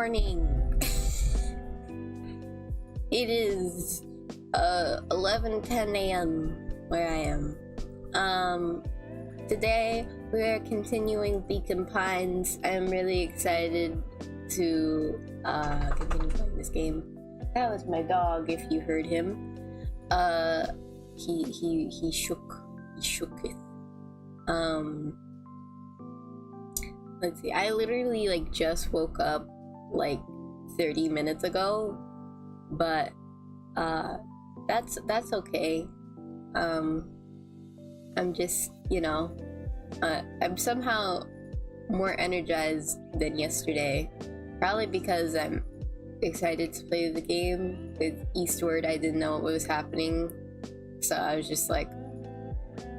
morning. It is 11:10 a.m. where I am. Today we are continuing Beacon Pines. I'm really excited to continue playing this game. That was my dog, if you heard him. He shooketh. Let's see, I literally like just woke up like 30 minutes ago, but that's okay. I'm just, I'm somehow more energized than yesterday, probably because I'm excited to play the game. With Eastward, I didn't know what was happening, so I was just like,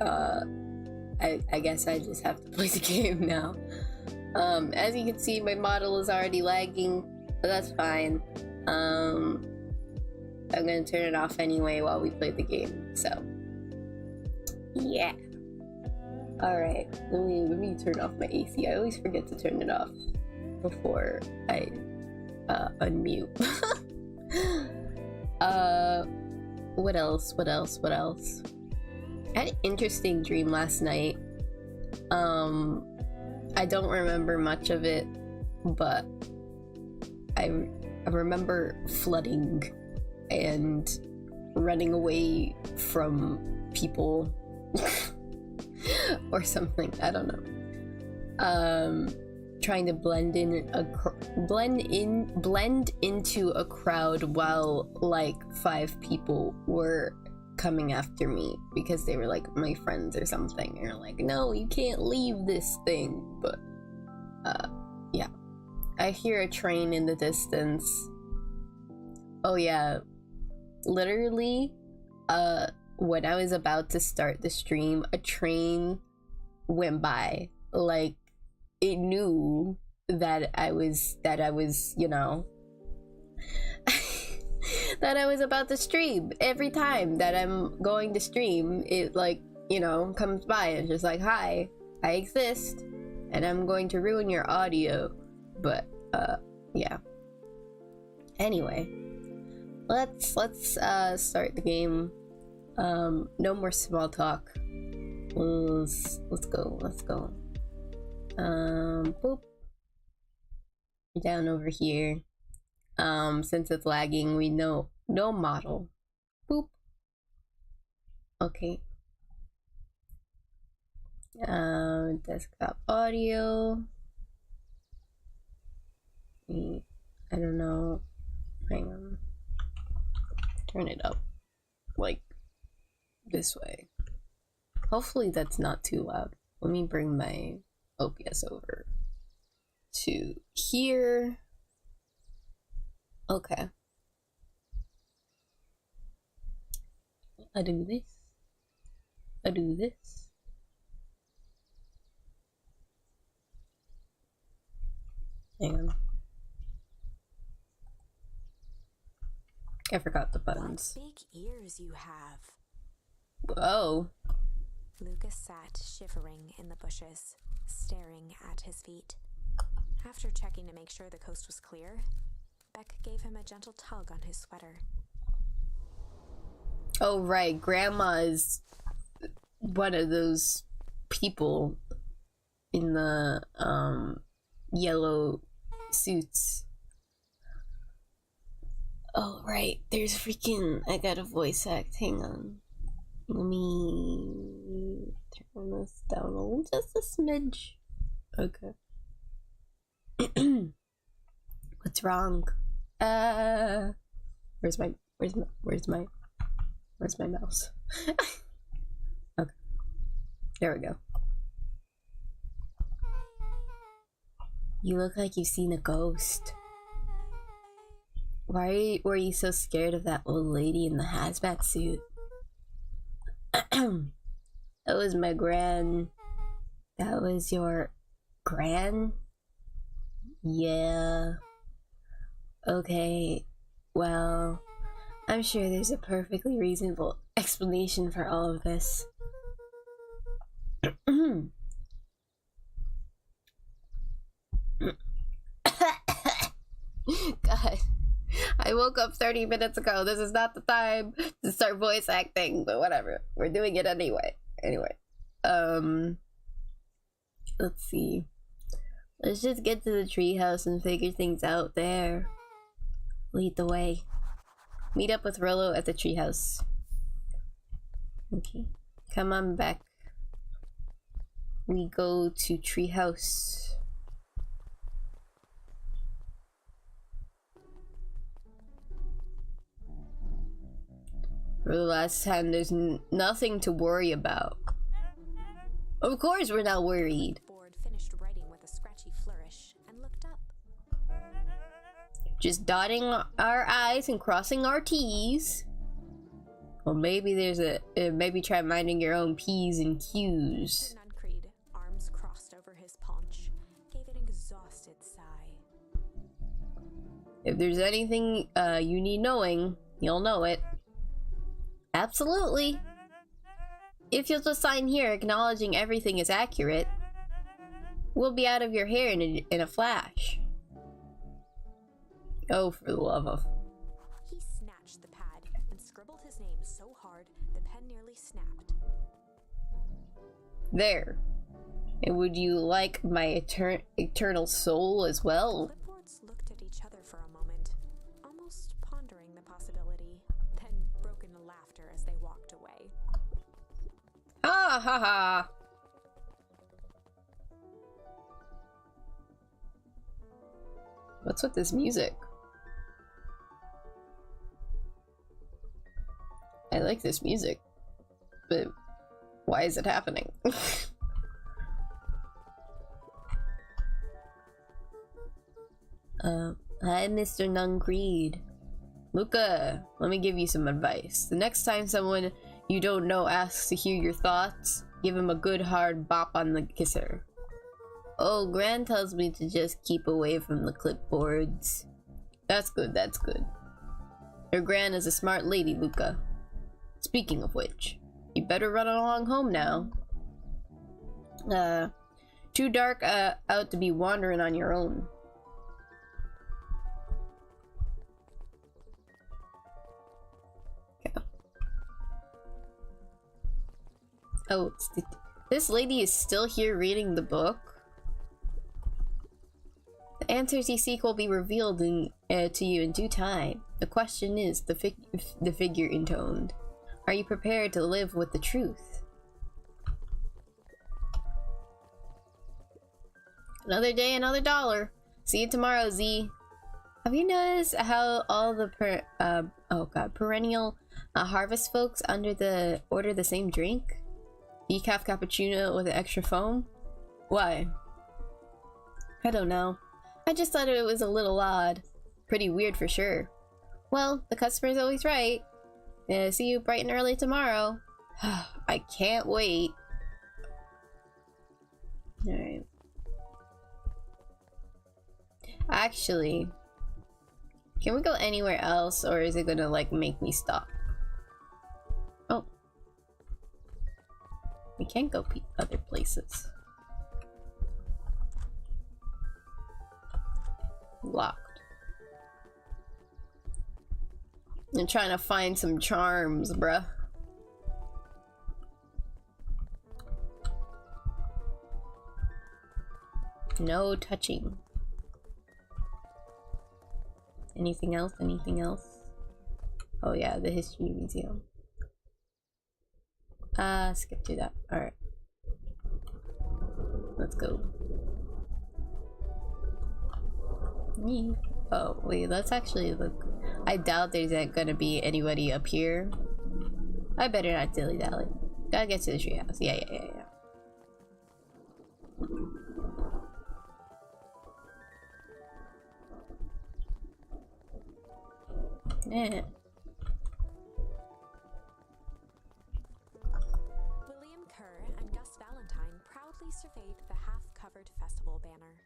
I guess I just have to play the game now. As you can see, my model is already lagging, but that's fine. I'm gonna turn it off anyway while we play the game, so yeah. Alright, let me turn off my AC. I always forget to turn it off before I unmute. What else? I had an interesting dream last night. I don't remember much of it, but I remember flooding and running away from people or something. I don't know. Trying to blend into a crowd while like 5 people were coming after me because they were like my friends or something, and they're like, no, you can't leave this thing. But yeah, I hear a train in the distance. Oh yeah, literally when I was about to start the stream, a train went by. Like, it knew that I was that I was about to stream. Every time that I'm going to stream, it like, comes by and just like, hi, I exist and I'm going to ruin your audio. But yeah, anyway, let's start the game. No more small talk. Let's go. Boop. Down over here. Since it's lagging, we know no model. Boop. Okay. Desktop audio. I don't know. Hang on. Turn it up like this way. Hopefully that's not too loud. Let me bring my OBS over to here. Okay. I do this. Hang on. I forgot the buttons. What big ears you have. Whoa. Lucas sat shivering in the bushes, staring at his feet. After checking to make sure the coast was clear, Beck gave him a gentle tug on his sweater. Oh right, Grandma is one of those people in the yellow suits. Oh right, there's freaking, I got a voice act. Hang on. Let me turn this down just a smidge. Okay. What's wrong? Where's my mouse? Okay. There we go. You look like you've seen a ghost. Why were you so scared of that old lady in the hazmat suit? That was my gran. That was your gran? Yeah. Okay. Well, I'm sure there's a perfectly reasonable explanation for all of this. God. I woke up 30 minutes ago. This is not the time to start voice acting, but whatever. We're doing it anyway. Anyway. Let's see. Let's just get to the treehouse and figure things out there. Lead the way. Meet up with Rollo at the treehouse. Okay. Come on back. We go to treehouse. For the last time, there's nothing to worry about. Of course we're not worried. Board finished writing with a scratchy flourish and looked up. Just dotting our I's and crossing our T's. Well, maybe there's maybe try minding your own P's and Q's. Nuncreed, arms crossed over his paunch, gave an exhausted sigh. If there's anything you need knowing, you'll know it. Absolutely. If you'll just sign here acknowledging everything is accurate, we'll be out of your hair in a flash. Oh, for the love of... He snatched the pad and scribbled his name so hard the pen nearly snapped. There. And would you like my eternal soul as well? Clipboards looked at each other for a moment, almost pondering the possibility, then broke into laughter as they walked away. Ha ha ha! What's with this music? I like this music, but why is it happening? Hi, Mr. Nuncreed. Luca, let me give you some advice. The next time someone you don't know asks to hear your thoughts, give him a good hard bop on the kisser. Oh, Gran tells me to just keep away from the clipboards. That's good, that's good. Your Gran is a smart lady, Luca. Speaking of which, you better run along home now. Too dark out to be wandering on your own. Okay. Oh, this lady is still here reading the book? The answers you seek will be revealed to you in due time. The question is, the figure intoned. Are you prepared to live with the truth? Another day, another dollar. See you tomorrow, Z. Have you noticed how all the perennial harvest folks order the same drink? Decaf cappuccino with an extra foam? Why? I don't know. I just thought it was a little odd. Pretty weird for sure. Well, the customer's always right. See you bright and early tomorrow. I can't wait. Alright. Actually, can we go anywhere else, or is it gonna like make me stop? Oh. We can't go other places. Locked. I'm trying to find some charms, bruh. No touching. Anything else? Anything else? Oh yeah, the history museum. Skip through that. Alright. Let's go. Oh, wait, let's actually look. I doubt there's gonna be anybody up here. I better not dilly-dally. Gotta get to the treehouse. Yeah. Yeah. William Kerr and Gus Valentine proudly surveyed the half-covered festival banner.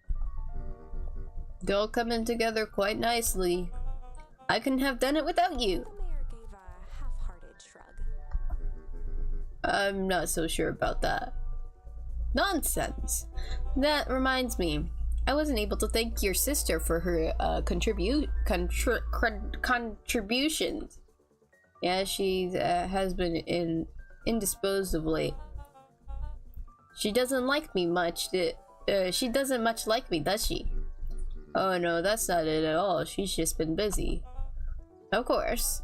They're all coming together quite nicely. I couldn't have done it without you. The mayor gave a half-hearted shrug. I'm not so sure about that. Nonsense. That reminds me. I wasn't able to thank your sister for her contributions. Yeah, she has been indisposably. She doesn't like me much. She doesn't much like me, does she? Oh no, that's not it at all. She's just been busy. Of course.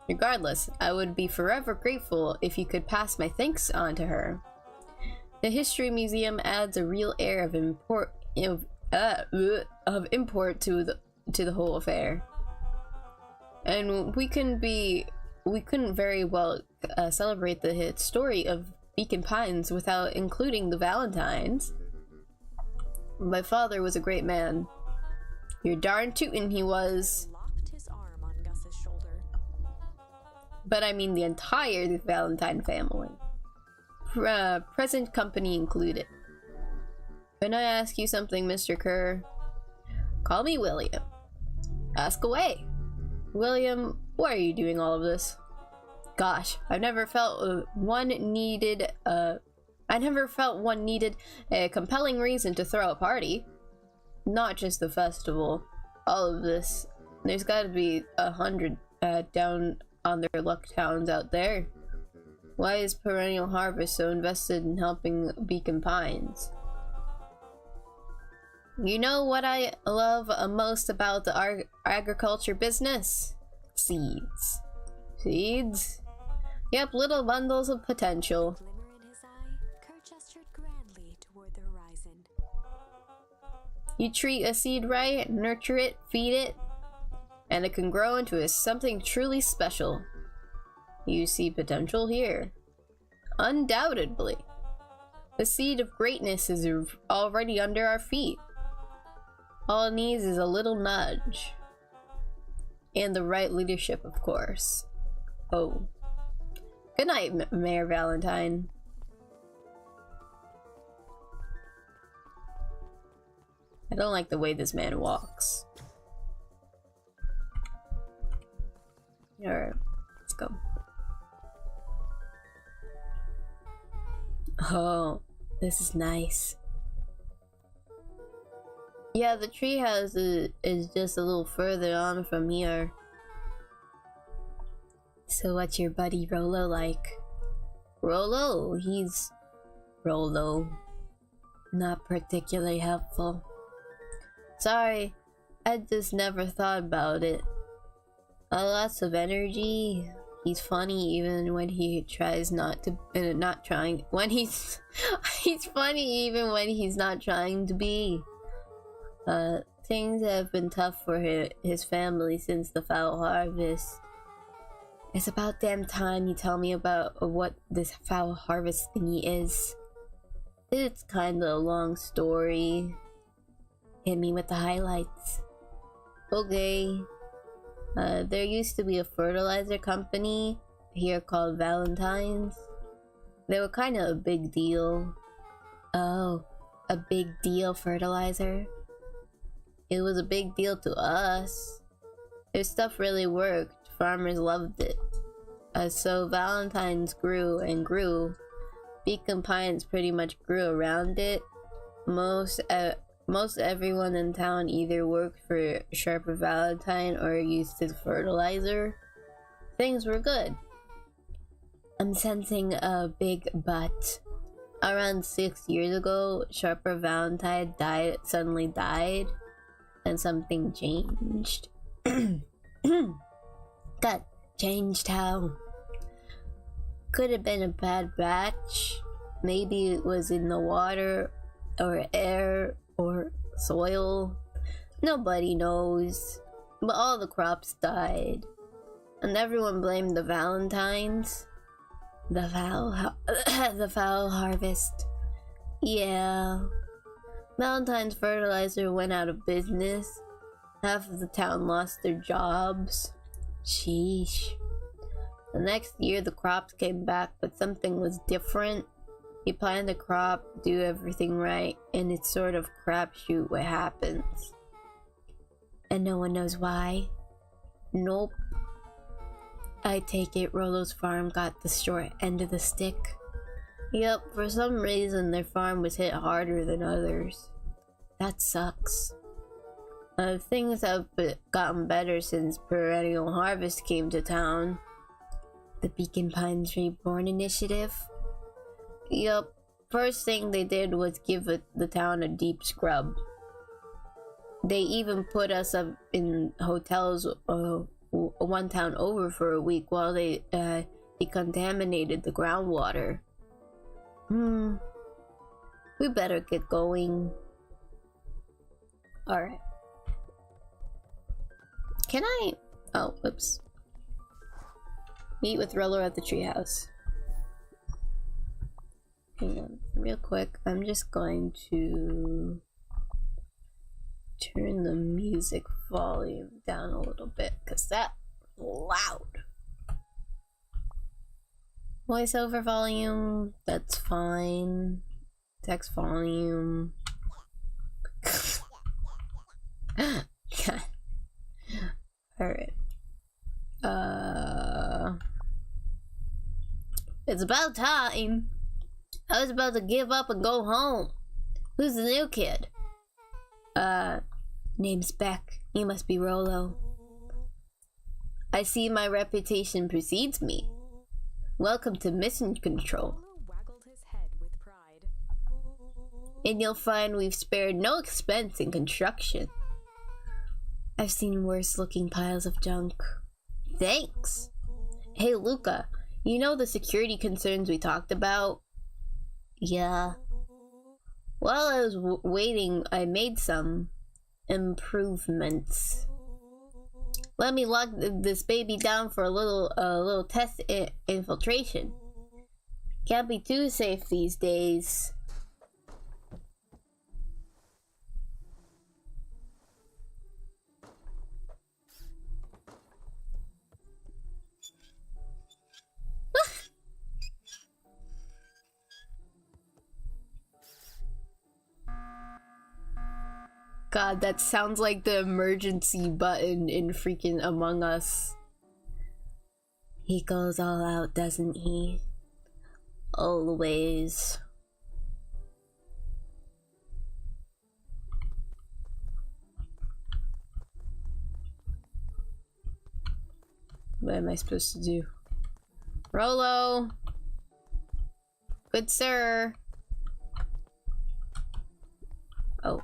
Regardless, I would be forever grateful if you could pass my thanks on to her. The History Museum adds a real air of import to the whole affair, and we couldn't very well celebrate the story of Beacon Pines without including the Valentines. My father was a great man. You're darn tootin' he was. Locked his arm on Gus's shoulder. But I mean the entire Valentine family. Present company included. Can I ask you something, Mr. Kerr? Call me William. Ask away. William, why are you doing all of this? Gosh, I've never felt one needed a compelling reason to throw a party. Not just the festival. All of this. There's gotta be 100 down on their luck towns out there. Why is Perennial Harvest so invested in helping Beacon Pines? You know what I love most about the agriculture business? Seeds. Seeds? Yep, little bundles of potential. Glimmer in his eye, Kerr gestured grandly toward the horizon. You treat a seed right, nurture it, feed it, and it can grow into something truly special. You see potential here. Undoubtedly. The seed of greatness is already under our feet. All it needs is a little nudge. And the right leadership, of course. Oh. Good night, Mayor Valentine. I don't like the way this man walks. Alright, let's go. Oh, this is nice. Yeah, the treehouse is just a little further on from here. So what's your buddy Rolo like? Rolo? He's... Rolo. Not particularly helpful. Sorry, I just never thought about it. Lots of energy. He's funny even when he tries not to... not trying... When he's... he's funny even when he's not trying to be. Things have been tough for his family since the foul harvest. It's about damn time you tell me about what this foul harvest thingy is. It's kinda a long story. Hit me with the highlights. Okay. There used to be a fertilizer company here called Valentine's. They were kinda a big deal. Oh, a big deal fertilizer? It was a big deal to us. Their stuff really worked. Farmers loved it. So Valentine's grew and grew. Beacon Pines pretty much grew around it. Most everyone in town either worked for Sharper Valentine or used his fertilizer. Things were good. I'm sensing a big but. Around 6 years ago, Sharper Valentine suddenly died. And something changed. That changed how? Could have been a bad batch. Maybe it was in the water, or air, or soil. Nobody knows. But all the crops died. And everyone blamed the Valentines. The foul harvest. Yeah. Valentine's fertilizer went out of business. Half of the town lost their jobs. Sheesh. The next year the crops came back, but something was different. You plant the crop, do everything right, and it's sort of crapshoot what happens. And no one knows why? Nope. I take it Rolo's farm got the short end of the stick. Yep, for some reason their farm was hit harder than others. That sucks. Things have gotten better since Perennial Harvest came to town. The Beacon Pines Reborn Initiative? Yup. First thing they did was give the town a deep scrub. They even put us up in hotels one town over for a week while they decontaminated the groundwater. We better get going. Alright. Can I... Oh, whoops. Meet with Rollo at the treehouse. Hang on, real quick. I'm just going to turn the music volume down a little bit because that's loud. Voiceover volume, that's fine. Text volume. God. Alright. It's about time. I was about to give up and go home. Who's the new kid? Name's Beck. You must be Rollo. I see my reputation precedes me. Welcome to Mission Control. Rollo waggled his head with pride. And you'll find we've spared no expense in construction. I've seen worse looking piles of junk. Thanks. Hey Luca, you know the security concerns we talked about? Yeah. While I was waiting, I made some improvements. Let me lock this baby down for a little test infiltration. Can't be too safe these days. God, that sounds like the emergency button in freaking Among Us. He goes all out, doesn't he? Always. What am I supposed to do? Rollo! Good sir! Oh.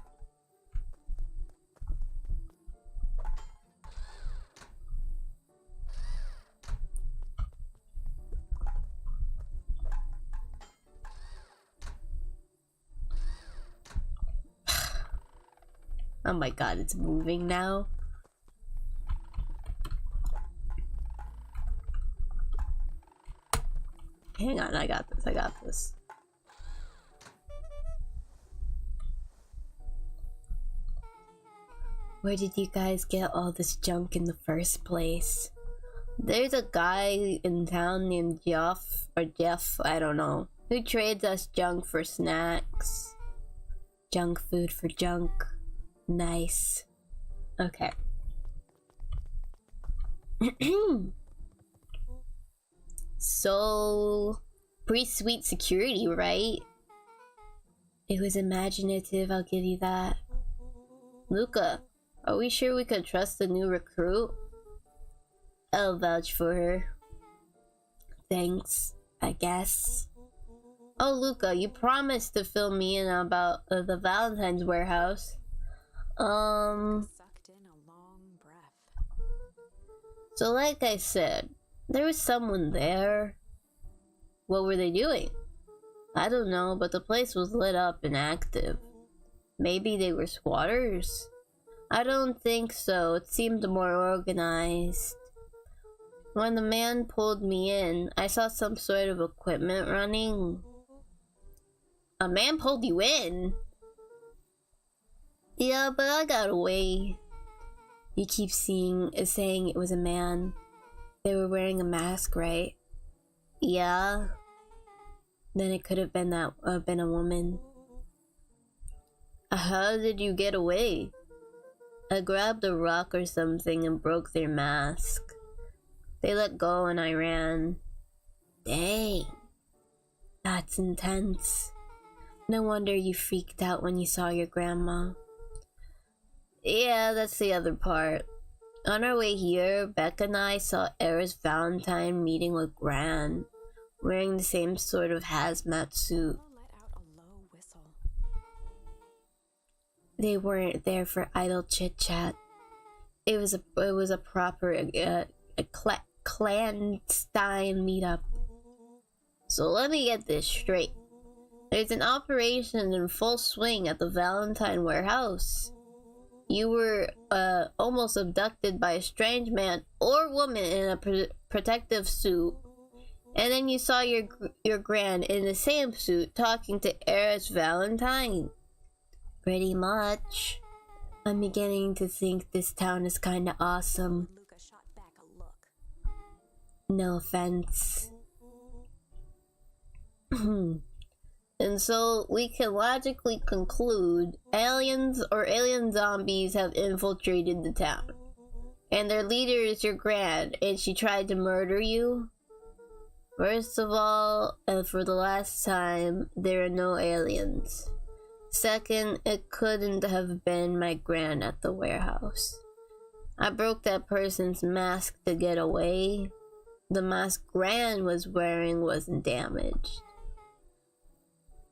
Oh my god, it's moving now. Hang on, I got this. Where did you guys get all this junk in the first place? There's a guy in town named Jeff, I don't know, who trades us junk for snacks. Junk food for junk. Nice. Okay. So, pretty sweet security, right? It was imaginative, I'll give you that. Luca, are we sure we could trust the new recruit? I'll vouch for her. Thanks, I guess. Oh, Luca, you promised to fill me in about the Valentine's warehouse. Sucked in a long breath. So like I said, there was someone there. What were they doing? I don't know, but the place was lit up and active. Maybe they were squatters? I don't think so. It seemed more organized. When the man pulled me in, I saw some sort of equipment running. A man pulled you in? Yeah, but I got away. You keep saying it was a man. They were wearing a mask, right? Yeah. Then it could have been a woman. How did you get away? I grabbed a rock or something and broke their mask. They let go and I ran. Dang. That's intense. No wonder you freaked out when you saw your grandma. Yeah, that's the other part. On our way here, Beck and I saw Eris Valentine meeting with Gran, wearing the same sort of hazmat suit. Let out a low whistle. They weren't there for idle chit-chat. It was a proper clandestine meetup. So let me get this straight. There's an operation in full swing at the Valentine warehouse. You were almost abducted by a strange man or woman in a protective suit, and then you saw your Gran in the same suit talking to Eris Valentine. Pretty much. I'm beginning to think this town is kinda awesome. Luca shot back a look. No offense. And so we can logically conclude aliens or alien zombies have infiltrated the town. And their leader is your Gran, and she tried to murder you? First of all, and for the last time, there are no aliens. Second, it couldn't have been my Gran at the warehouse. I broke that person's mask to get away. The mask Gran was wearing wasn't damaged.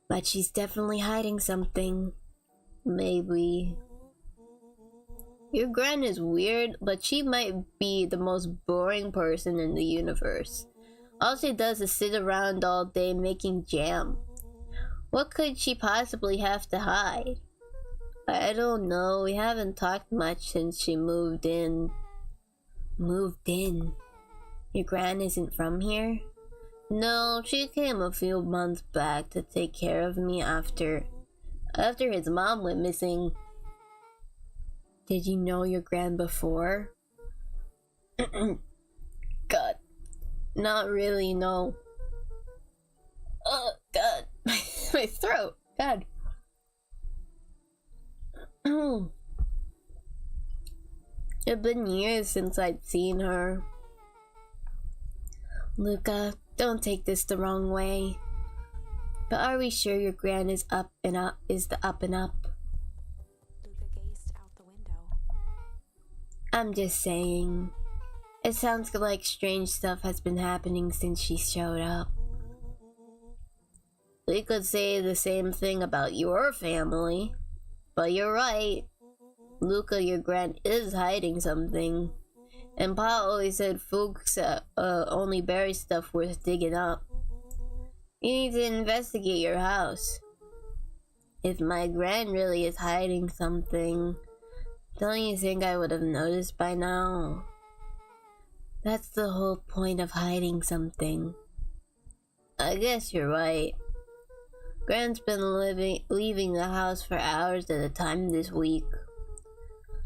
But she's definitely hiding something. Maybe. Your Gran is weird, but she might be the most boring person in the universe. All she does is sit around all day making jam. What could she possibly have to hide? I don't know. We haven't talked much since she moved in. Moved in? Your Gran isn't from here? No, she came a few months back to take care of me after his mom went missing. Did you know your Gran before? God. Not really, no. Oh, God. My throat. God. It's been years since I'd seen her. Luca, don't take this the wrong way. But are we sure your Gran is up and up? Is the up and up? Luca gazed out the window. I'm just saying. It sounds like strange stuff has been happening since she showed up. We could say the same thing about your family. But you're right. Luca, your Gran is hiding something. And Pa always said folks only bury stuff worth digging up. You need to investigate your house. If my Gran really is hiding something, don't you think I would have noticed by now? That's the whole point of hiding something. I guess you're right. Gran's been leaving the house for hours at a time this week.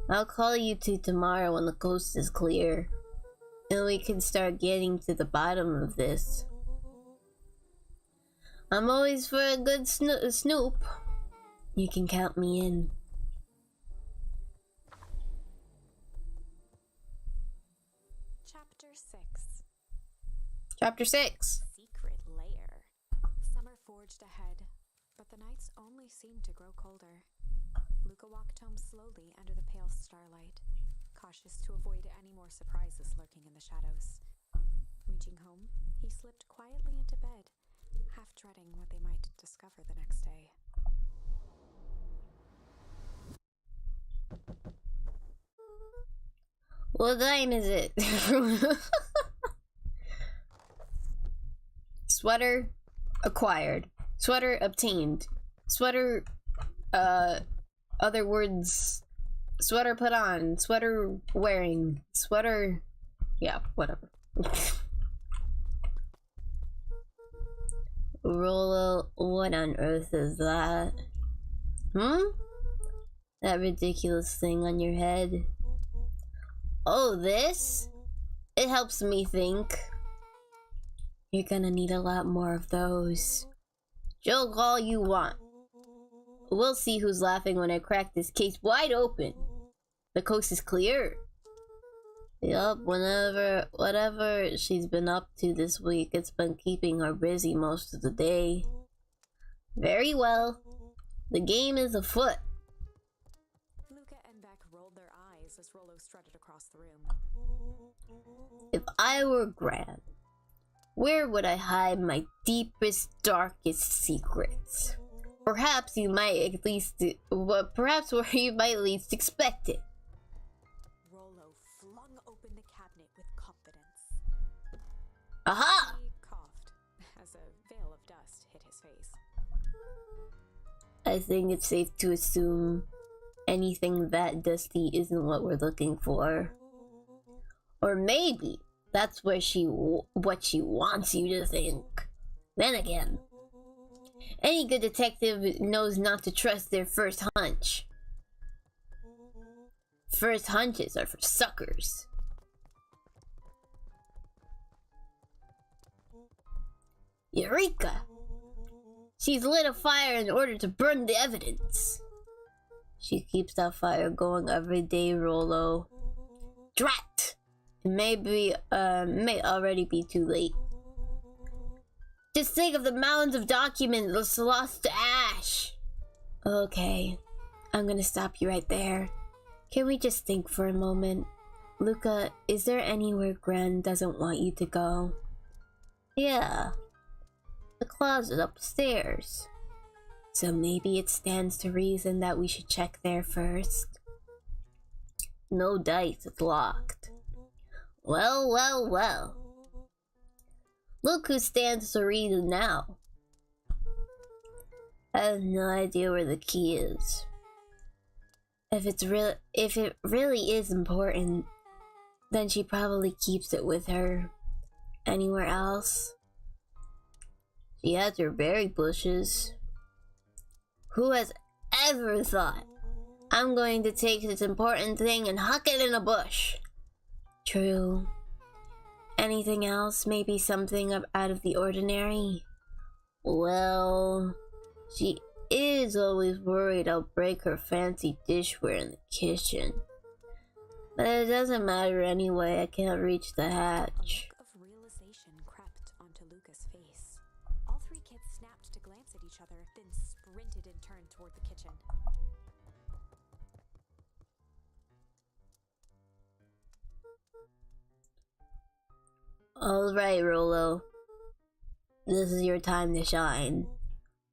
I'll call you two tomorrow when the coast is clear, and we can start getting to the bottom of this. I'm always for a good snoop. You can count me in. Chapter 6. Chapter 6. Secret lair. Summer forged ahead, but the nights only seemed to grow colder. Luca walked home slowly under the pale starlight, cautious to avoid any more surprises lurking in the shadows. Reaching home, he slipped quietly into bed, half dreading what they might discover the next day. What time is it? Sweater acquired. Sweater obtained. Sweater, other words. Sweater put on. Sweater wearing. Sweater. Yeah, whatever. Rolo, what on earth is that? That ridiculous thing on your head. Oh, this? It helps me think. You're gonna need a lot more of those. Joke all you want. We'll see who's laughing when I crack this case wide open. The coast is clear. Yup, whatever she's been up to this week, it's been keeping her busy most of the day. Very well. The game is afoot. Luca and Beck rolled If I were Gran, where would I hide my deepest, darkest secrets? Perhaps you might at least, perhaps where you might least expect it. Rollo flung open the cabinet with confidence. Aha! He coughed as a veil of dust hit his face. I think it's safe to assume anything that dusty isn't what we're looking for. Or maybe that's where what she wants you to think. Then again, any good detective knows not to trust their first hunch. First hunches are for suckers. Eureka! She's lit a fire in order to burn the evidence. She keeps that fire going every day, Rollo. Drat! Maybe, may already be too late. Just think of the mounds of documents lost to ash. Okay, I'm gonna stop you right there. Can we just think for a moment? Luca, is there anywhere Gran doesn't want you to go? Yeah. The closet upstairs. So maybe it stands to reason that we should check there first. No dice, it's locked. Well, well, well. Look who stands to reason now. I have no idea where the key is. If it really is important, then she probably keeps it with her. Anywhere else? She has her berry bushes. Who has ever thought, I'm going to take this important thing and huck it in a bush? True. Anything else? Maybe something out of the ordinary? Well, she is always worried I'll break her fancy dishware in the kitchen. But it doesn't matter anyway, I can't reach the hatch. A look of realization crept onto Luca's face. All three kids snapped to glance at each other, then sprinted and turned toward the kitchen. Alright, Rollo. This is your time to shine.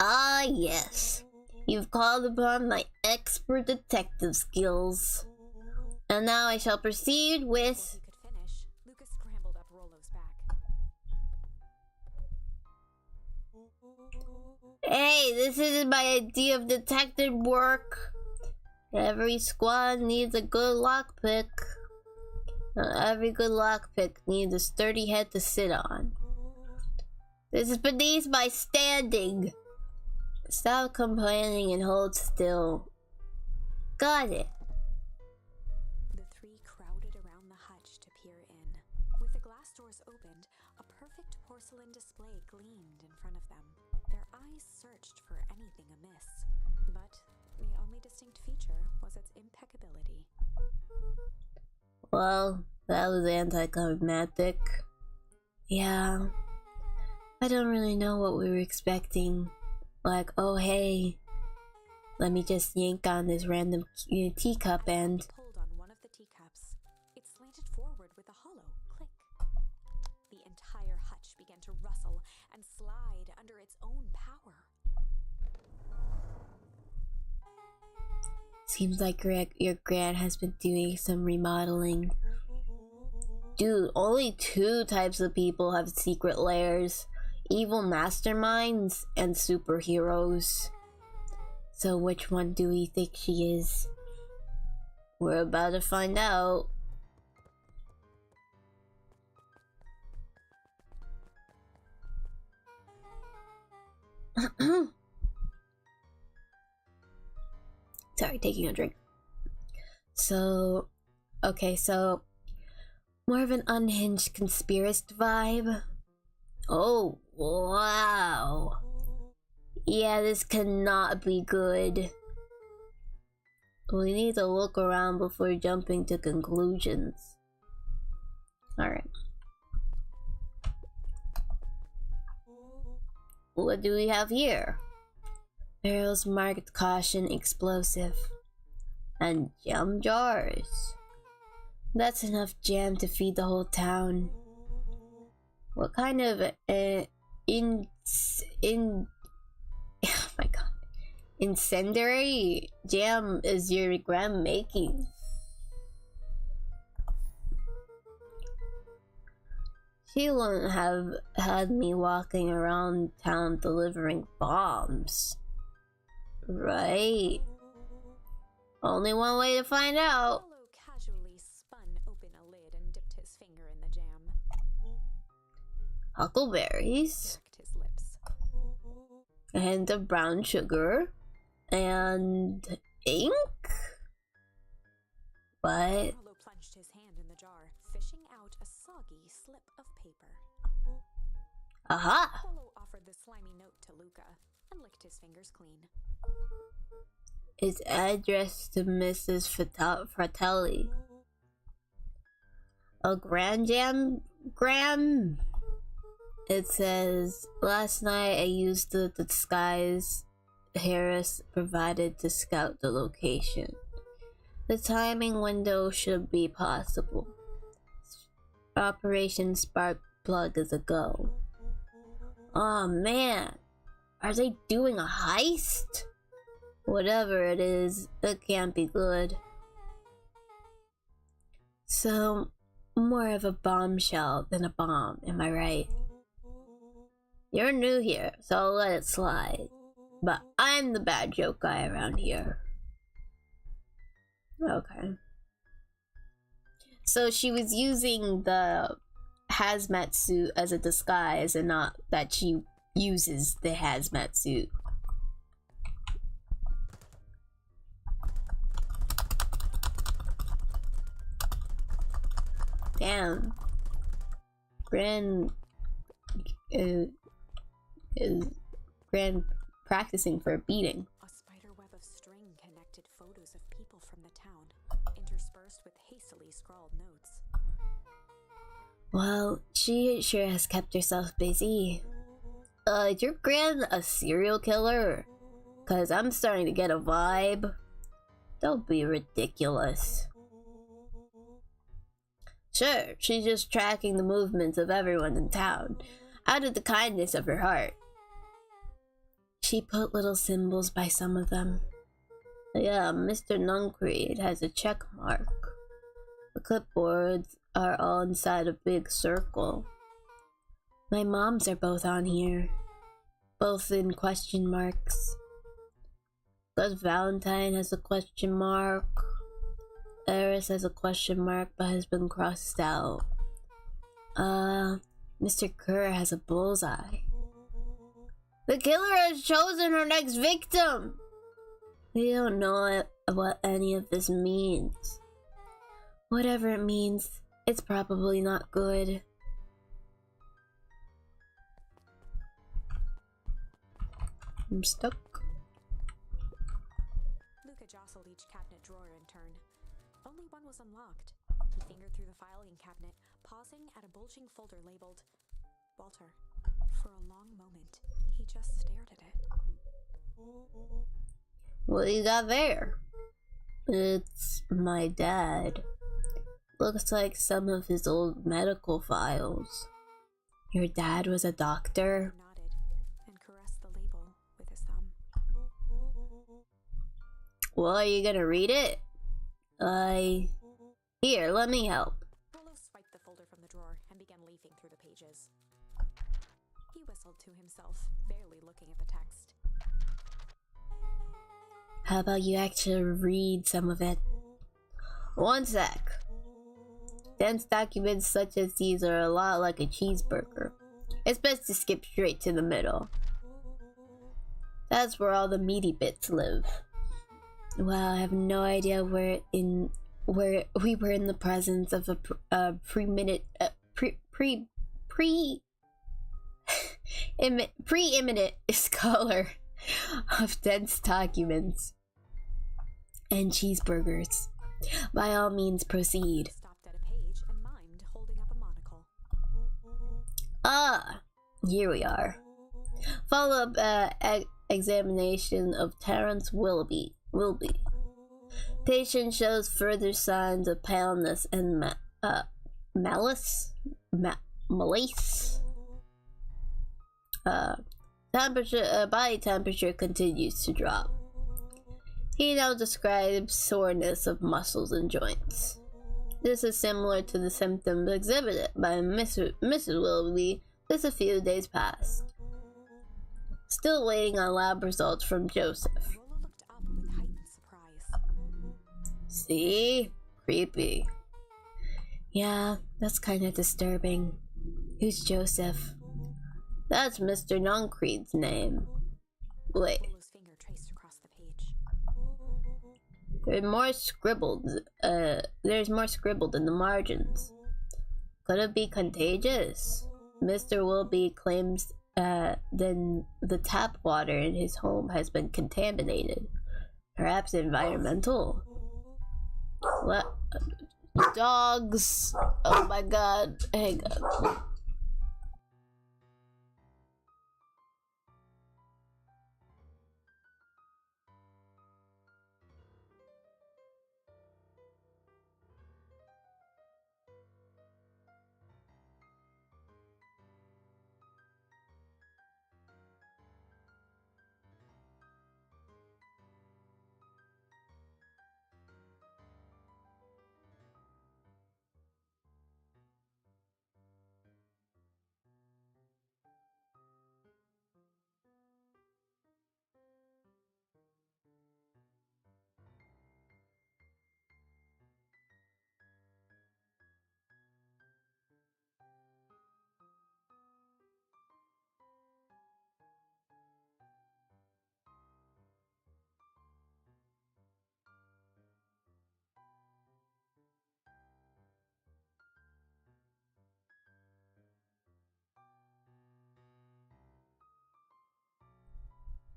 Ah, yes. You've called upon my expert detective skills. And now I shall proceed with... Before he could finish, Luca scrambled up Rollo's back. Hey, this isn't my idea of detective work. Every squad needs a good lockpick. Every good lockpick needs a sturdy head to sit on. This is beneath my standing. Stop complaining and hold still. Got it. The three crowded around the hutch to peer in. With the glass doors opened, a perfect porcelain display gleamed in front of them. Their eyes searched for anything amiss, but the only distinct feature was its impeccability. Well, that was anticlimactic. Yeah. I don't really know what we were expecting. Like, oh hey, let me just yank on this random teacup and... Pulled on one of the teacups. It slanted forward with a hollow click. The entire hutch began to rustle and slide under its own power. Seems like your Gran has been doing some remodeling. Dude, only two types of people have secret lairs. Evil masterminds and superheroes. So which one do we think she is? We're about to find out. Sorry, taking a drink. So, okay, so more of an unhinged conspiracist vibe. Oh, wow. Yeah, this cannot be good. We need to look around before jumping to conclusions. Alright. What do we have here? Barrels marked caution explosive. And jam jars. That's enough jam to feed the whole town. What kind of oh my god, incendiary jam is your grandma making? She wouldn't have had me walking around town delivering bombs, right? Only one way to find out. Apollo casually spun open a lid and dipped his finger in the jam. Huckleberries, Licked his lips. a hint of brown sugar, and ink? What? Apollo plunged his hand in the jar, fishing out a soggy slip of paper. Aha! Apollo offered the slimy note to Luca and licked his fingers clean. It's addressed to Mrs. Fratelli. A grand jam? Graham? It says, last night I used the disguise Harris provided to scout the location. The timing window should be possible. Operation Spark Plug is a go. Aw, man. Are they doing a heist? Whatever it is, it can't be good. So, more of a bombshell than a bomb, am I right? You're new here, so I'll let it slide. But I'm the bad joke guy around here. Okay. So she was using the hazmat suit as a disguise and not that she uses the hazmat suit. Damn. Grand is Grand practicing for a beating. A spider web of string connected photos of people from the town, interspersed with hastily scrawled notes. Well, she sure has kept herself busy. Is your Gran a serial killer? 'Cause I'm starting to get a vibe. Don't be ridiculous. Sure, she's just tracking the movements of everyone in town, out of the kindness of her heart. She put little symbols by some of them. Yeah, Mr. Nuncreed has a check mark. The clipboards are all inside a big circle. My mom's are both on here, both in question marks. Gus Valentine has a question mark. Eris has a question mark but has been crossed out. Mr. Kerr has a bullseye. The killer has chosen her next victim! We don't know what any of this means. Whatever it means, it's probably not good. I'm stuck. Luca jostled each cabinet drawer in turn. Only one was unlocked. He fingered through the filing cabinet, pausing at a bulging folder labeled Walter. For a long moment, he just stared at it. What do you got there? It's my dad. Looks like some of his old medical files. Your dad was a doctor? He nodded and caressed the label with his thumb. Well, are you gonna read it? Here, let me help. Rollo swiped the folder from the drawer and began leafing through the pages. He whistled to himself, barely looking at the text. How about you actually read some of it? One sec. Dense documents such as these are a lot like a cheeseburger. It's best to skip straight to the middle. That's where all the meaty bits live. Well, I have no idea where we were in the presence of a preeminent scholar of dense documents and cheeseburgers. By all means, proceed. Stopped at a page and mimed, holding up a monocle. Ah, here we are. Follow-up examination of Terrence Wilby. Patient shows further signs of paleness and malaise. Body temperature continues to drop. He now describes soreness of muscles and joints. This is similar to the symptoms exhibited by Mrs. Willoughby just a few days past. Still waiting on lab results from Joseph. Lola looked up with heightened surprise. See? Creepy. Yeah, that's kind of disturbing. Who's Joseph? That's Mr. Noncreed's name. Wait. Lola's finger traced across the page. There's more scribbled in the margins. Could it be contagious? Mr. Willoughby claims then the tap water in his home has been contaminated. Perhaps environmental? What? Dogs! Oh my god. Hang on.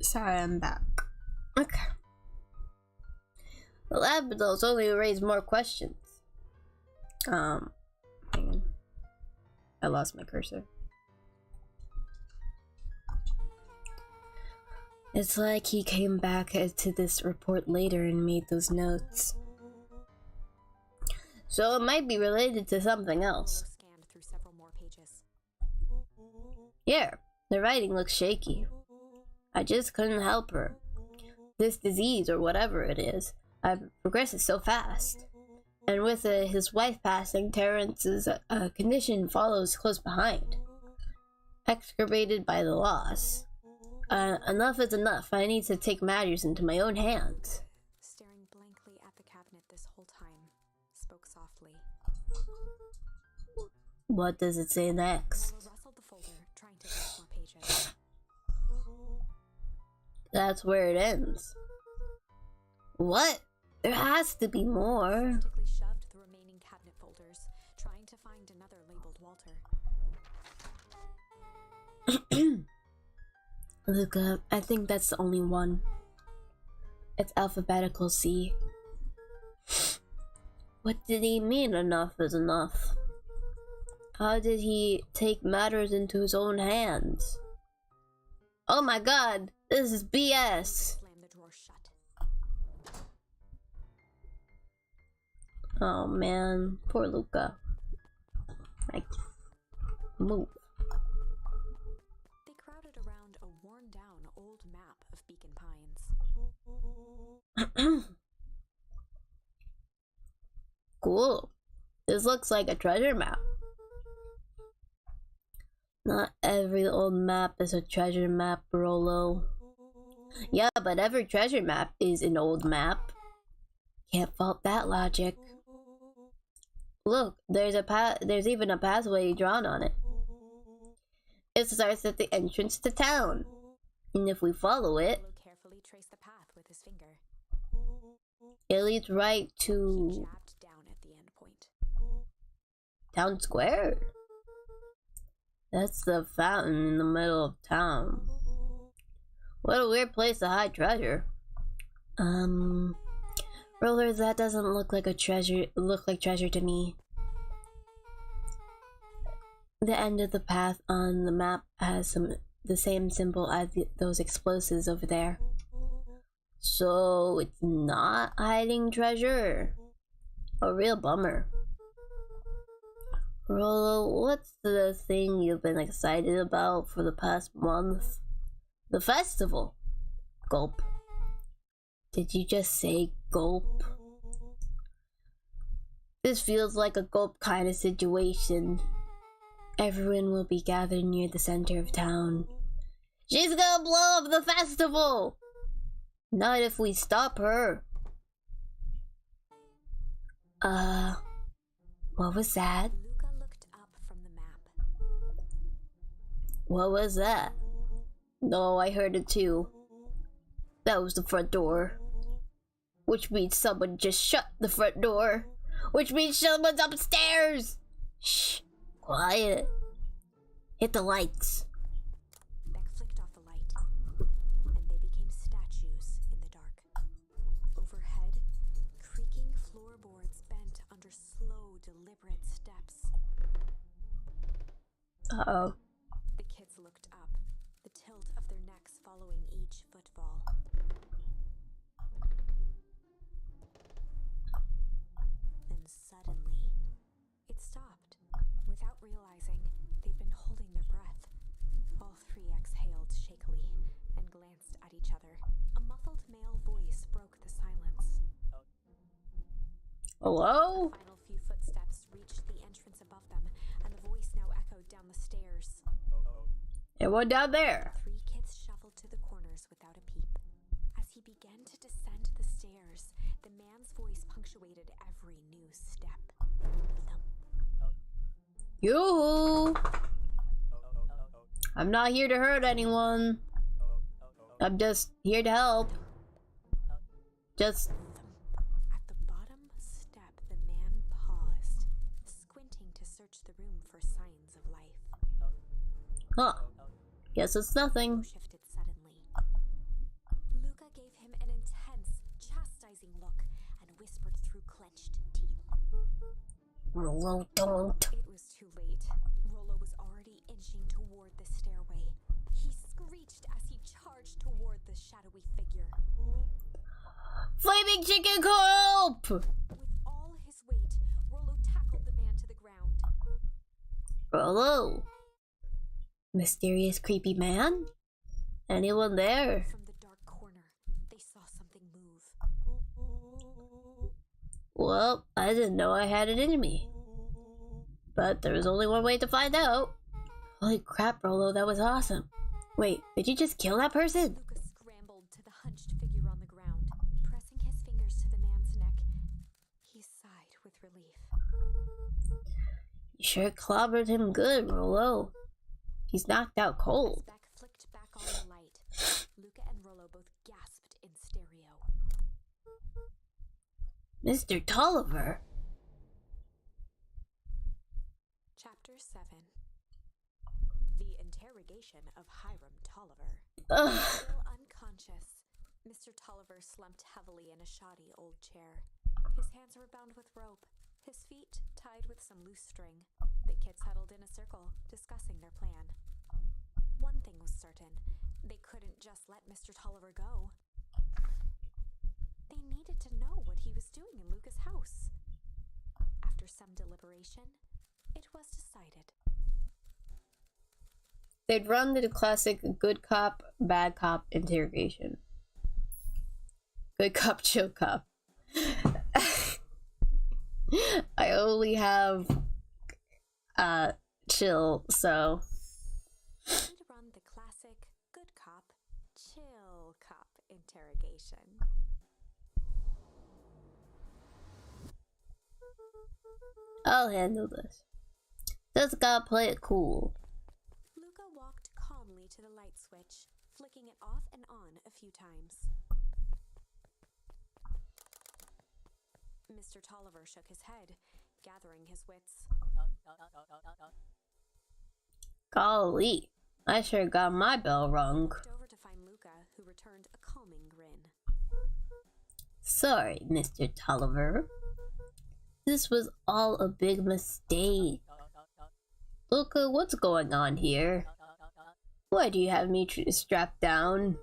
Sorry, I'm back. Okay. The lab results only raise more questions. Hang on. I lost my cursor. It's like he came back to this report later and made those notes. So it might be related to something else. Scanned through several more pages. Here, the writing looks shaky. I just couldn't help her. This disease, or whatever it is, progresses so fast. And with his wife passing, Terrence's condition follows close behind. Exacerbated by the loss. Enough is enough. I need to take matters into my own hands. Staring blankly at the cabinet this whole time, spoke softly. What does it say next? Lola rustled the folder, trying to read more pages. That's where it ends. What? There has to be more. Frantically shoved the remaining cabinet folders, trying to find another labeled Walter. Look up. I think that's the only one. It's alphabetical C. What did he mean enough is enough? How did he take matters into his own hands? Oh my god, this is BS. Slammed the drawer shut. Oh man, poor Luca. Like, move. They crowded around a worn-down old map of Beacon Pines. Cool. This looks like a treasure map. Not every old map is a treasure map, Rolo. Yeah, but every treasure map is an old map. Can't fault that logic. Look, there's even a pathway drawn on it. It starts at the entrance to town. And if we follow it, Lolo carefully traced the path with his finger. it leads right He to jabbed down at the end point. town square. That's the fountain in the middle of town. What a weird place to hide treasure. Roller, that doesn't look like treasure to me. The end of the path on the map has the same symbol as those explosives over there. So it's not hiding treasure. A real bummer. Rolo, what's the thing you've been excited about for the past month? The festival. Gulp. Did you just say gulp? This feels like a gulp kind of situation. Everyone will be gathered near the center of town. She's gonna blow up the festival! Not if we stop her. What was that? Luca looked up from the map. What was that? No, I heard it too. That was the front door. Which means someone just shut the front door. Which means someone's upstairs! Shh, quiet. Hit the lights. Beck flicked off the light, and they became statues in the dark. Overhead, creaking floorboards bent under slow, deliberate steps. Uh-oh. The kids looked up, the tilt of their necks following each footfall. Then suddenly, it stopped. Without realizing, they'd been holding their breath. All three exhaled shakily and glanced at each other. A muffled male voice broke the silence. Hello? The final few footsteps reached the entrance above them, and the voice now echoed down the stairs. Anyone down there? Three kids shuffled to the corners without a peep. As he began to descend the stairs, the man's voice punctuated every new step. Thump. Yoo-hoo! I'm not here to hurt anyone. I'm just here to help. Just... At the bottom step, the man paused, squinting to search the room for signs of life. Huh. Guess it's nothing. Shifted suddenly. Luca gave him an intense, chastising look and whispered through clenched teeth. Rolo, don't. It was too late. Rollo was already inching toward the stairway. He screeched as he charged toward the shadowy figure. Flaming chicken coop! With all his weight, Rollo tackled the man to the ground. Rolo. Mysterious creepy man? Anyone there? From the dark corner, they saw something move. Well, I didn't know I had an enemy. But there was only one way to find out. Holy crap, Rolo, that was awesome. Wait, did you just kill that person? Luca scrambled to the hunched figure on the ground. Pressing his fingers to the man's neck, he sighed with relief. You sure clobbered him good, Rolo. He's knocked out cold. As Beck flicked back on the light, Luca and Rollo both gasped in stereo. Mr. Tolliver? Chapter 7. The Interrogation of Hiram Tolliver. Ugh. Still unconscious, Mr. Tolliver slumped heavily in a shoddy old chair. His hands were bound with rope, his feet tied with some loose string. The kids huddled in a circle, discussing their plan. One thing was certain, they couldn't just let Mr. Tolliver go. They needed to know what he was doing in Luca's house. After some deliberation, it was decided. They'd run the classic good cop, bad cop interrogation. Good cop, chill cop. I only have chill, so They'd run the classic good cop, chill cop interrogation. I'll handle this. Just gotta play it cool. Luca walked calmly to the light switch, flicking it off and on a few times. Mr. Tolliver shook his head, gathering his wits. Golly, I sure got my bell rung. Looked over to find Luca, who returned a calming grin. Sorry, Mr. Tolliver. This was all a big mistake. Luca, what's going on here? Why do you have me strapped down?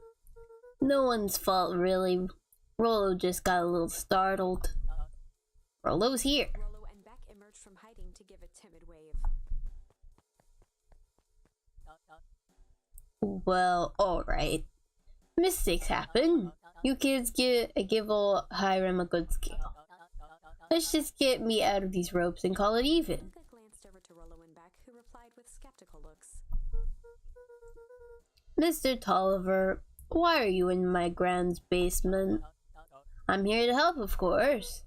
No one's fault, really. Rollo just got a little startled. Rollo's here. Rollo and Beck emerged from hiding to give a timid wave. Well, alright. Mistakes happen. You kids give old Hiram a good scale. Let's just get me out of these ropes and call it even. Luca glanced over to Rollo and Beck, who replied with skeptical looks. Mr. Tolliver, why are you in my grand's basement? I'm here to help, of course.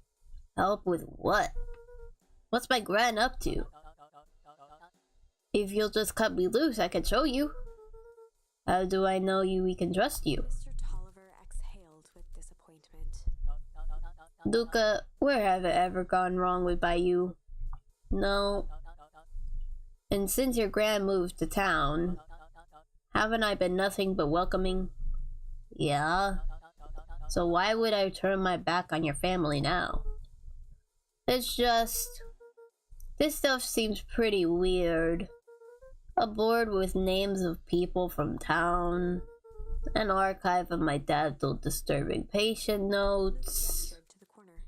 Help with what? What's my gran up to? If you'll just cut me loose, I can show you. How do I know we can trust you? Mr. Tolliver exhaled with disappointment. Luca, where have I ever gone wrong with by you? No. And since your gran moved to town, haven't I been nothing but welcoming? Yeah. So why would I turn my back on your family now? It's just... this stuff seems pretty weird. A board with names of people from town. An archive of my dad's old disturbing patient notes. To the corner.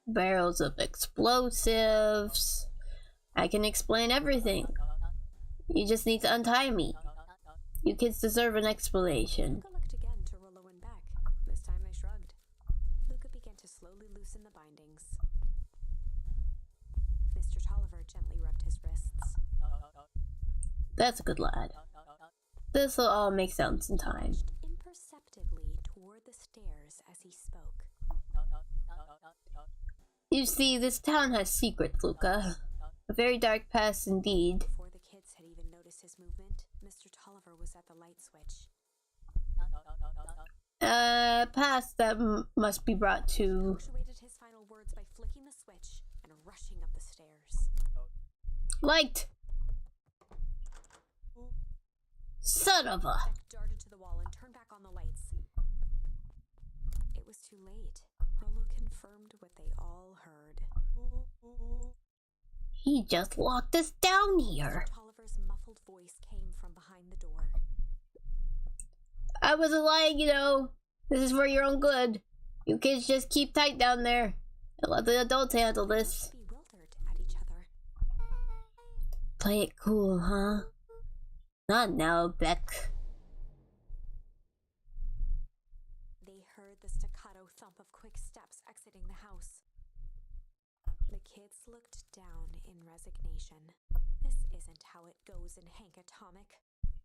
Barrels of explosives. I can explain everything. You just need to untie me. You kids deserve an explanation. Luca looked again to Rollo and Beck. This time they shrugged. Luca began to slowly loosen the bindings. Mr. Tolliver gently rubbed his wrists. That's a good lad. This'll all make sense in time. Imperceptibly toward the stairs as he spoke. You see, this town has secrets, Luca. A very dark past indeed. Before the kids had even noticed his movement, Mr. Tolliver was at the light switch. Past that must be brought to... Punctuated his final words by flicking the switch and rushing up the stairs. Light! Son of a... Beck darted to the wall and turned back on the lights. It was too late. Rollo confirmed what they all heard. He just locked us down here. Mr. Tolliver's muffled voice came from behind the door. I wasn't lying, you know. This is for your own good. You kids just keep tight down there and let the adults handle this. Bewildered at each other. Play it cool, huh? Not now, Beck. They heard the staccato thump of quick steps exiting the house. The kids looked down in resignation. This isn't how it goes in Hank Atomic.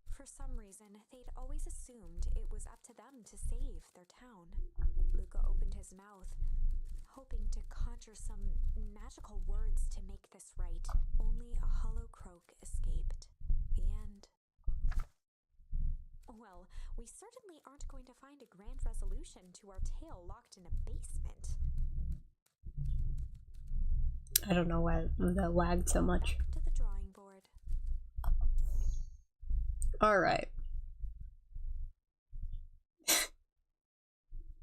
For some reason, they'd always assumed it was up to them to save their town. Luca opened his mouth, hoping to conjure some magical words to make this right. Only a hollow croak escaped. The end. Well, we certainly aren't going to find a grand resolution to our tale locked in a basement. I don't know why that lagged so much. Back to the drawing board. Alright.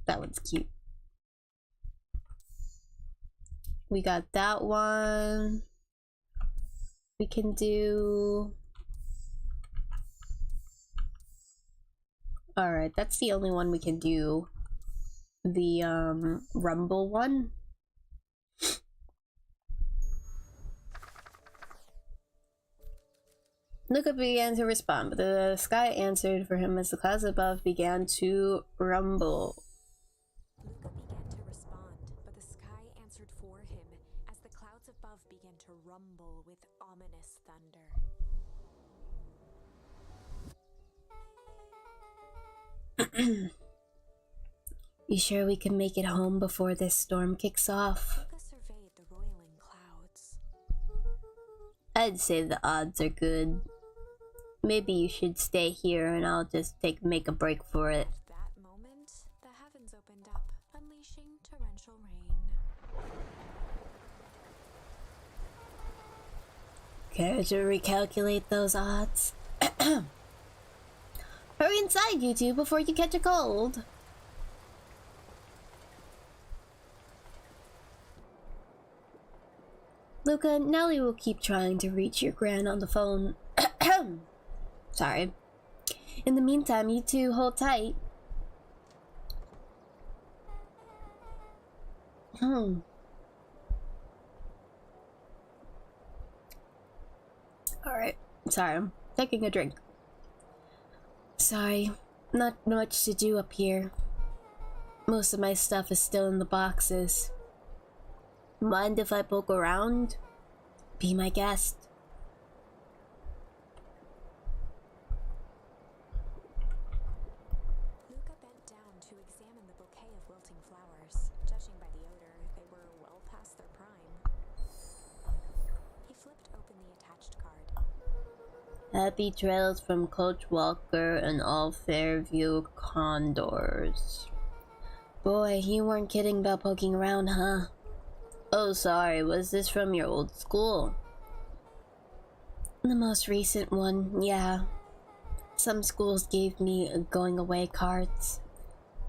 That one's cute. We got that one. We can do... Alright, that's the only one we can do. The, Rumble one. Luca began to respond, but the sky answered for him as the clouds above began to rumble. Luca began to respond, but the sky answered for him as the clouds above began to rumble with ominous thunder. You sure we can make it home before this storm kicks off? Luca surveyed the roiling clouds. I'd say the odds are good. Maybe you should stay here and I'll just make a break for it. At that moment, the heavens opened up, unleashing torrential rain. Care to recalculate those odds? Hurry inside, you two, before you catch a cold. Luca, Nellie will keep trying to reach your gran on the phone. Sorry. In the meantime, you two hold tight. Alright, sorry, I'm taking a drink. Sorry, not much to do up here. Most of my stuff is still in the boxes. Mind if I poke around? Be my guest. Luca bent down to examine the bouquet of wilting flowers. Judging by the odor, they were well past their prime. He flipped open the attached card. Happy trails from Coach Walker and all Fairview Condors. Boy, you weren't kidding about poking around, huh? Oh, sorry, was this from your old school? The most recent one, yeah. Some schools gave me going away cards.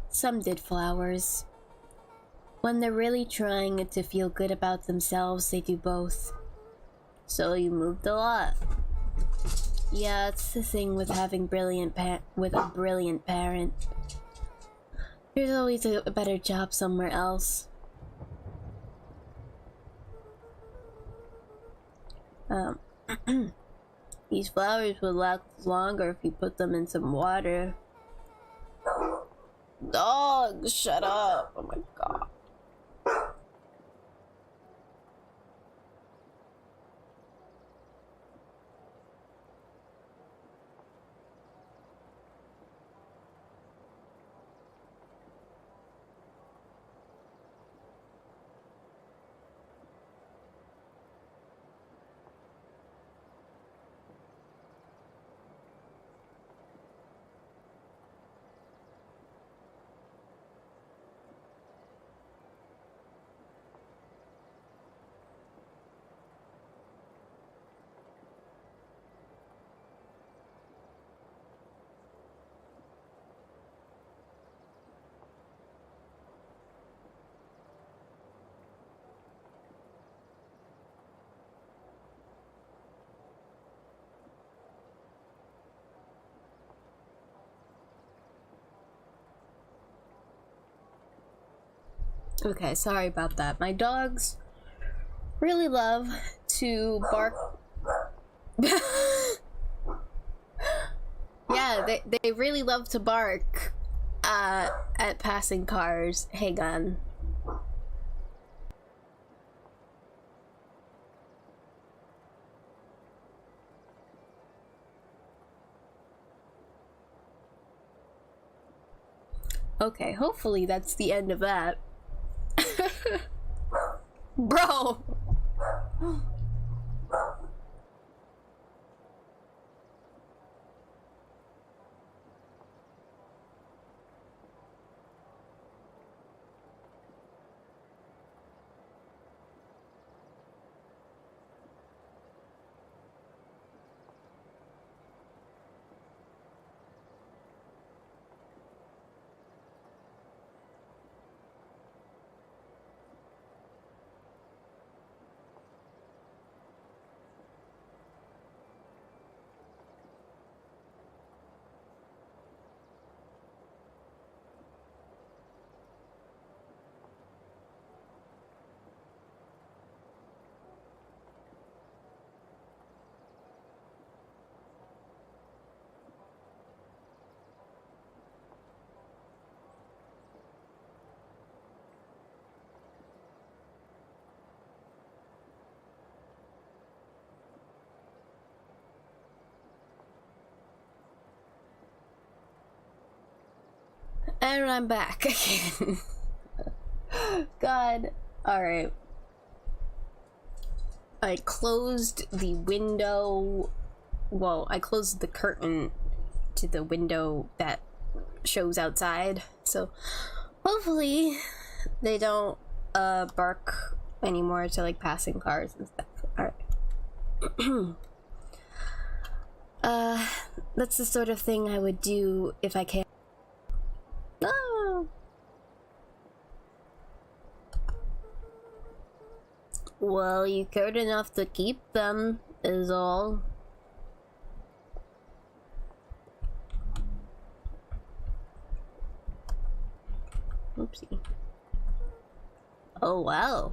Some did flowers. When they're really trying to feel good about themselves, they do both. So you moved a lot. Yeah, it's the thing with having a brilliant parent. There's always a better job somewhere else. These flowers would last longer if you put them in some water. Dog, shut up. Oh my god. Okay, sorry about that. My dogs really love to bark. Yeah, they really love to bark at passing cars. Hang on. Okay, hopefully that's the end of that. Bro! And I'm back again. God. Alright. I closed the window. Well, I closed the curtain to the window that shows outside. So hopefully they don't bark anymore to like passing cars and stuff. Alright. That's the sort of thing I would do if I can. Oh. Well, you cared enough to keep them, is all. Oopsie. Oh wow.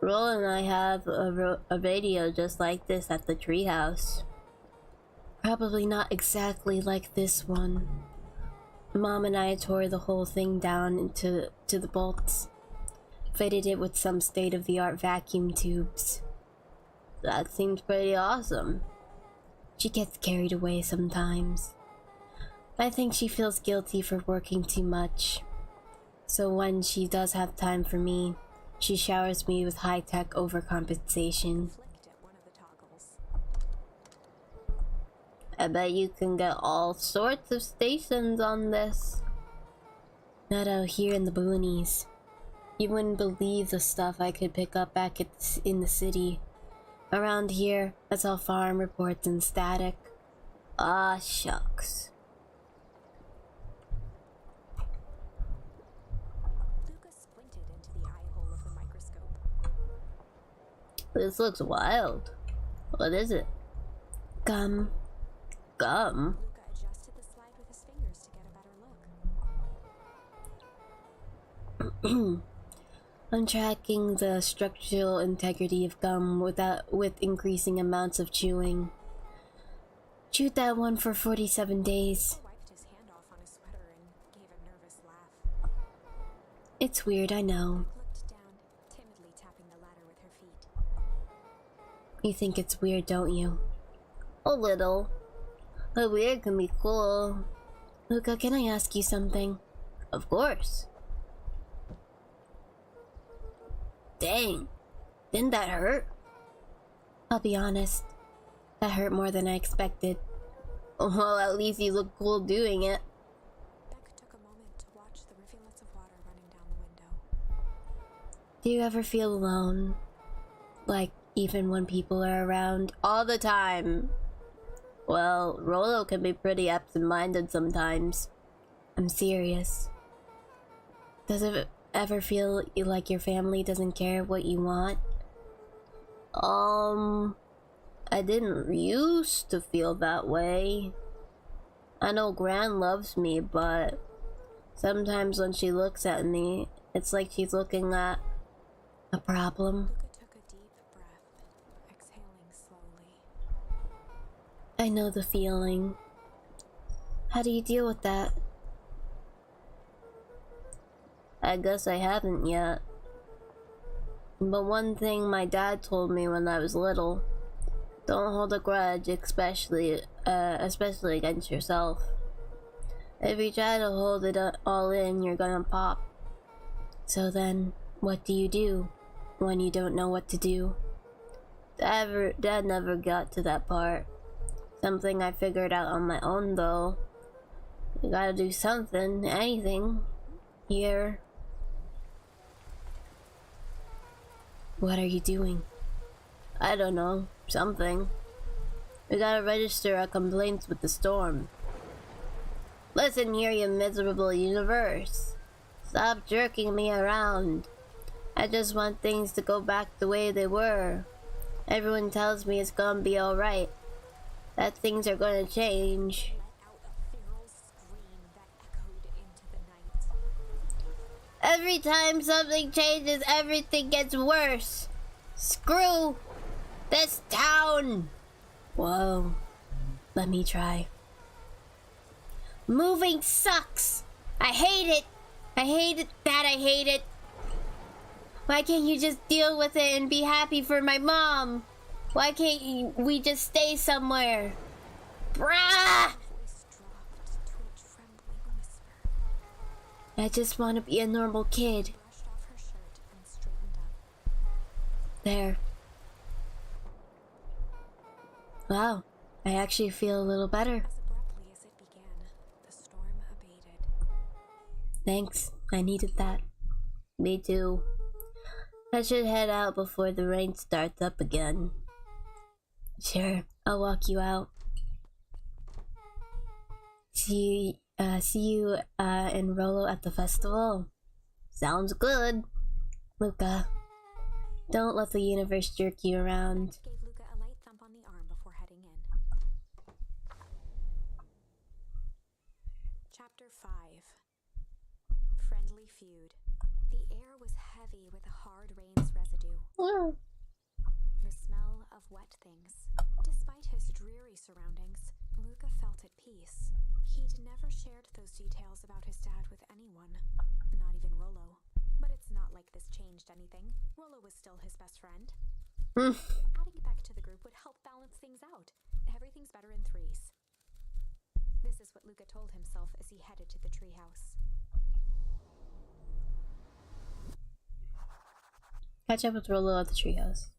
Roll and I have a radio just like this at the treehouse. Probably not exactly like this one. Mom and I tore the whole thing down into the bolts. Fitted it with some state-of-the-art vacuum tubes. That seems pretty awesome. She gets carried away sometimes. I think she feels guilty for working too much. So when she does have time for me, she showers me with high-tech overcompensation. I bet you can get all sorts of stations on this. Not out here in the boonies. You wouldn't believe the stuff I could pick up back in the city. Around here, that's all farm reports and static. Ah, shucks. Luca squinted into the eye hole of the microscope. This looks wild. What is it? Gum. Gum? Luca adjusted the slide with his fingers to get a better look. I'm tracking the structural integrity of gum with increasing amounts of chewing. Chewed that one for 47 days. He wiped his hand off on his sweater and gave a nervous laugh. It's weird, I know. Looked down, timidly tapping the ladder with her feet. You think it's weird, don't you? A little. But weird can be cool. Luca, can I ask you something? Of course. Dang. Didn't that hurt? I'll be honest. That hurt more than I expected. Well, at least you look cool doing it. Beck took a moment to watch the rivulets of water running down the window. Do you ever feel alone? Like, even when people are around? All the time. Well, Rolo can be pretty absent-minded sometimes. I'm serious. Does it ever feel like your family doesn't care what you want? I didn't used to feel that way. I know Gran loves me, but sometimes when she looks at me, it's like she's looking at a problem. Luca took a deep breath, exhaling slowly. I know the feeling. How do you deal with that? I guess I haven't yet. But one thing my dad told me when I was little, don't hold a grudge, especially against yourself. If you try to hold it all in, you're gonna pop. So then, what do you do when you don't know what to do? Dad never got to that part. Something I figured out on my own though. You gotta do something, anything. Here. What are you doing? I don't know. Something. We gotta register our complaints with the storm. Listen here, you miserable universe. Stop jerking me around. I just want things to go back the way they were. Everyone tells me it's gonna be alright. That things are gonna change. Let out a feral scream that echoed into the night. Every time something changes, everything gets worse. Screw this town. Whoa. Let me try. Moving sucks. I hate it. I hate it that I hate it. Why can't you just deal with it and be happy for my mom? Why can't we just stay somewhere? Brah! Voice dropped to a trembling whisper. I just want to be a normal kid. Brushed off her shirt and straightened up. There. Wow, I actually feel a little better. As abruptly as it began, the storm abated. Thanks, I needed that. Me too. I should head out before the rain starts up again. Sure, I'll walk you out. See you in Rolo at the festival. Sounds good. Luca, don't let the universe jerk you around. Gave Luca a light thump on the arm before heading in. Chapter 5. Friendly Feud. The air was heavy with a hard rain's residue. The smell of wet things. Despite his dreary surroundings, Luca felt at peace. He'd never shared those details about his dad with anyone, not even Rollo. But it's not like this changed anything. Rollo was still his best friend. Adding Beck to the group would help balance things out. Everything's better in threes. This is what Luca told himself as he headed to the treehouse. Catch up with Rollo at the treehouse.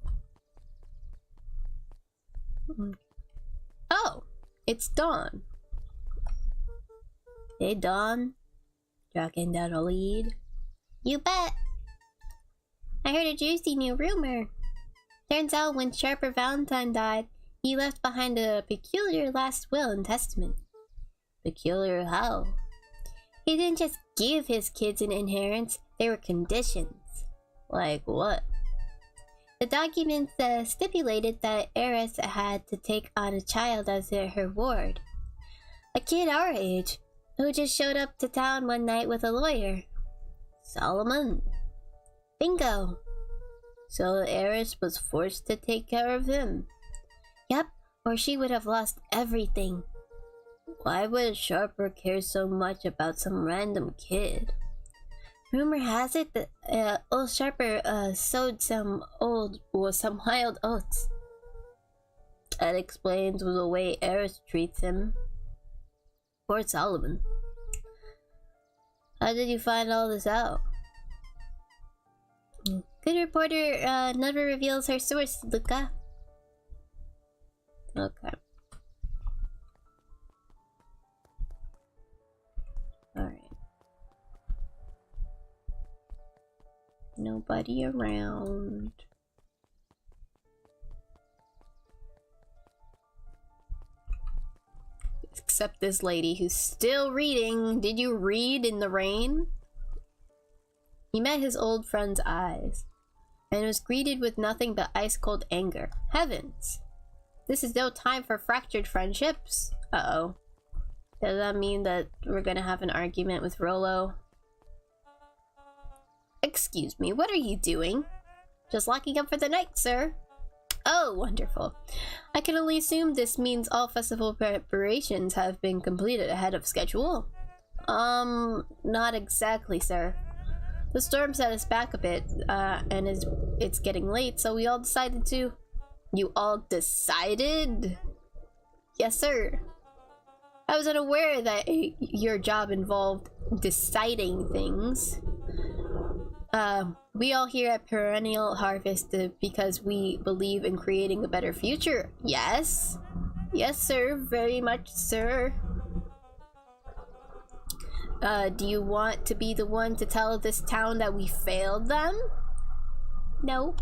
Oh, it's Dawn. Hey, Dawn. Tracking down a lead. You bet. I heard a juicy new rumor. Turns out when Sharper Valentine died, he left behind a peculiar last will and testament. Peculiar how? He didn't just give his kids an inheritance, they were conditions. Like what? The documents stipulated that Eris had to take on a child as her ward. A kid our age, who just showed up to town one night with a lawyer. Solomon. Bingo. So Eris was forced to take care of him. Yep, or she would have lost everything. Why would Sharper care so much about some random kid? Rumor has it that old Sharper sowed some wild oats. That explains the way Eris treats him. Poor Solomon. How did you find all this out? Good reporter never reveals her source, Luca. Okay. Alright. Nobody around. Except this lady who's still reading. Did you read in the rain? He met his old friend's eyes and was greeted with nothing but ice-cold anger. Heavens! This is no time for fractured friendships. Uh-oh. Does that mean that we're gonna have an argument with Rollo? Excuse me, what are you doing? Just locking up for the night, sir. Oh, wonderful. I can only assume this means all festival preparations have been completed ahead of schedule. Not exactly, sir. The storm set us back a bit, and it's getting late, so we all decided to... You all decided? Yes, sir. I was unaware that your job involved deciding things. We all here at Perennial Harvest because we believe in creating a better future. Yes? Yes, sir. Very much, sir. Do you want to be the one to tell this town that we failed them? No.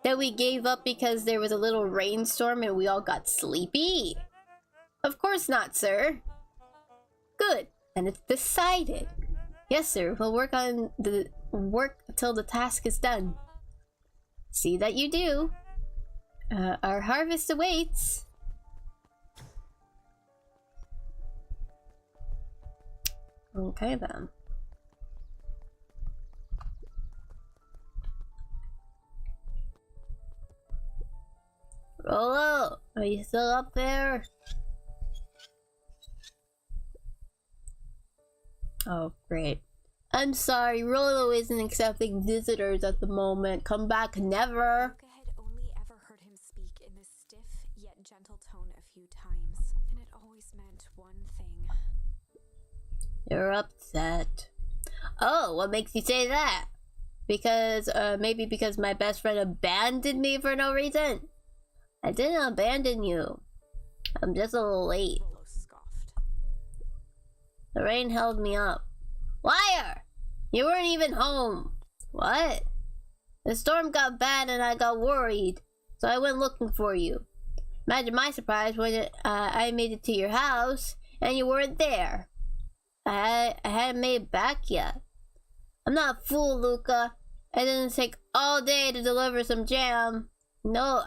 That we gave up because there was a little rainstorm and we all got sleepy? Of course not, sir. Good. And it's decided. Yes, sir. We'll work until the task is done. See that you do. Our harvest awaits. Okay, then. Rollo, are you still up there? Oh, great. I'm sorry, Rollo isn't accepting visitors at the moment. Come back never. Luca had only ever heard him speak in this stiff yet gentle tone a few times, and it always meant one thing. You're upset. Oh, what makes you say that? Because, maybe because my best friend abandoned me for no reason? I didn't abandon you. I'm just a little late. Rollo scoffed. The rain held me up. Liar! You weren't even home. What? The storm got bad and I got worried, so I went looking for you. Imagine my surprise when I made it to your house and you weren't there. I hadn't made it back yet. I'm not a fool, Luca. It didn't take all day to deliver some jam. No,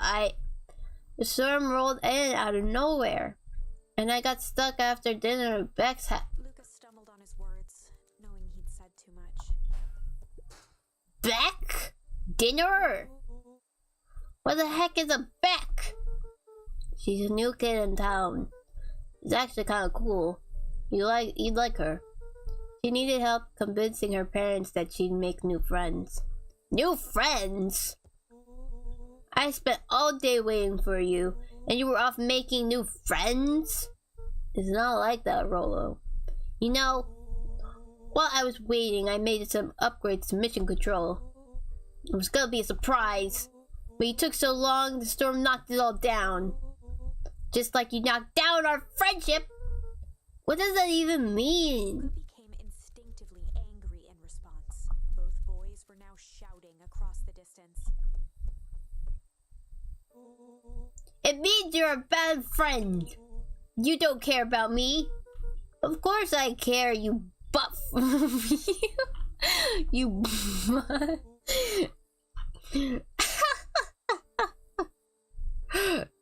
the storm rolled in out of nowhere, and I got stuck after dinner at Beck's house. Luca stumbled on his words, knowing he'd said too much. Beck? Dinner? What the heck is a Beck? She's a new kid in town. It's actually kind of cool. You'd like her. She needed help convincing her parents that she'd make new friends. New friends? I spent all day waiting for you, and you were off making new friends? It's not like that, Rolo. You know, while I was waiting, I made some upgrades to mission control. It was gonna be a surprise, but you took so long, the storm knocked it all down. Just like you knocked down our friendship. What does that even mean? Luke became instinctively angry in response. Both boys were now shouting across the distance. It means you're a bad friend. You don't care about me. Of course I care, you buff. You.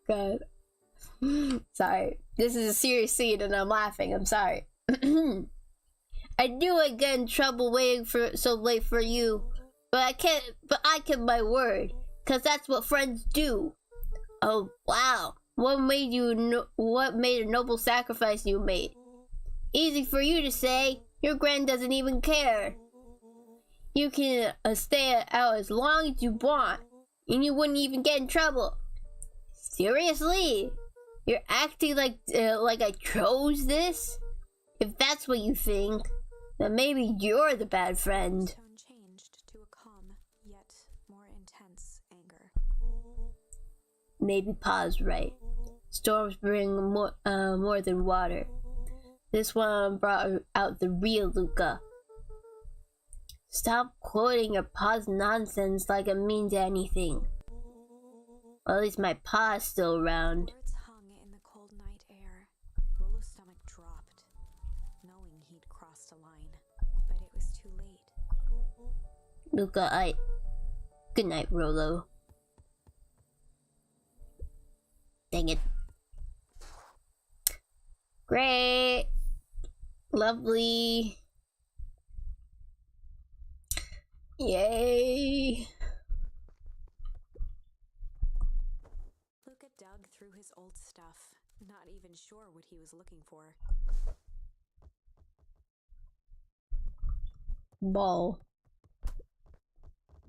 God. Sorry. This is a serious scene and I'm laughing. I'm sorry. I knew I'd get in trouble waiting for so late for you. But I kept my word. Cause that's what friends do. Oh wow. What made a noble sacrifice you made? Easy for you to say. Your grand doesn't even care. You can stay out as long as you want. And you wouldn't even get in trouble. Seriously? You're acting like I chose this? If that's what you think, then maybe you're the bad friend. Tone changed to a calm, yet more intense anger. Maybe Pa's right. Storms bring more than water. This one brought out the real Luca. Stop quoting your Pa's nonsense like it means anything. Well, at least my Pa's still around. Words hung in the cold night air. Rolo's stomach dropped, knowing he'd crossed a line. But it was too late. Luca, Good night, Rolo. Dang it. Great. Lovely. Yay. Luca dug through his old stuff, not even sure what he was looking for. Ball.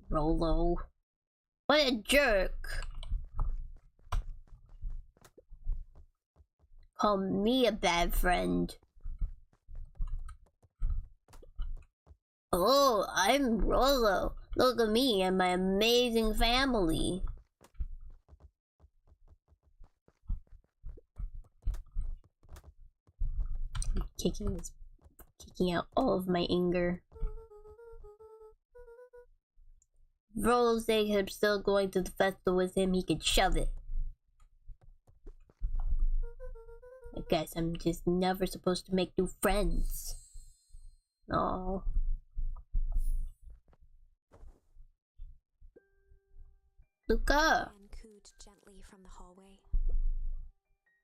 Rolo. What a jerk. Call me a bad friend. Oh, I'm Rolo. Look at me and my amazing family. I'm kicking out all of my anger. If Rolo saying I'm still going to the festival with him, he could shove it. I guess I'm just never supposed to make new friends. Oh. Luca! And cooed gently from the hallway.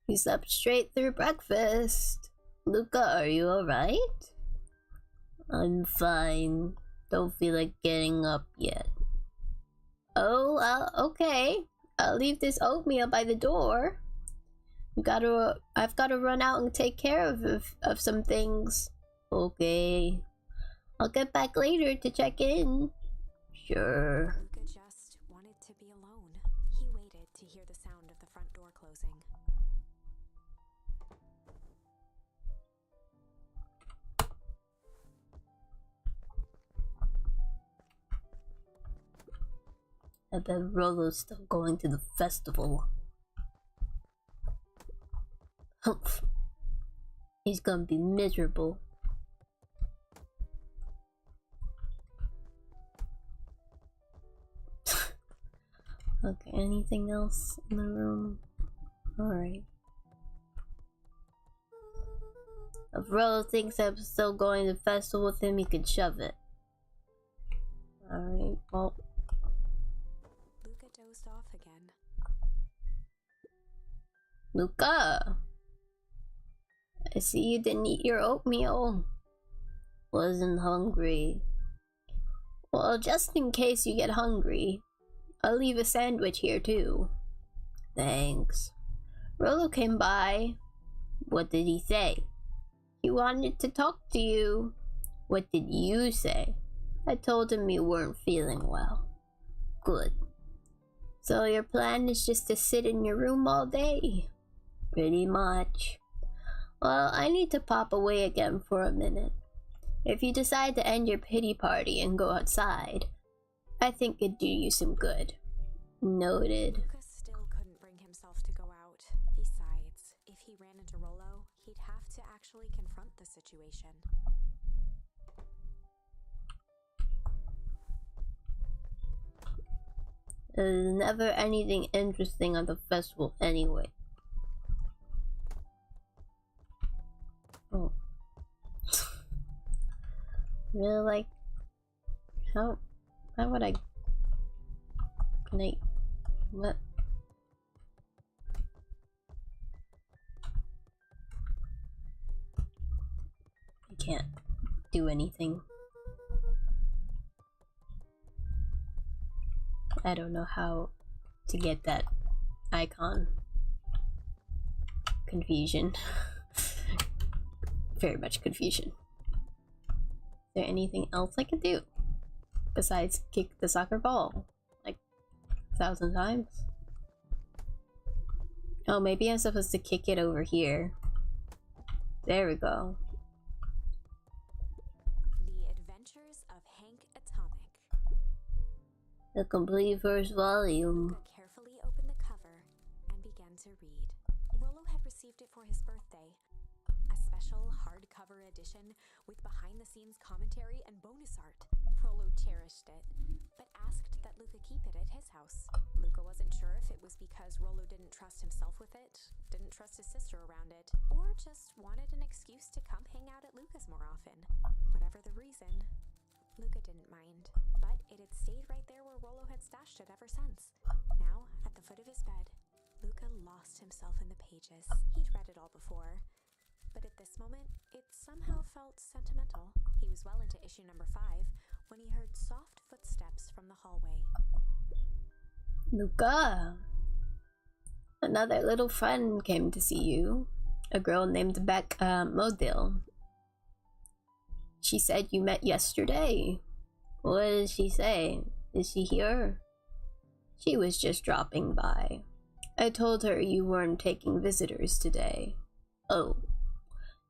He slept straight through breakfast. Luca, are you alright? I'm fine. Don't feel like getting up yet. Oh, okay. I'll leave this oatmeal by the door. I've gotta run out and take care of some things. Okay. I'll get back later to check in. Sure. Luca just wanted to be alone. He waited to hear the sound of the front door closing. I bet Rolo's still going to the festival. Humph. He's gonna be miserable. Okay, anything else in the room? Alright. If Rolo thinks I'm still going to the festival with him, he can shove it. Alright, well. Luca dozed off again. Luca! I see you didn't eat your oatmeal. Wasn't hungry. Well, just in case you get hungry, I'll leave a sandwich here too. Thanks. Rollo came by. What did he say? He wanted to talk to you. What did you say? I told him you weren't feeling well. Good. So your plan is just to sit in your room all day? Pretty much. Well, I need to pop away again for a minute. If you decide to end your pity party and go outside, I think it'd do you some good. Noted. Lucas still couldn't bring himself to go out. Besides, if he ran into Rollo, he'd have to actually confront the situation. There's never anything interesting on the festival anyway. Oh. Really, like, how would I, can I, what? I can't do anything. I don't know how to get that icon. Confusion. Very much confusion. Is there anything else I can do besides kick the soccer ball like 1,000 times? Oh, maybe I'm supposed to kick it over here. There we go. The Adventures of Hank Atomic. The complete first volume. Luca carefully opened the cover and began to read. Rollo had received it for his birthday. A special hardcover edition with behind-the-scenes commentary and bonus art. Rollo cherished it, but asked that Luca keep it at his house. Luca wasn't sure if it was because Rollo didn't trust himself with it, didn't trust his sister around it, or just wanted an excuse to come hang out at Luca's more often. Whatever the reason, Luca didn't mind, but it had stayed right there where Rollo had stashed it ever since. Now, at the foot of his bed, Luca lost himself in the pages. He'd read it all before, but at this moment, it somehow felt sentimental. He was well into issue number 5 when he heard soft footsteps from the hallway. Luca! Another little friend came to see you. A girl named Beck Modil. She said you met yesterday. What did she say? Is she here? She was just dropping by. I told her you weren't taking visitors today. Oh.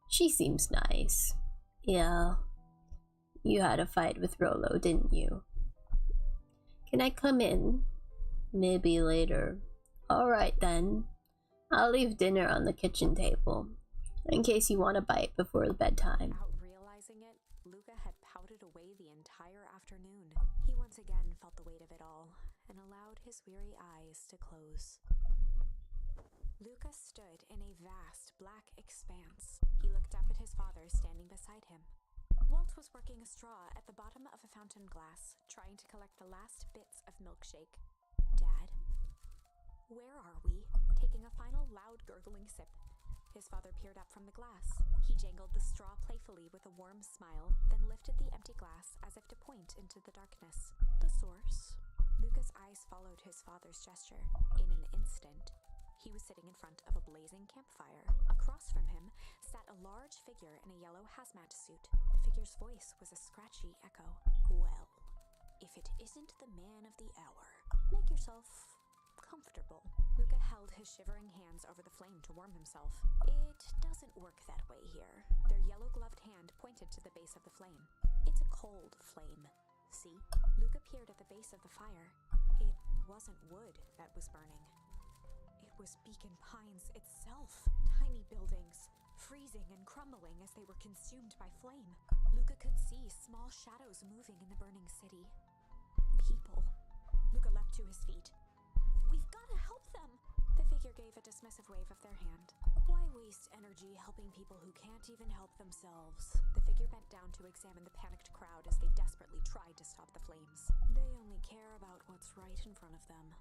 She seems nice. Yeah. You had a fight with Rollo, didn't you? Can I come in? Maybe later. Alright then. I'll leave dinner on the kitchen table, in case you want a bite before bedtime. Without realizing it, Luca had pouted away the entire afternoon. He once again felt the weight of it all, and allowed his weary eyes to close. Luca stood in a vast black expanse. He looked up at his father standing beside him. Walt was working a straw at the bottom of a fountain glass, trying to collect the last bits of milkshake. Dad, where are we? Taking a final loud gurgling sip, his father peered up from the glass. He jangled the straw playfully with a warm smile, then lifted the empty glass as if to point into the darkness. The source? Luca's eyes followed his father's gesture. In an instant, he was sitting in front of a blazing campfire. Across from him sat a large figure in a yellow hazmat suit. The figure's voice was a scratchy echo. Well, if it isn't the man of the hour, make yourself comfortable. Luca held his shivering hands over the flame to warm himself. It doesn't work that way here. Their yellow-gloved hand pointed to the base of the flame. It's a cold flame. See? Luca peered at the base of the fire. It wasn't wood that was burning. It was Beacon Pines itself. Tiny buildings, freezing and crumbling as they were consumed by flame. Luca could see small shadows moving in the burning city. People. Luca leapt to his feet. We've got to help them! The figure gave a dismissive wave of their hand. Why waste energy helping people who can't even help themselves? The figure bent down to examine the panicked crowd as they desperately tried to stop the flames. They only care about what's right in front of them.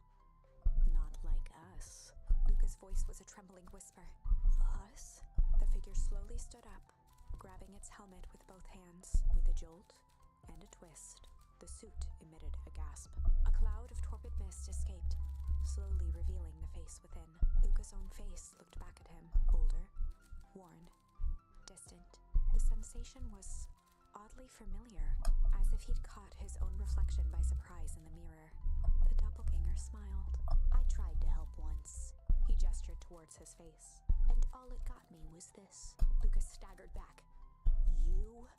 Not like us. Luca's voice was a trembling whisper. Us? The figure slowly stood up, grabbing its helmet with both hands. With a jolt and a twist, The suit emitted a gasp. A cloud of torpid mist escaped, slowly revealing the face within. Luca's own face looked back at him, older, worn, distant. The sensation was oddly familiar, as if he'd caught his own reflection by surprise in the mirror. The doppelganger smiled. I tried to help once. He gestured towards his face. And all it got me was this. Luca staggered back. You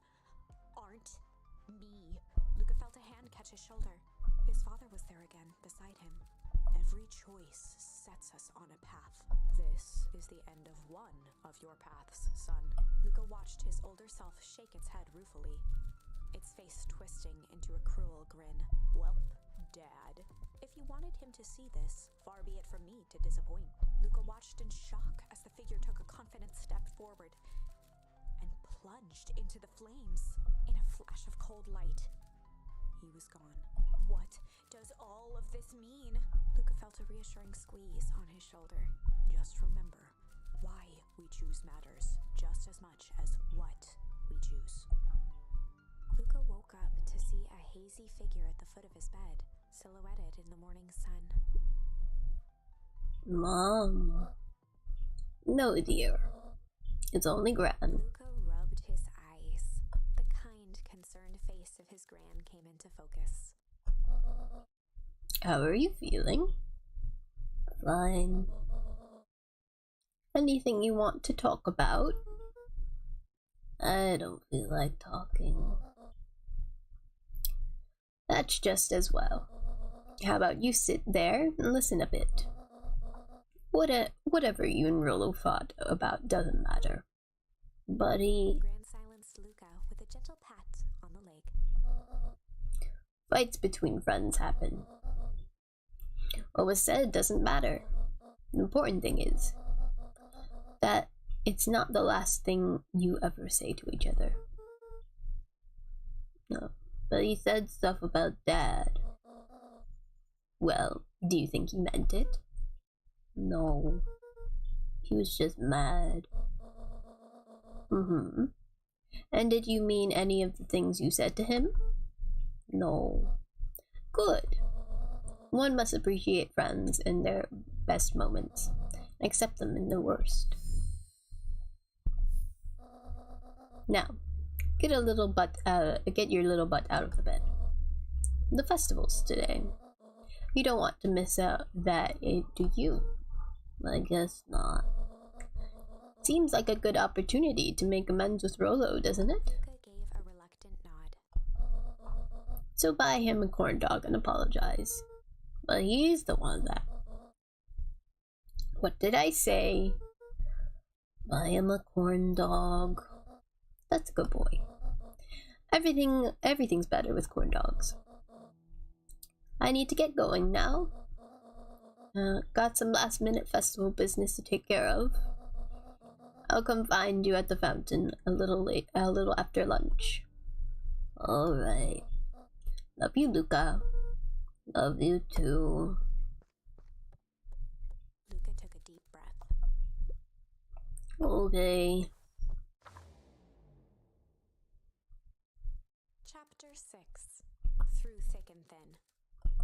aren't me. Luca felt a hand catch his shoulder. His father was there again, beside him. Every choice sets us on a path. This is the end of one of your paths, son. Luca watched his older self shake its head ruefully, its face twisting into a cruel grin. Welp, Dad. If you wanted him to see this, far be it from me to disappoint. Luca watched in shock as the figure took a confident step forward and plunged into the flames. In a flash of cold light, he was gone. What does all of this mean? Luca felt a reassuring squeeze on his shoulder. Just remember, why we choose matters just as much as what we choose. Luca woke up to see a hazy figure at the foot of his bed, silhouetted in the morning sun. Mom. No, dear. It's only Gran. Luca rubbed his eyes. The kind, concerned face of his Gran came into focus. How are you feeling? Fine. Anything you want to talk about? I don't feel like talking. That's just as well. How about you sit there and listen a bit? Whatever you and Rollo fought about doesn't matter. Buddy. Gran silenced Luca with a gentle pat on the leg. Fights between friends happen. What was said doesn't matter. The important thing is that it's not the last thing you ever say to each other. No, but he said stuff about Dad. Well, do you think he meant it? No. He was just mad. And did you mean any of the things you said to him? No. Good. One must appreciate friends in their best moments, and accept them in their worst. Now, get your little butt out of the bed. The festival's today. You don't want to miss out that, do you? I guess not. Seems like a good opportunity to make amends with Rollo, doesn't it? Luca gave a reluctant nod. So buy him a corn dog and apologize. But he's the one that... What did I say? Buy him a corn dog. That's a good boy. Everything's better with corn dogs. I need to get going now. Got some last minute festival business to take care of. I'll come find you at the fountain a little after lunch. Alright. Love you, Luca. Love you too. Luca took a deep breath. Okay. Chapter 6. Through Thick and Thin.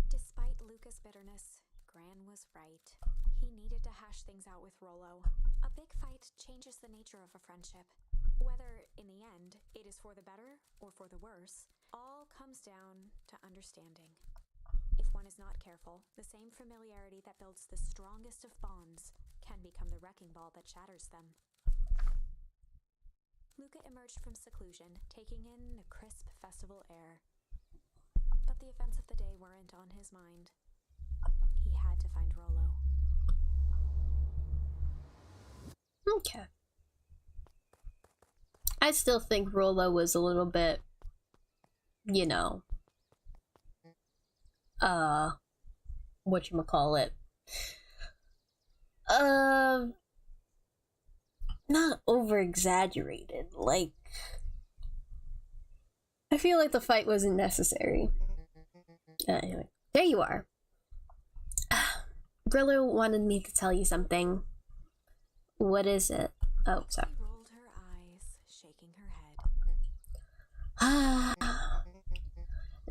Despite Luca's bitterness, Gran was right. He needed to hash things out with Rollo. A big fight changes the nature of a friendship. Whether, in the end, it is for the better or for the worse, all comes down to understanding. If one is not careful, the same familiarity that builds the strongest of bonds can become the wrecking ball that shatters them. Luca emerged from seclusion, taking in the crisp festival air. But the events of the day weren't on his mind. He had to find Rollo. Okay. I still think Rollo was a little bit, you know, whatchamacallit, not over-exaggerated. Like, I feel like the fight wasn't necessary. Anyway, there you are. Brillo wanted me to tell you something. What is it? Oh, sorry. She rolled her eyes, shaking her head.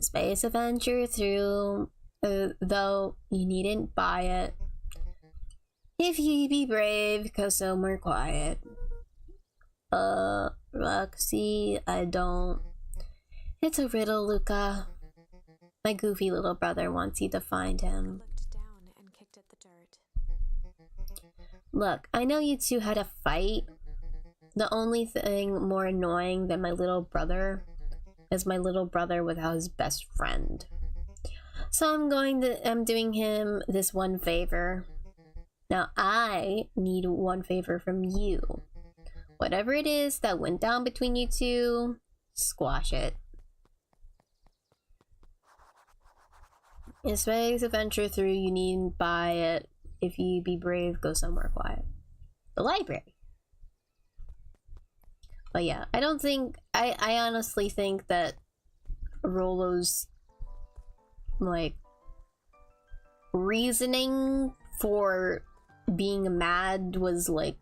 Space Adventure through, though you needn't buy it. If you be brave, go somewhere quiet. Roxy, I don't. It's a riddle, Luca. My goofy little brother wants you to find him. Looked down and kicked at the dirt. Look, I know you two had a fight. The only thing more annoying than my little brother is my little brother without his best friend. So I'm doing him this one favor. Now I need one favor from you. Whatever it is that went down between you two, squash it. In Space Adventure through, you needn't buy it. If you be brave, go somewhere quiet. The library. But yeah, I don't think... I honestly think that Rolo's, like, reasoning for being mad was, like,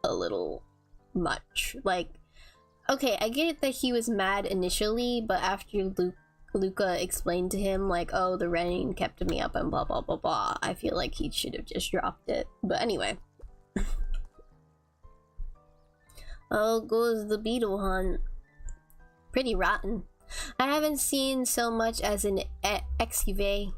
a little much. Like, okay, I get that he was mad initially, but after Luca explained to him, like, oh, the rain kept me up and blah blah blah blah, I feel like he should have just dropped it. But anyway. Oh, goes the beetle hunt. Pretty rotten. I haven't seen so much as an XUV.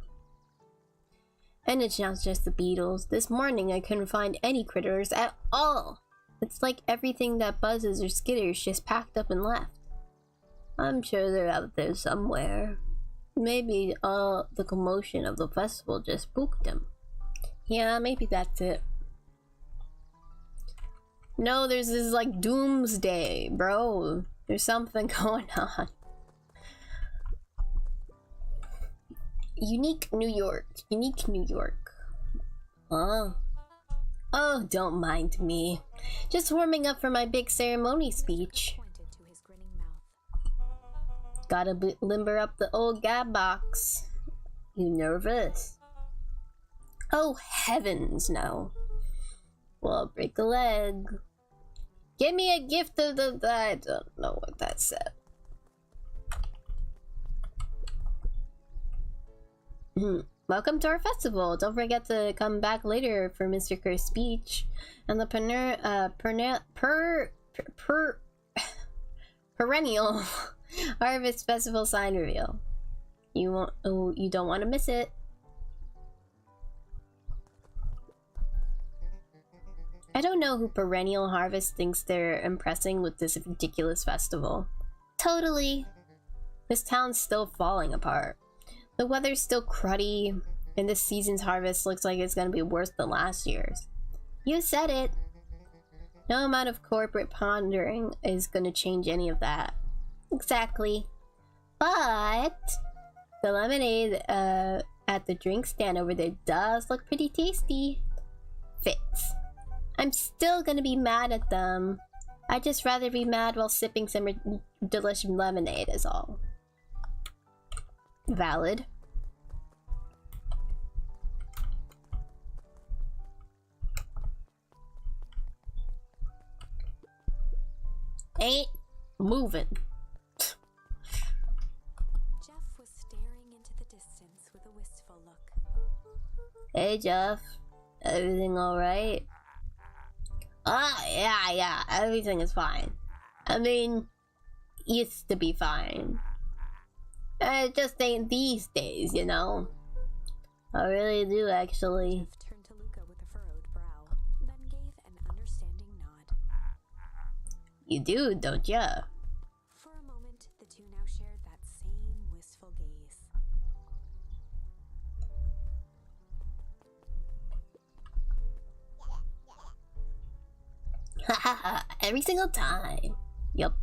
And it's not just the beetles. This morning I couldn't find any critters at all. It's like everything that buzzes or skitters just packed up and left. I'm sure they're out there somewhere. Maybe all the commotion of the festival just spooked them. Yeah, maybe that's it. No, there's this like doomsday, bro. There's something going on. Unique New York. Unique New York. Oh. Oh, don't mind me. Just warming up for my big ceremony speech. Gotta limber up the old gab box. You nervous? Oh, heavens, no. Well, break a leg. Give me a gift of the... I don't know what that said. Welcome to our festival. Don't forget to come back later for Mr. Kerr's speech and the perennial Harvest Festival sign reveal. You don't want to miss it. I don't know who Perennial Harvest thinks they're impressing with this ridiculous festival. Totally. This town's still falling apart. The weather's still cruddy, and this season's harvest looks like it's gonna be worse than last year's. You said it. No amount of corporate pondering is gonna change any of that. Exactly. But the lemonade at the drink stand over there does look pretty tasty. Fits. I'm still gonna be mad at them. I'd just rather be mad while sipping some delicious lemonade is all. Valid. Ain't moving. Jeff was staring into the distance with a wistful look. Hey Jeff, everything alright? Yeah, everything is fine. I mean, used to be fine. It just ain't these days, you know? I really do, actually. Jeff turned to Luca with a furrowed brow, then gave an understanding nod. You do, don't ya? For a moment, the two now shared that same wistful gaze. Haha, every single time. Yup.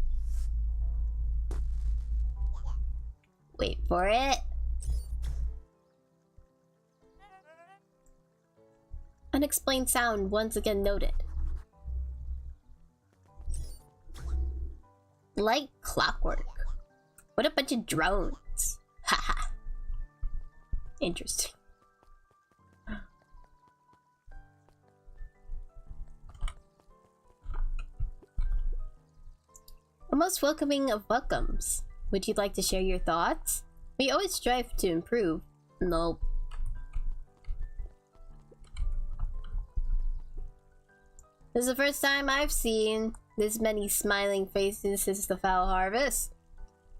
Wait for it. Unexplained sound once again noted. Like clockwork. What a bunch of drones. Haha. Interesting. A most welcoming of welcomes. Would you like to share your thoughts? We always strive to improve. Nope. This is the first time I've seen this many smiling faces since the foul harvest.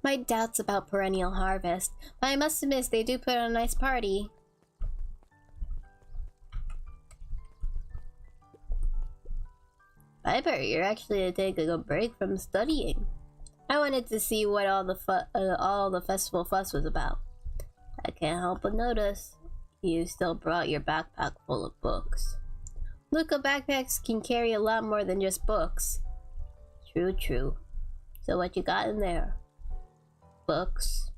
My doubts about perennial harvest, but I must admit they do put on a nice party. I bet you're actually taking a break from studying. I wanted to see what all the festival fuss was about. I can't help but notice you still brought your backpack full of books. Luca, backpacks can carry a lot more than just books. True, true. So what you got in there? Books.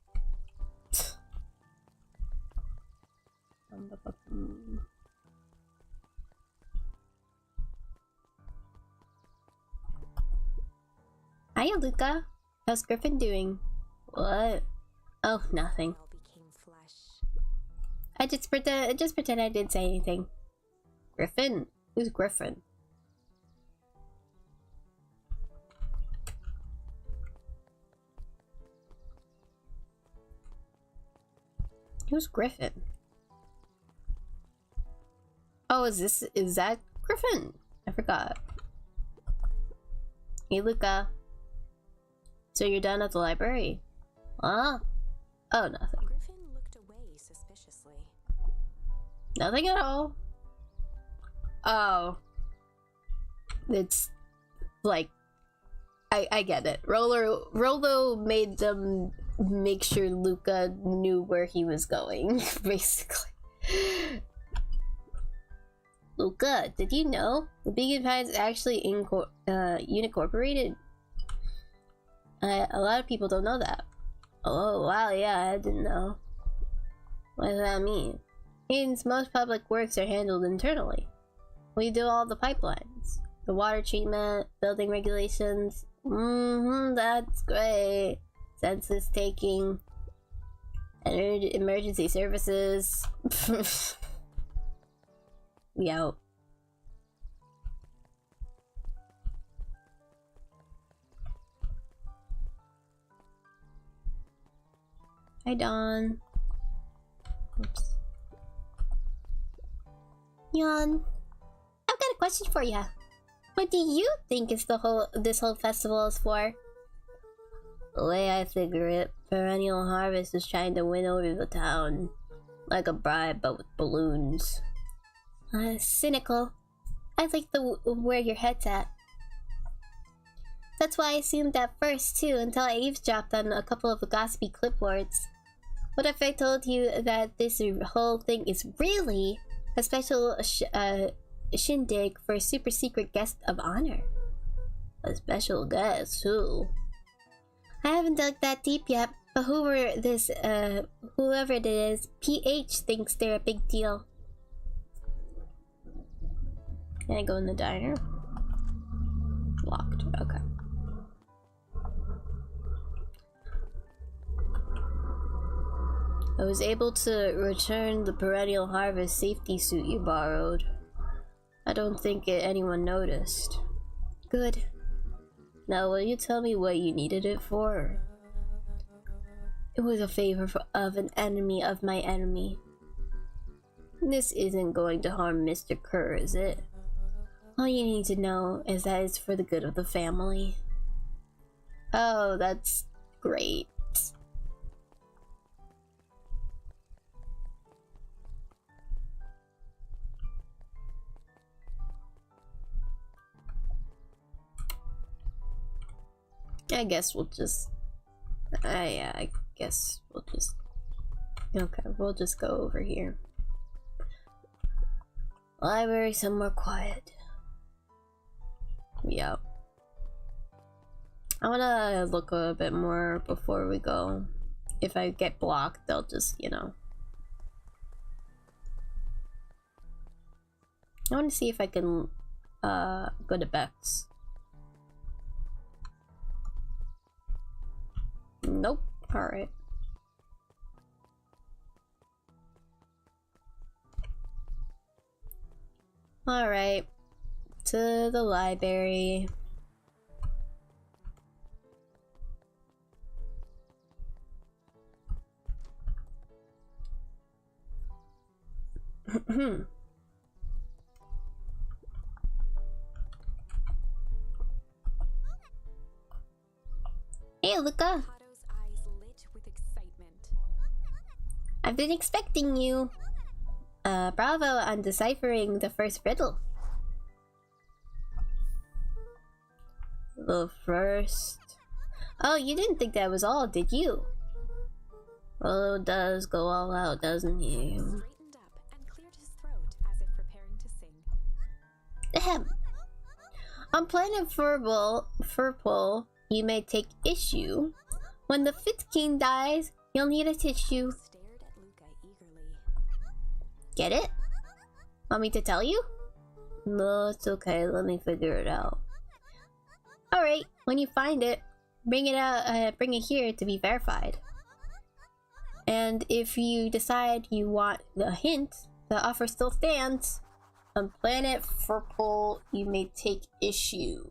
Hiya, Luca. How's Griffin doing? What? Oh, nothing. I just pretend I didn't say anything. Griffin? Who's Griffin? Who's Griffin? Oh, is that Griffin? I forgot. Hey, Luca. So you're done at the library? Huh? Oh, nothing. Griffin looked away suspiciously. Nothing at all. Oh. It's like I get it. Rolo made them make sure Luca knew where he was going, basically. Luca, did you know the Beacon Pines actually unincorporated? A lot of people don't know that. Oh wow, yeah, I didn't know. What does that mean? It means most public works are handled internally. We do all the pipelines, the water treatment, building regulations. That's great. Census taking, emergency services. We out. Hi, Dawn. Oops. Yawn. I've got a question for you. What do you think is this whole festival is for? The way I figure it, Perennial Harvest is trying to win over the town. Like a bribe, but with balloons. Cynical. I like where your head's at. That's why I assumed that first, too, until I eavesdropped on a couple of gossipy clipboards. What if I told you that this whole thing is really a special shindig for a super secret guest of honor? A special guest, who? I haven't dug that deep yet, but whoever it is, PH thinks they're a big deal. Can I go in the diner? Locked. Okay. I was able to return the Perennial Harvest safety suit you borrowed. I don't think anyone noticed. Good. Now, will you tell me what you needed it for? It was a favor of an enemy of my enemy. This isn't going to harm Mr. Kerr, is it? All you need to know is that it's for the good of the family. Oh, that's great. I guess we'll just... yeah, I guess we'll just... Okay, we'll just go over here. Library somewhere quiet. Yep. I wanna look a bit more before we go. If I get blocked, they'll just, you know. I wanna see if I can go to Beck's. Nope. Alright. Alright. To the library. Hey, Luca. Kato's eyes lit with excitement. I've been expecting you. Bravo on deciphering the first riddle. The first... Oh, you didn't think that was all, did you? Well, does go all out, doesn't he? Straightened up and cleared his throat as if preparing to sing. Ahem. On planet Furple, you may take issue. When the fifth king dies, you'll need a tissue. Stared at Luca eagerly. Get it? Want me to tell you? No, it's okay. Let me figure it out. Alright, when you find it, bring it here to be verified. And if you decide you want the hint, the offer still stands. On planet Furple, you may take issue.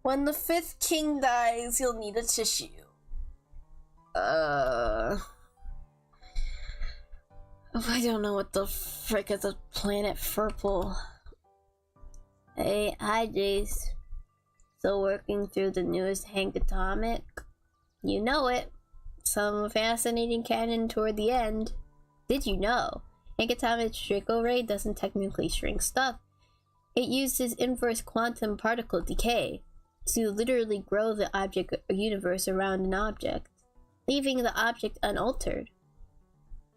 When the fifth king dies, you'll need a tissue. I don't know what the frick is a planet Furple. Hey, hi Jace. Still working through the newest Hank Atomic? You know it. Some fascinating canon toward the end. Did you know? Hank Atomic's Draco Ray doesn't technically shrink stuff. It uses inverse quantum particle decay to literally grow the object or universe around an object, leaving the object unaltered.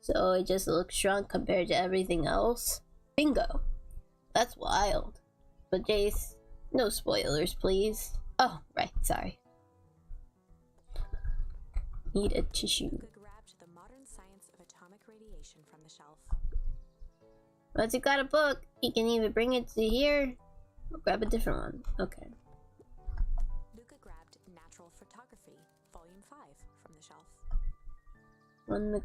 So it just looks shrunk compared to everything else? Bingo. That's wild. But Jace, no spoilers, please. Oh, right, sorry. Need a tissue. Luca grabbed the Modern Science of Atomic Radiation from the shelf. Once you got a book, you can either bring it to here or grab a different one. Okay. Luca grabbed Natural Photography, Volume 5, from the shelf. When the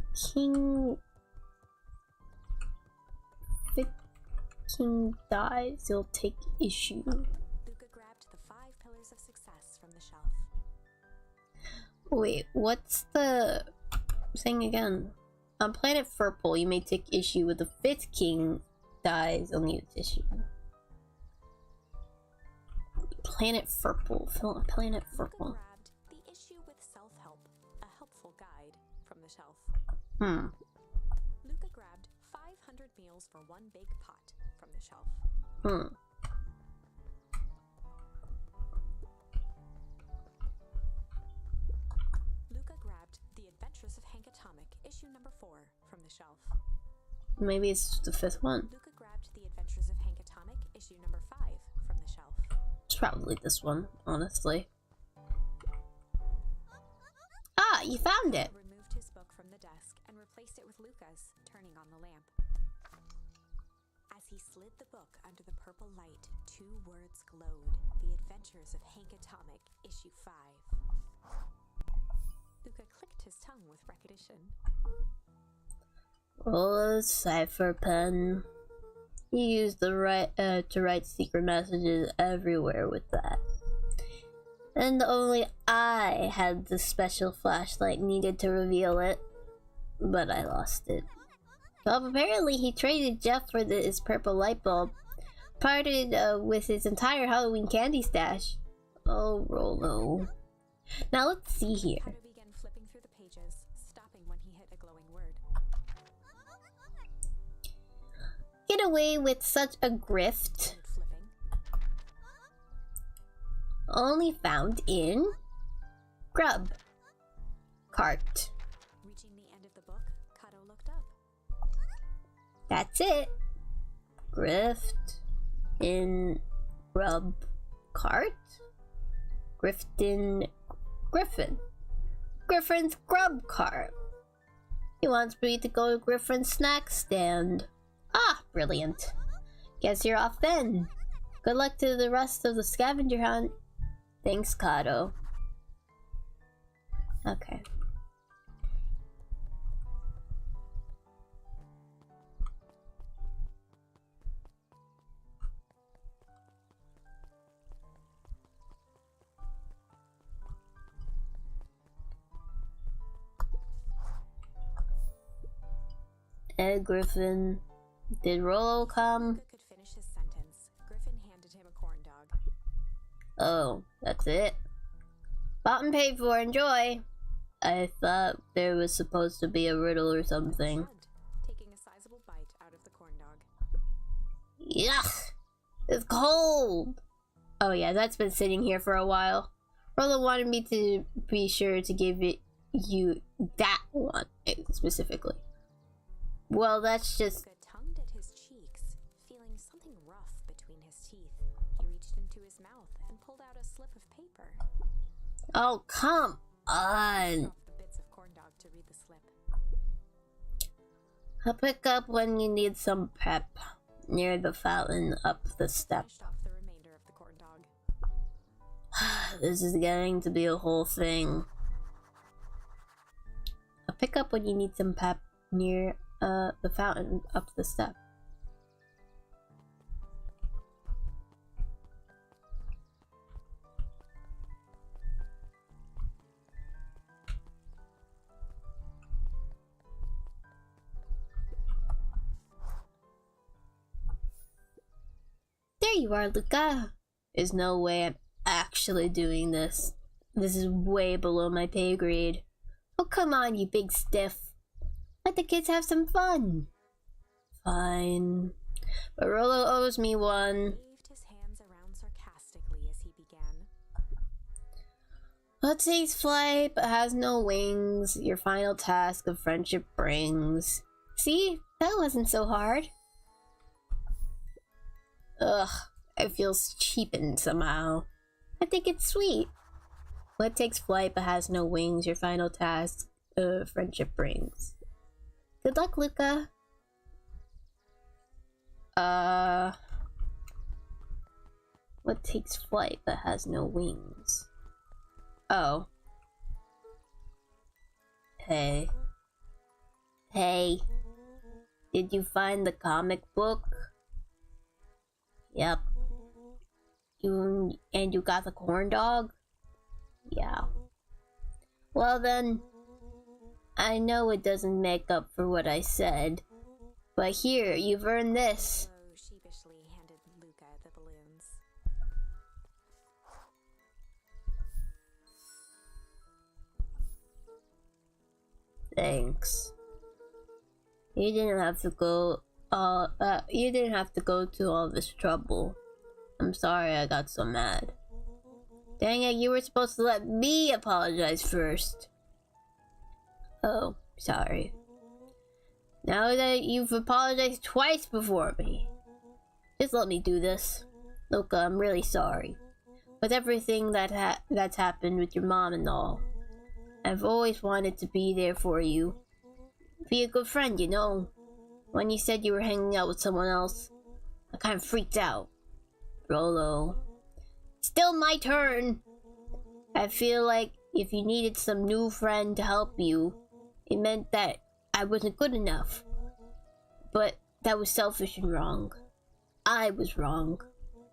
king dies, you'll take issue. Luca grabbed the 5 Pillars of Success from the shelf. Wait, what's the thing again? On planet Furple, you may take issue with the fifth king dies. You'll need a tissue. Planet Furple. Planet Luca Furple. grabbed The Issue with Self-Help, a helpful guide, from the shelf. Luca grabbed 500 meals for one big pot from the shelf. Luca grabbed The Adventures of Hank Atomic, issue number 4, from the shelf. Maybe it's the fifth one. Luca grabbed The Adventures of Hank Atomic, issue number 5, from the shelf. It's probably this one, honestly. Ah, you found it! Removed his book from the desk and replaced it with Luca's, turning on the lamp. As he slid the book under the purple light, 2 words glowed. The Adventures of Hank Atomic, issue 5. Luca clicked his tongue with recognition. Roll a cipher pen. You use the to write secret messages everywhere with that. And only I had the special flashlight needed to reveal it. But I lost it. Well, apparently he traded Jeff for his purple light bulb. Parted with his entire Halloween candy stash. Oh, Rolo. Now let's see here. Kato began flipping through the pages, stopping when he hit a glowing word. Get away with such a grift. Flipping. Only found in Grub Cart. Reaching the end of the book, Kato looked up. That's it. Grift in Grub Cart. Griftin Griffin. Griffin's Grub Cart. He wants me to go to Griffin's snack stand. Ah, brilliant. Guess you're off then. Good luck to the rest of the scavenger hunt. Thanks, Kato. Okay. Ed Griffin Did Rollo come? Luca could finish his sentence, Griffin handed him a corn dog. Oh, that's it? Bought and paid for, enjoy! I thought there was supposed to be a riddle or something. Shrugged, taking a sizable bite out of the corn dog. Yuck! It's cold! Oh yeah, that's been sitting here for a while. Rollo wanted me to be sure to give you that one specifically. Well, that's just... Luca tongued at his cheeks, feeling something rough between his teeth. He reached into his mouth and pulled out a slip of paper. Oh, come on! Dropped the bits of corn dog to read the slip. I'll pick up when you need some pep. Near the fountain up the step. Finished off the remainder of the corn dog. This is getting to be a whole thing. I'll pick up when you need some pep near the fountain up the step. There you are, Luca. There's no way I'm actually doing this. This is way below my pay grade. Oh, come on, you big stiff. Let the kids have some fun. Fine. But Rollo owes me one. Waved his hands around sarcastically as he began. What takes flight but has no wings, your final task of friendship brings. See? That wasn't so hard. Ugh, I feel cheapened somehow. I think it's sweet. What takes flight but has no wings, your final task of friendship brings. Good luck, Luca. What takes flight but has no wings? Oh. Hey. Hey. Did you find the comic book? Yep. You got the corn dog? Yeah. Well then, I know it doesn't make up for what I said, but here, you've earned this. Rollo sheepishly handed Luca the balloons. Thanks. You didn't have to go to all this trouble. I'm sorry I got so mad. Dang it, you were supposed to let me apologize first. Oh, sorry. Now that you've apologized twice before me, just let me do this. Luca, I'm really sorry. With everything that's happened with your mom and all. I've always wanted to be there for you. Be a good friend, you know. When you said you were hanging out with someone else, I kind of freaked out. Rollo. Still my turn! I feel like if you needed some new friend to help you, it meant that I wasn't good enough. But that was selfish and wrong. I was wrong.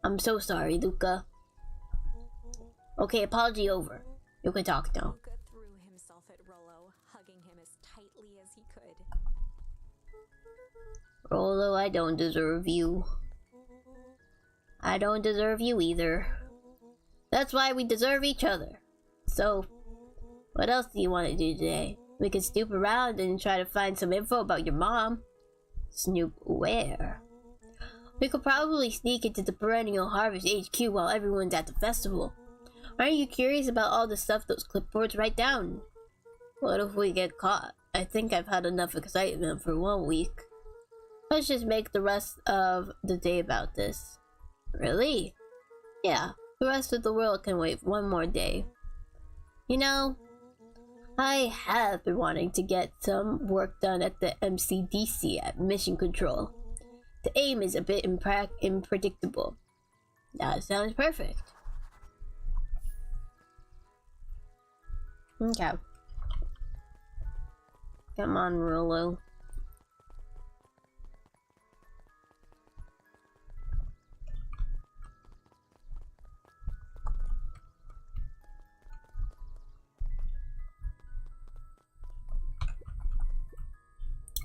I'm so sorry, Luca. Okay, apology over. You can talk now. Luca threw himself at Rollo, hugging him as tightly as he could. Rollo, I don't deserve you. I don't deserve you either. That's why we deserve each other. So, what else do you want to do today? We could snoop around and try to find some info about your mom. Snoop where? We could probably sneak into the Perennial Harvest HQ while everyone's at the festival. Aren't you curious about all the stuff those clipboards write down? What if we get caught? I think I've had enough excitement for 1 week. Let's just make the rest of the day about this. Really? Yeah, the rest of the world can wait 1 more day. You know, I have been wanting to get some work done at the MCDC at Mission Control. The aim is a bit unpredictable. That sounds perfect. Okay. Come on, Rollo.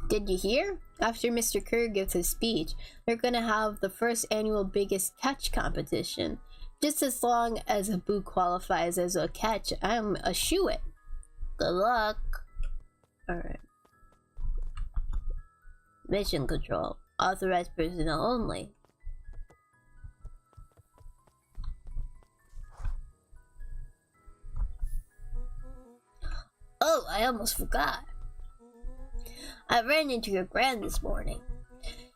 Did you hear? After Mr. Kerr gives his speech, they're gonna have the first annual biggest catch competition. Just as long as a boo qualifies as a catch, I'm a shoo-it. Good luck. Alright. Mission control. Authorized personnel only. Oh, I almost forgot. I ran into your gran this morning.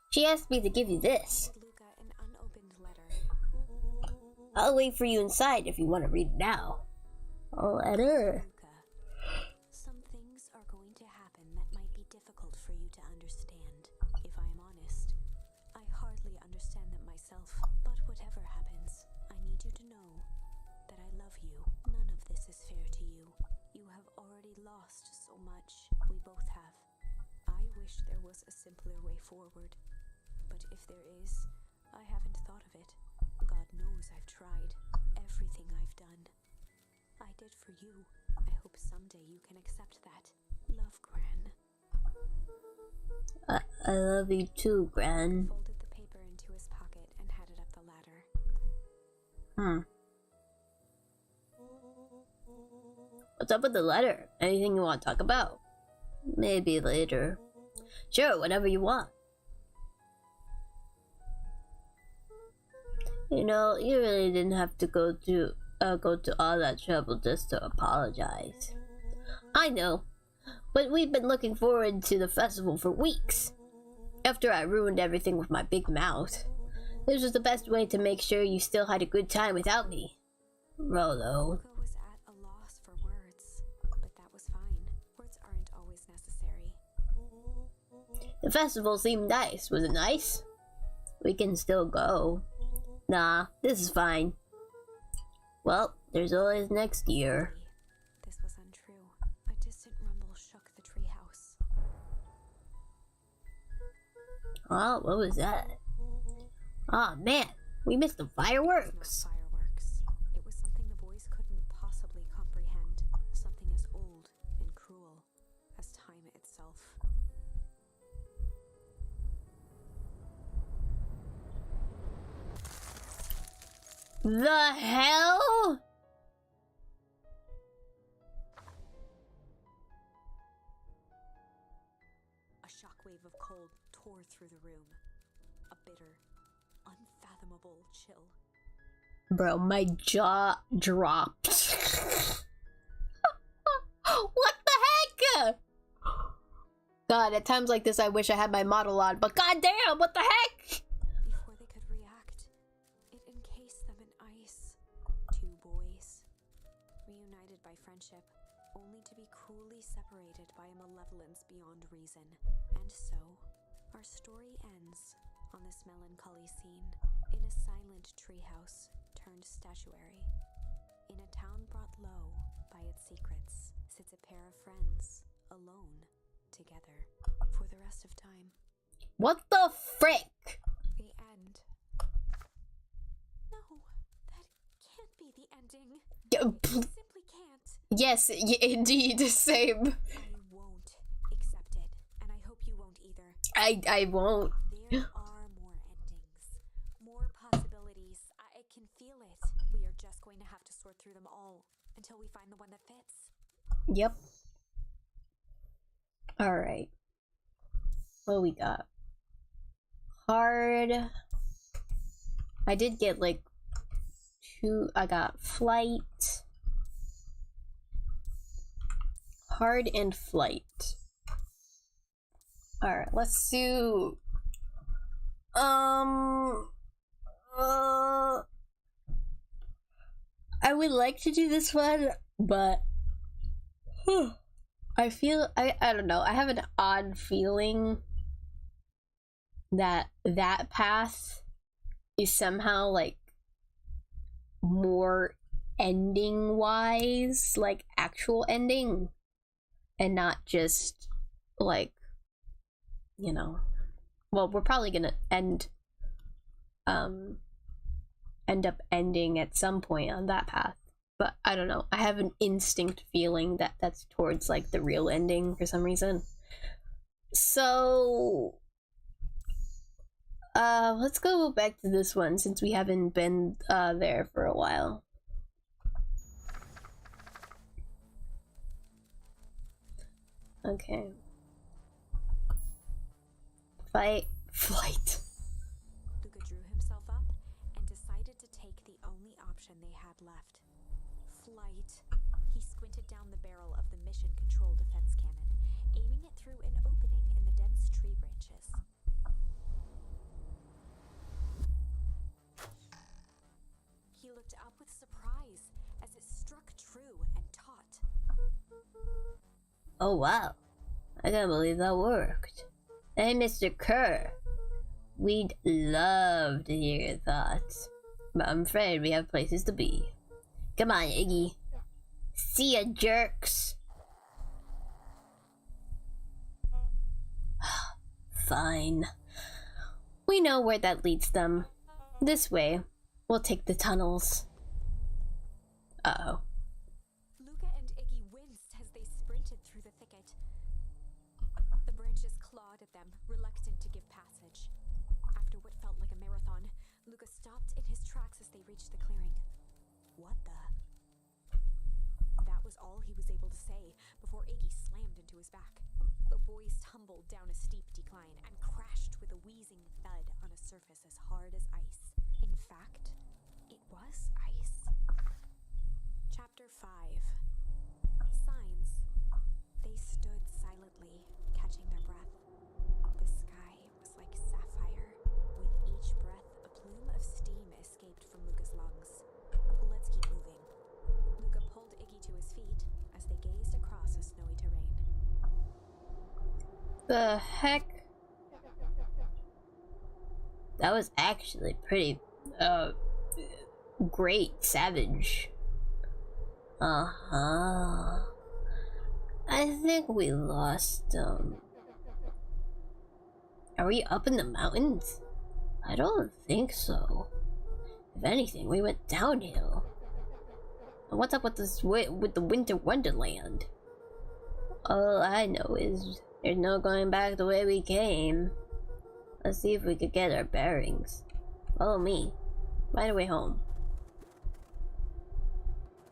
She asked me to give you this. Luca an unopened letter. I'll wait for you inside if you want to read it now. A letter. Luca, some things are going to happen that might be difficult for you to understand. If I am honest, I hardly understand them myself. But whatever happens, I need you to know that I love you. None of this is fair to you. You have already lost so much. We both have. I wish there was a simpler way forward. But if there is, I haven't thought of it. God knows I've tried. Everything I've done, I did for you. I hope someday you can accept that. Love, Gran. I love you too, Gran. Folded the paper into his pocket and headed up the ladder. What's up with the letter? Anything you want to talk about? Maybe later. Sure, whatever you want. You know, you really didn't have to go to all that trouble just to apologize. I know, but we've been looking forward to the festival for weeks. After I ruined everything with my big mouth, this was the best way to make sure you still had a good time without me. Rolo. Luca was at a loss for words, but that was fine. Words aren't always necessary. The festival seemed nice. Was it nice? We can still go. Nah, this is fine. Well, there's always next year. This was untrue. A distant rumble shook the treehouse. Oh, what was that? Oh man, we missed the fireworks. Not fireworks. It was something the boys couldn't possibly comprehend. Something as old and cruel as time itself. The hell? A shockwave of cold tore through the room. A bitter, unfathomable chill. Bro, my jaw dropped. What the heck? God, at times like this I wish I had my model on, but goddamn, what the heck? Before they could react, it encased them in ice. Two boys, reunited by friendship, only to be cruelly separated by a malevolence beyond reason. And so, our story ends on this melancholy scene, in a silent treehouse turned statuary. In a town brought low by its secrets, sits a pair of friends, alone, together, for the rest of time. What the frick? The end. No, that can't be the ending. It simply can't. Yes, indeed, same. I won't accept it, and I hope you won't either. I won't. There are more endings, more possibilities. I can feel it. We are just going to have to sort through them all until we find the one that fits. Yep. Alright. What we got? Hard. I did get like two. I got flight. Hard and flight. Alright, let's do I would like to do this one, but I feel I don't know. I have an odd feeling that that path is somehow like more ending wise, like actual ending, and not just like, you know, well, we're probably gonna end up ending at some point on that path, but I don't know. I have an instinct feeling that that's towards like the real ending for some reason. So let's go back to this one since we haven't been there for a while. Okay. Flight. Luca drew himself up and decided to take the only option they had left. Flight. He squinted down the barrel of the mission control defense cannon, aiming it through an opening in the dense tree branches. He looked up with surprise as it struck true and taut. Oh wow. I can't believe that worked. Hey, Mr. Kerr. We'd love to hear your thoughts, but I'm afraid we have places to be. Come on, Iggy. See ya, jerks. Fine. We know where that leads them. This way. We'll take the tunnels. Uh-oh. Luca and Iggy winced as they sprinted through the thicket. The branches clawed at them, reluctant to give passage. After what felt like a marathon, Luca stopped in his tracks as they reached the clearing. What the? That was all he was able to say before Iggy slammed into his back. The boys tumbled down a steep decline and crashed with a wheezing thud on a surface as hard as ice. In fact, it was ice. Chapter 5. Signs. They stood silently, catching their breath. The sky was like sapphire. With each breath, a plume of steam escaped from Luca's lungs. Let's keep moving. Luca pulled Iggy to his feet as they gazed across a snowy terrain. The heck? That was actually pretty, great, savage. Uh-huh. I think we lost, Are we up in the mountains? I don't think so. If anything, we went downhill. And what's up with this with the Winter Wonderland? All I know is there's no going back the way we came. Let's see if we could get our bearings. Follow me. Right away home.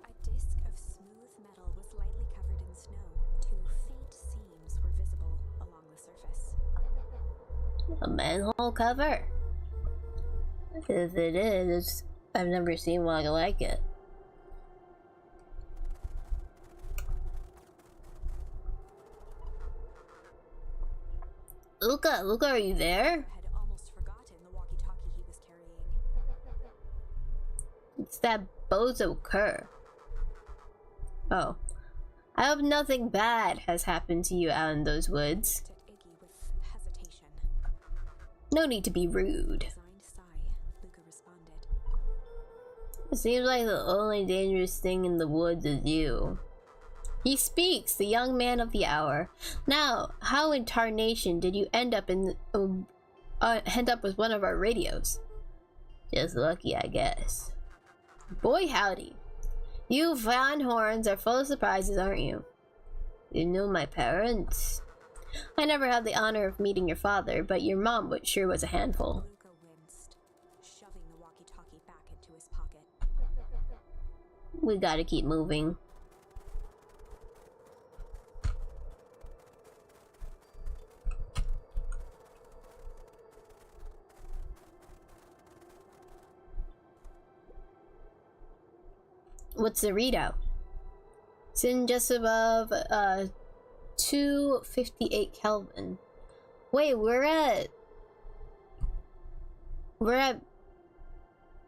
A disc of smooth metal was lightly covered in snow. Two faint seams were visible along the surface. A manhole cover? If it is, I've never seen one like it. Luca, are you there? Had almost forgotten the walkie-talkie he was carrying. It's that bozo Kerr. Oh. I hope nothing bad has happened to you out in those woods. Looked at Iggy with hesitation. No need to be rude. Resigned sigh, Luca responded. It seems like the only dangerous thing in the woods is you. He speaks, the young man of the hour. Now, how in tarnation did you end up with one of our radios? Just lucky, I guess. Boy howdy. You Van Horns are full of surprises, aren't you? You know my parents? I never had the honor of meeting your father, but your mom sure was a handful. Luca winced, shoving the walkie-talkie back into his pocket. We gotta keep moving. What's the readout? It's in just above 258 Kelvin. Wait, we're at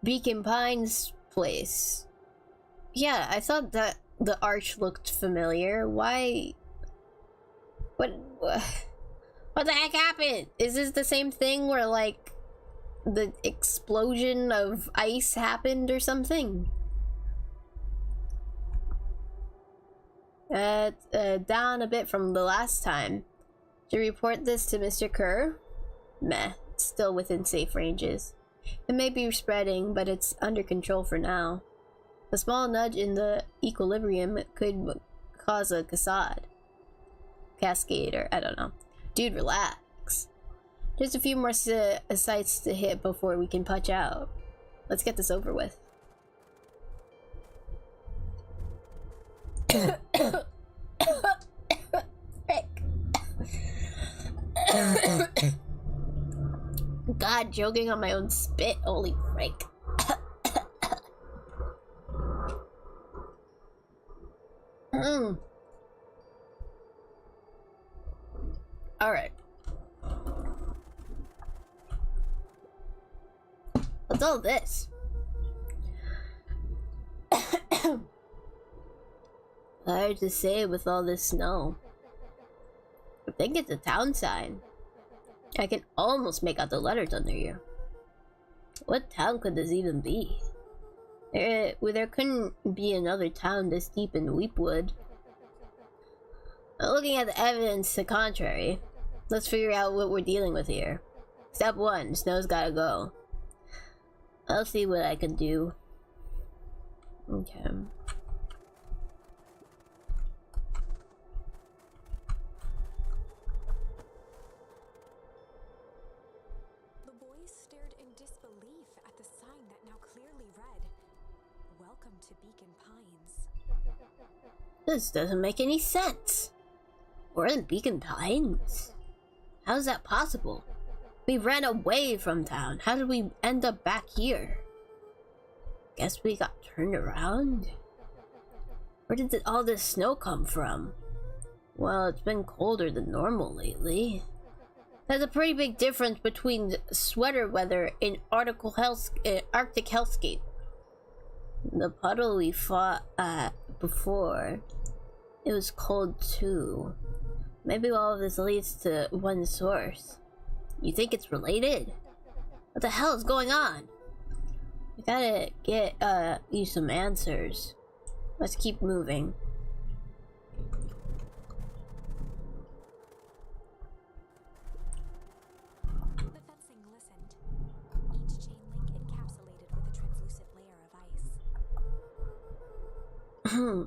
Beacon Pines place. Yeah, I thought that the arch looked familiar. Why? What the heck happened? Is this the same thing where like the explosion of ice happened or something? Down a bit from the last time. To report this to Mr. Kerr? Meh, it's still within safe ranges. It may be spreading, but it's under control for now. A small nudge in the equilibrium could cause a cascade, or I don't know. Dude, relax. Just a few more sites to hit before we can punch out. Let's get this over with. God, joking on my own spit. Holy frick. Alright. What's all this? Hard to say with all this snow. I think it's a town sign. I can almost make out the letters under here. What town could this even be? There couldn't be another town this deep in Weepwood. Looking at the evidence to the contrary, let's figure out what we're dealing with here. Step 1, snow's gotta go. I'll see what I can do. Okay. The boys stared in disbelief at the sign that now clearly read, "Welcome to Beacon Pines." This doesn't make any sense. We're in Beacon Pines? How is that possible? We ran away from town. How did we end up back here? Guess we got turned around? Where did all this snow come from? Well, it's been colder than normal lately. There's a pretty big difference between sweater weather and Arctic hellscape. The puddle we fought at before, it was cold too. Maybe all of this leads to one source. You think it's related? What the hell is going on? I gotta get you some answers. Let's keep moving. The fencing listened, each chain link encapsulated with a translucent layer of ice.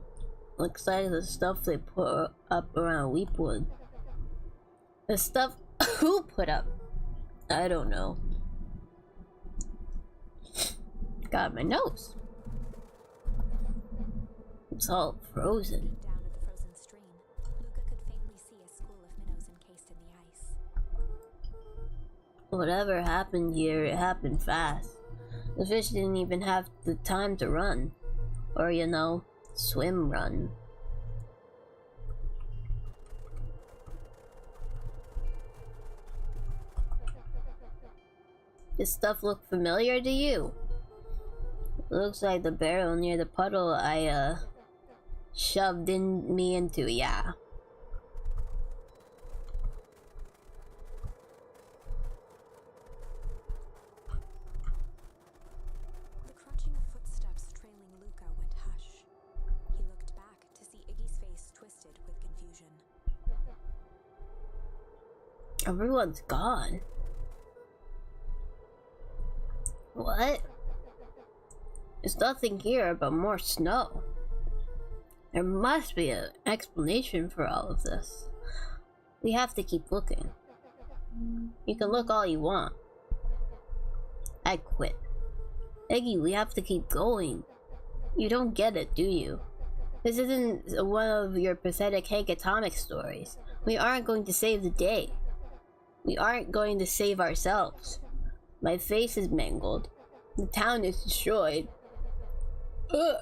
Looks like the stuff they put up around Weepwood. The stuff who put up? I don't know. Got my nose. It's all frozen. Down at the frozen stream, Luca could faintly see a school of minnows encased in the ice. Whatever happened here, it happened fast. The fish didn't even have the time to run. Or, you know, swim run. This stuff look familiar to you? Looks like the barrel near the puddle I shoved me into, yeah. The crunching of footsteps trailing Luca went hush. He looked back to see Iggy's face twisted with confusion. Everyone's gone. What? There's nothing here but more snow. There must be an explanation for all of this. We have to keep looking. You can look all you want. I quit. Iggy, we have to keep going. You don't get it, do you? This isn't one of your pathetic Hank Atomic stories. We aren't going to save the day. We aren't going to save ourselves. My face is mangled. The town is destroyed. Ugh.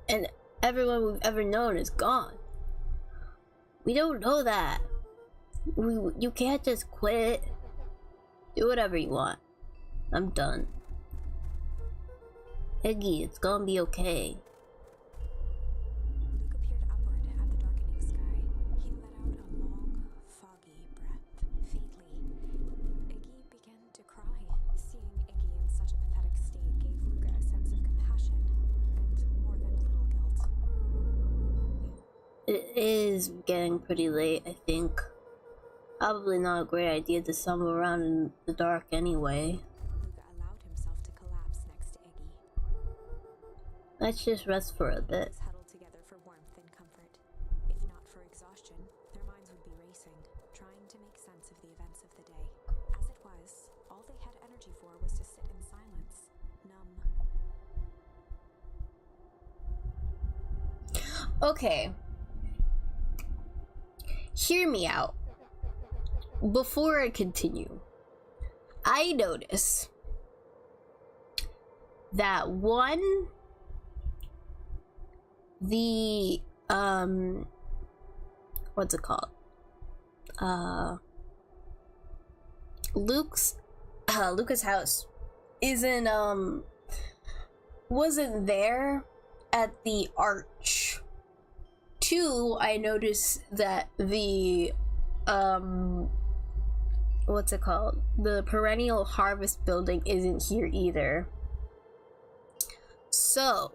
And everyone we've ever known is gone. We don't know that. You can't just quit. Do whatever you want. I'm done. Iggy, it's gonna be okay. Luca peered upward at the darkening sky. He let out a long, foggy breath. Faintly, Iggy began to cry. Seeing Iggy in such a pathetic state gave Luca a sense of compassion and more than a little guilt. It is getting pretty late, I think. Probably not a great idea to stumble around in the dark anyway. Luca allowed himself to collapse next to Iggy. Let's just rest for a bit. Huddled together for warmth and comfort. If not for exhaustion, their minds would be racing, Okay. Hear me out. Before I continue, I notice that the what's it called? Luca's house wasn't there at the arch. Two, I noticed that the what's it called? The perennial harvest building isn't here either. So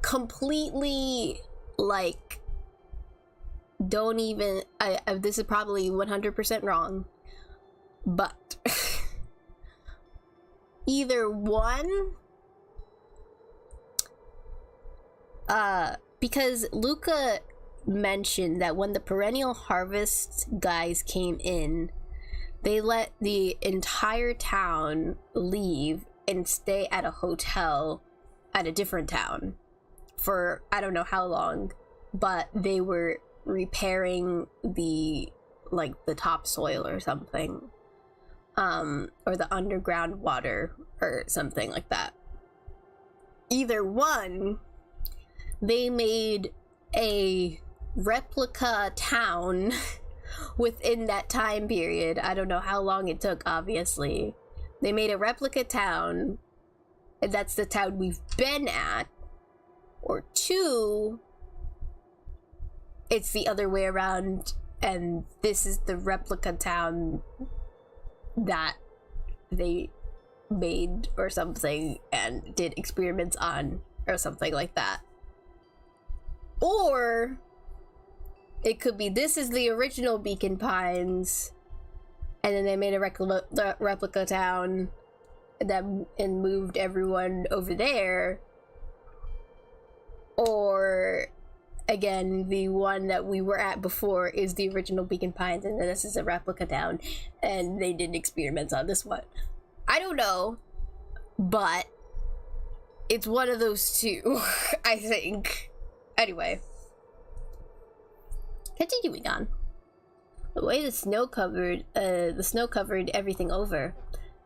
completely, like, don't even I this is probably 100% wrong, but either one, because Luca mentioned that when the perennial harvest guys came in, they let the entire town leave and stay at a hotel at a different town for I don't know how long, but they were repairing the topsoil or something, or the underground water or something like that. Either one, they made a replica town within that time period. I don't know how long it took, obviously. They made a replica town, and that's the town we've been at. Or two, it's the other way around, and this is the replica town that they made or something and did experiments on or something like that. Or it could be this is the original Beacon Pines, and then they made a replica town and moved everyone over there. Or again, the one that we were at before is the original Beacon Pines, and then this is a replica town, and they did experiments on this one. I don't know, but it's one of those two, I think. Anyway, continuing on. The way the snow covered everything over,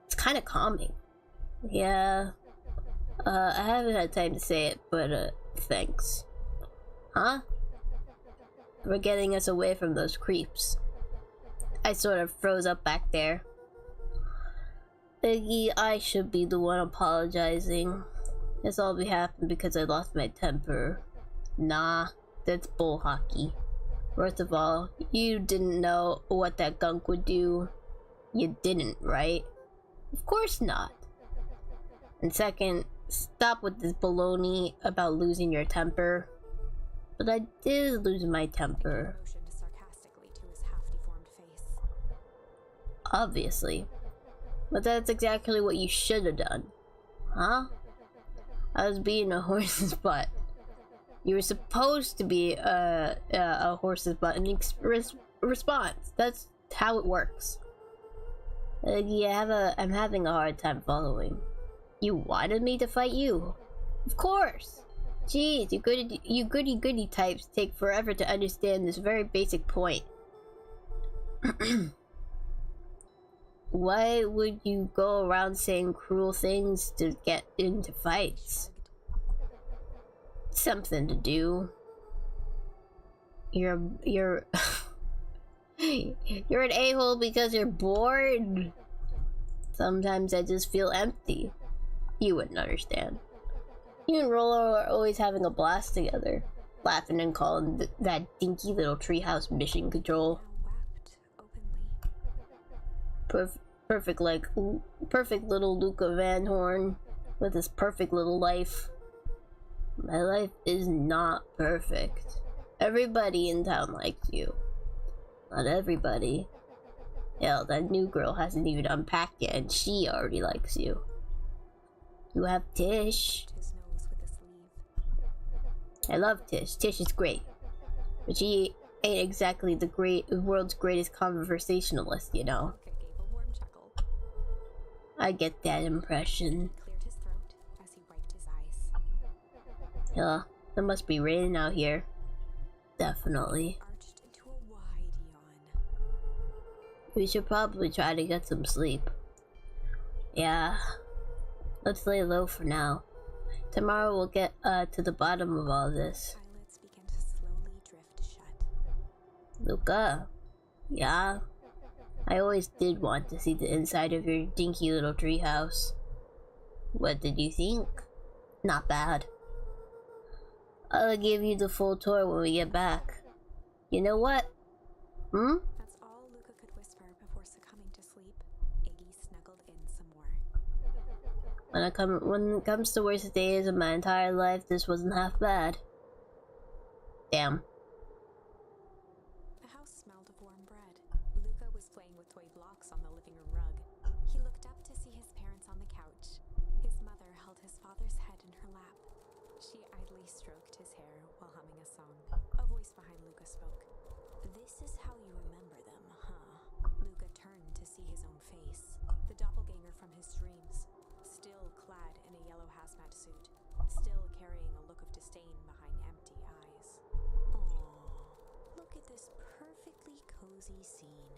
it's kind of calming. Yeah, I haven't had time to say it, but thanks. Huh? For getting us away from those creeps. I sort of froze up back there. Iggy, I should be the one apologizing. This all happened because I lost my temper. Nah, that's bull hockey. First of all, you didn't know what that gunk would do. You didn't, right? Of course not. And second, stop with this baloney about losing your temper. But I did lose my temper. Obviously. But that's exactly what you should have done. Huh? I was being a horse's butt. You were supposed to be a horse's butt in response. That's how it works. I'm having a hard time following. You wanted me to fight you? Of course. Jeez, you goody types take forever to understand this very basic point. Why would you go around saying cruel things to get into fights? Something to do. You're you're an a-hole because you're bored. Sometimes I just feel empty. You wouldn't understand. You and Rolo are always having a blast together, laughing and calling that dinky little treehouse mission control. Perfect little Luca Van Horn with his perfect little life. My life is not perfect. Everybody in town likes you. Not everybody. Hell, that new girl hasn't even unpacked yet and she already likes you. You have Tish. I love Tish. Tish is great. But she ain't exactly the world's greatest conversationalist, you know. I get that impression. Yeah, It must be raining out here. Definitely. Arched into a wide yawn. We should probably try to get some sleep. Yeah. Let's lay low for now. Tomorrow we'll get to the bottom of all this. Eyelids begin to slowly drift shut. Luca. Yeah? I always did want to see the inside of your dinky little treehouse. What did you think? Not bad. I'll give you the full tour when we get back. You know what? That's all Luca could whisper before succumbing to sleep. Iggy snuggled in some more. When it comes to worst days of my entire life, this wasn't half bad. Damn. The house smelled of warm bread. Luca was playing with toy blocks on the living room rug. He looked up to see his parents on the couch. His mother held his father's head in her lap. She idly stroked his hair while humming a song. A voice behind Luca spoke. This is how you remember them, huh? Luca turned to see his own face. The doppelganger from his dreams. Still clad in a yellow hazmat suit. Still carrying a look of disdain behind empty eyes. Aww. Look at this perfectly cozy scene.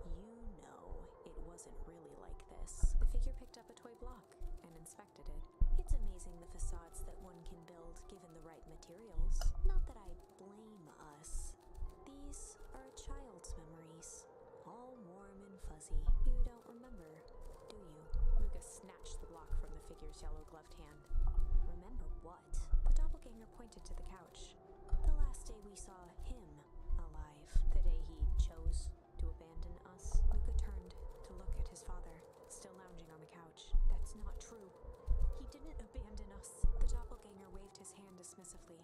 You know it wasn't really like this. The figure picked up a toy block and inspected it. It's amazing the facades that one can build given the right materials. Not that I blame us. These are a child's memories. All warm and fuzzy. You don't remember, do you? Lucas snatched the block from the figure's yellow-gloved hand. Remember what? The doppelganger pointed to the couch. The last day we saw him alive. The day he chose to abandon us. Luca turned to look at his father, still lounging on the couch. That's not true. He didn't abandon us. The doppelganger waved his hand dismissively.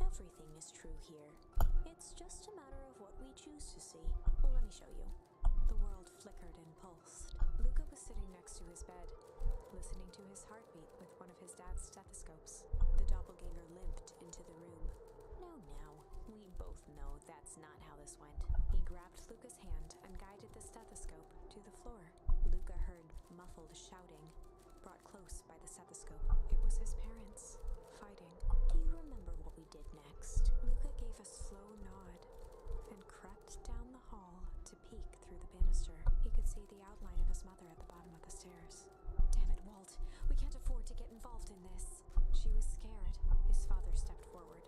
Everything is true here. It's just a matter of what we choose to see. Well, let me show you. The world flickered and pulsed. Luca was sitting next to his bed, listening to his heartbeat with one of his dad's stethoscopes. The doppelganger limped into the room. No. We both know that's not how this went. He grabbed Luca's hand and guided the stethoscope to the floor. Luca heard muffled shouting, brought close by the stethoscope. It was his parents, fighting. Do you remember what we did next? Luca gave a slow nod and crept down the hall to peek through the banister. He could see the outline of his mother at the bottom of the stairs. Damn it, Walt. We can't afford to get involved in this. She was scared. His father stepped forward.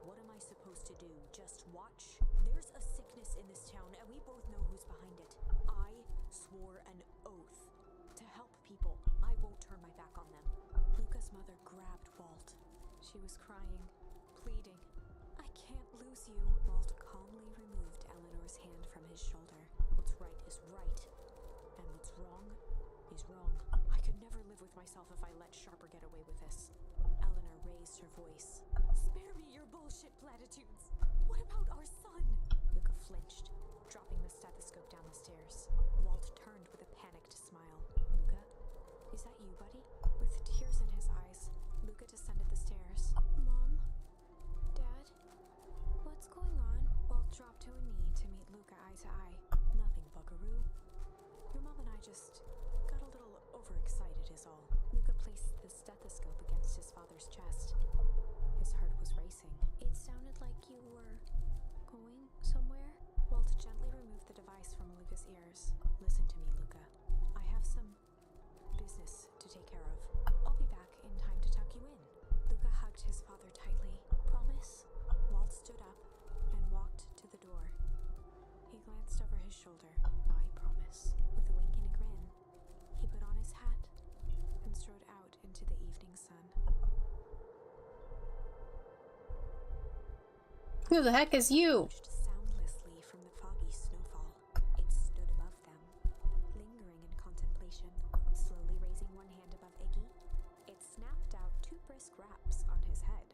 What am I supposed to do? Just watch? There's a sickness in this town, and we both know who's behind it. I swore an oath to help people. I won't turn my back on them. Luca's mother grabbed Walt. She was crying, pleading. I can't lose you. Walt calmly removed Eleanor's hand from his shoulder. What's right is right, and what's wrong is wrong. I could never live with myself if I let Sharper get away with this. Eleanor raised her voice. Spare me your bullshit platitudes. What about our son? Luca flinched, dropping the stethoscope down the stairs. Walt turned with a panicked smile. Luca, is that you, buddy? With tears in his eyes, Luca descended the stairs. Mom? Dad? What's going on? Walt dropped to a knee to meet Luca eye to eye. Nothing, buckaroo. Your mom and I just got a little overexcited is all. Luca placed the stethoscope against his father's chest. His heart was racing. It sounded like you were going somewhere? Walt gently removed the device from Luca's ears. Listen to me, Luca. I have some business to take care of. I'll be back in time to tuck you in. Luca hugged his father tightly. Promise? Walt stood up and walked to the door. He glanced over his shoulder. I promise. With a wink and a grin, he put on his hat and strode out into the evening sun. Who the heck is you? Soundlessly from the foggy snowfall. It stood above them, lingering in contemplation. Slowly raising one hand above Iggy, it snapped out 2 brisk raps on his head.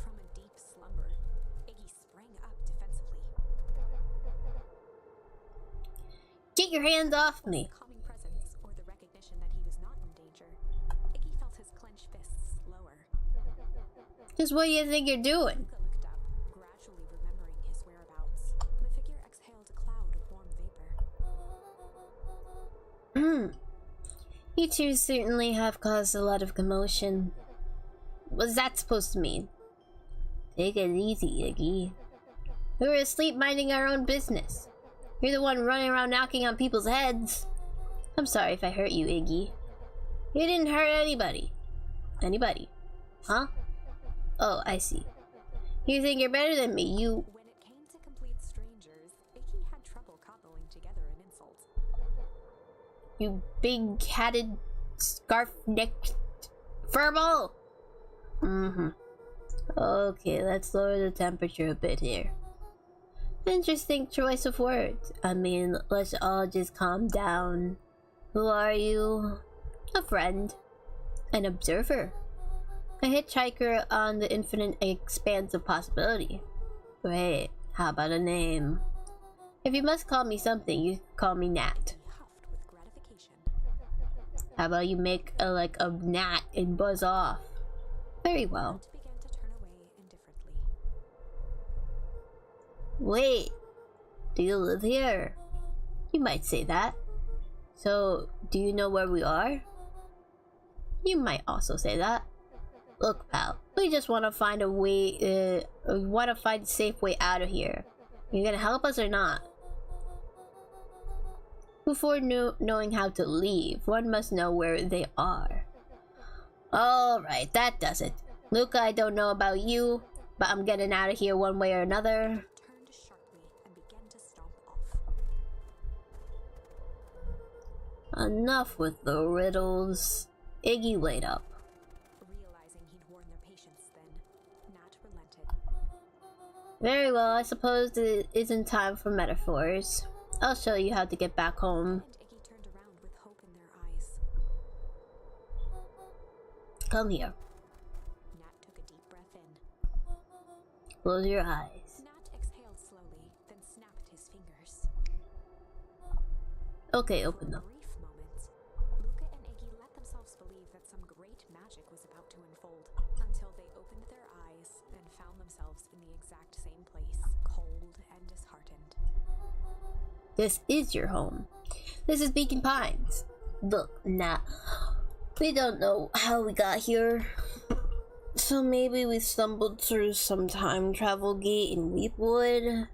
From a deep slumber, Iggy sprang up defensively. Get your hands off me! Calming presence, or the recognition that he was not in danger, Iggy felt his clenched fists lower. Just what do you think you're doing? Luca looked up, gradually remembering his whereabouts. The figure exhaled a cloud of warm vapor. You two certainly have caused a lot of commotion. What's that supposed to mean? Take it easy, Iggy. We were asleep minding our own business. You're the one running around knocking on people's heads. I'm sorry if I hurt you, Iggy. You didn't hurt anybody. Anybody? Huh? Oh, I see. You think you're better than me, you... When it came to complete strangers, Icky had trouble cobbling together an insult. You big-hatted, scarf-necked furball! Mm-hmm. Okay, let's lower the temperature a bit here. Interesting choice of words. I mean, let's all just calm down. Who are you? A friend. An observer. A hitchhiker on the infinite expanse of possibility. Wait, how about a name? If you must call me something, you call me Nat. He huffed with gratification. How about you make like a gnat and buzz off? Very well. Nat began to turn away indifferently. Wait, do you live here? You might say that. So, do you know where we are? You might also say that. Look, pal, we just want to find a way, we want to find a safe way out of here. You gonna help us or not? Before knowing how to leave, one must know where they are. Alright, that does it. Luca, I don't know about you, but I'm getting out of here one way or another. Turned sharply and began to stomp off. Enough with the riddles. Iggy laid up. Realizing he'd worn their patience then, Nat relented. Very well, I suppose it isn't time for metaphors. I'll show you how to get back home. And Icky turned around with hope in their eyes. Come here. Nat took a deep breath in. Close your eyes. Nat exhaled slowly, then snapped his fingers. Okay, open For a them. brief moment, Luca and Iggy let themselves believe that some great magic was about to unfold, until they opened their eyes and found themselves in the exact same place, cold and disheartened. This is your home. This is Beacon Pines. Look, Nat, we don't know how we got here. So maybe we stumbled through some time travel gate in Weepwood.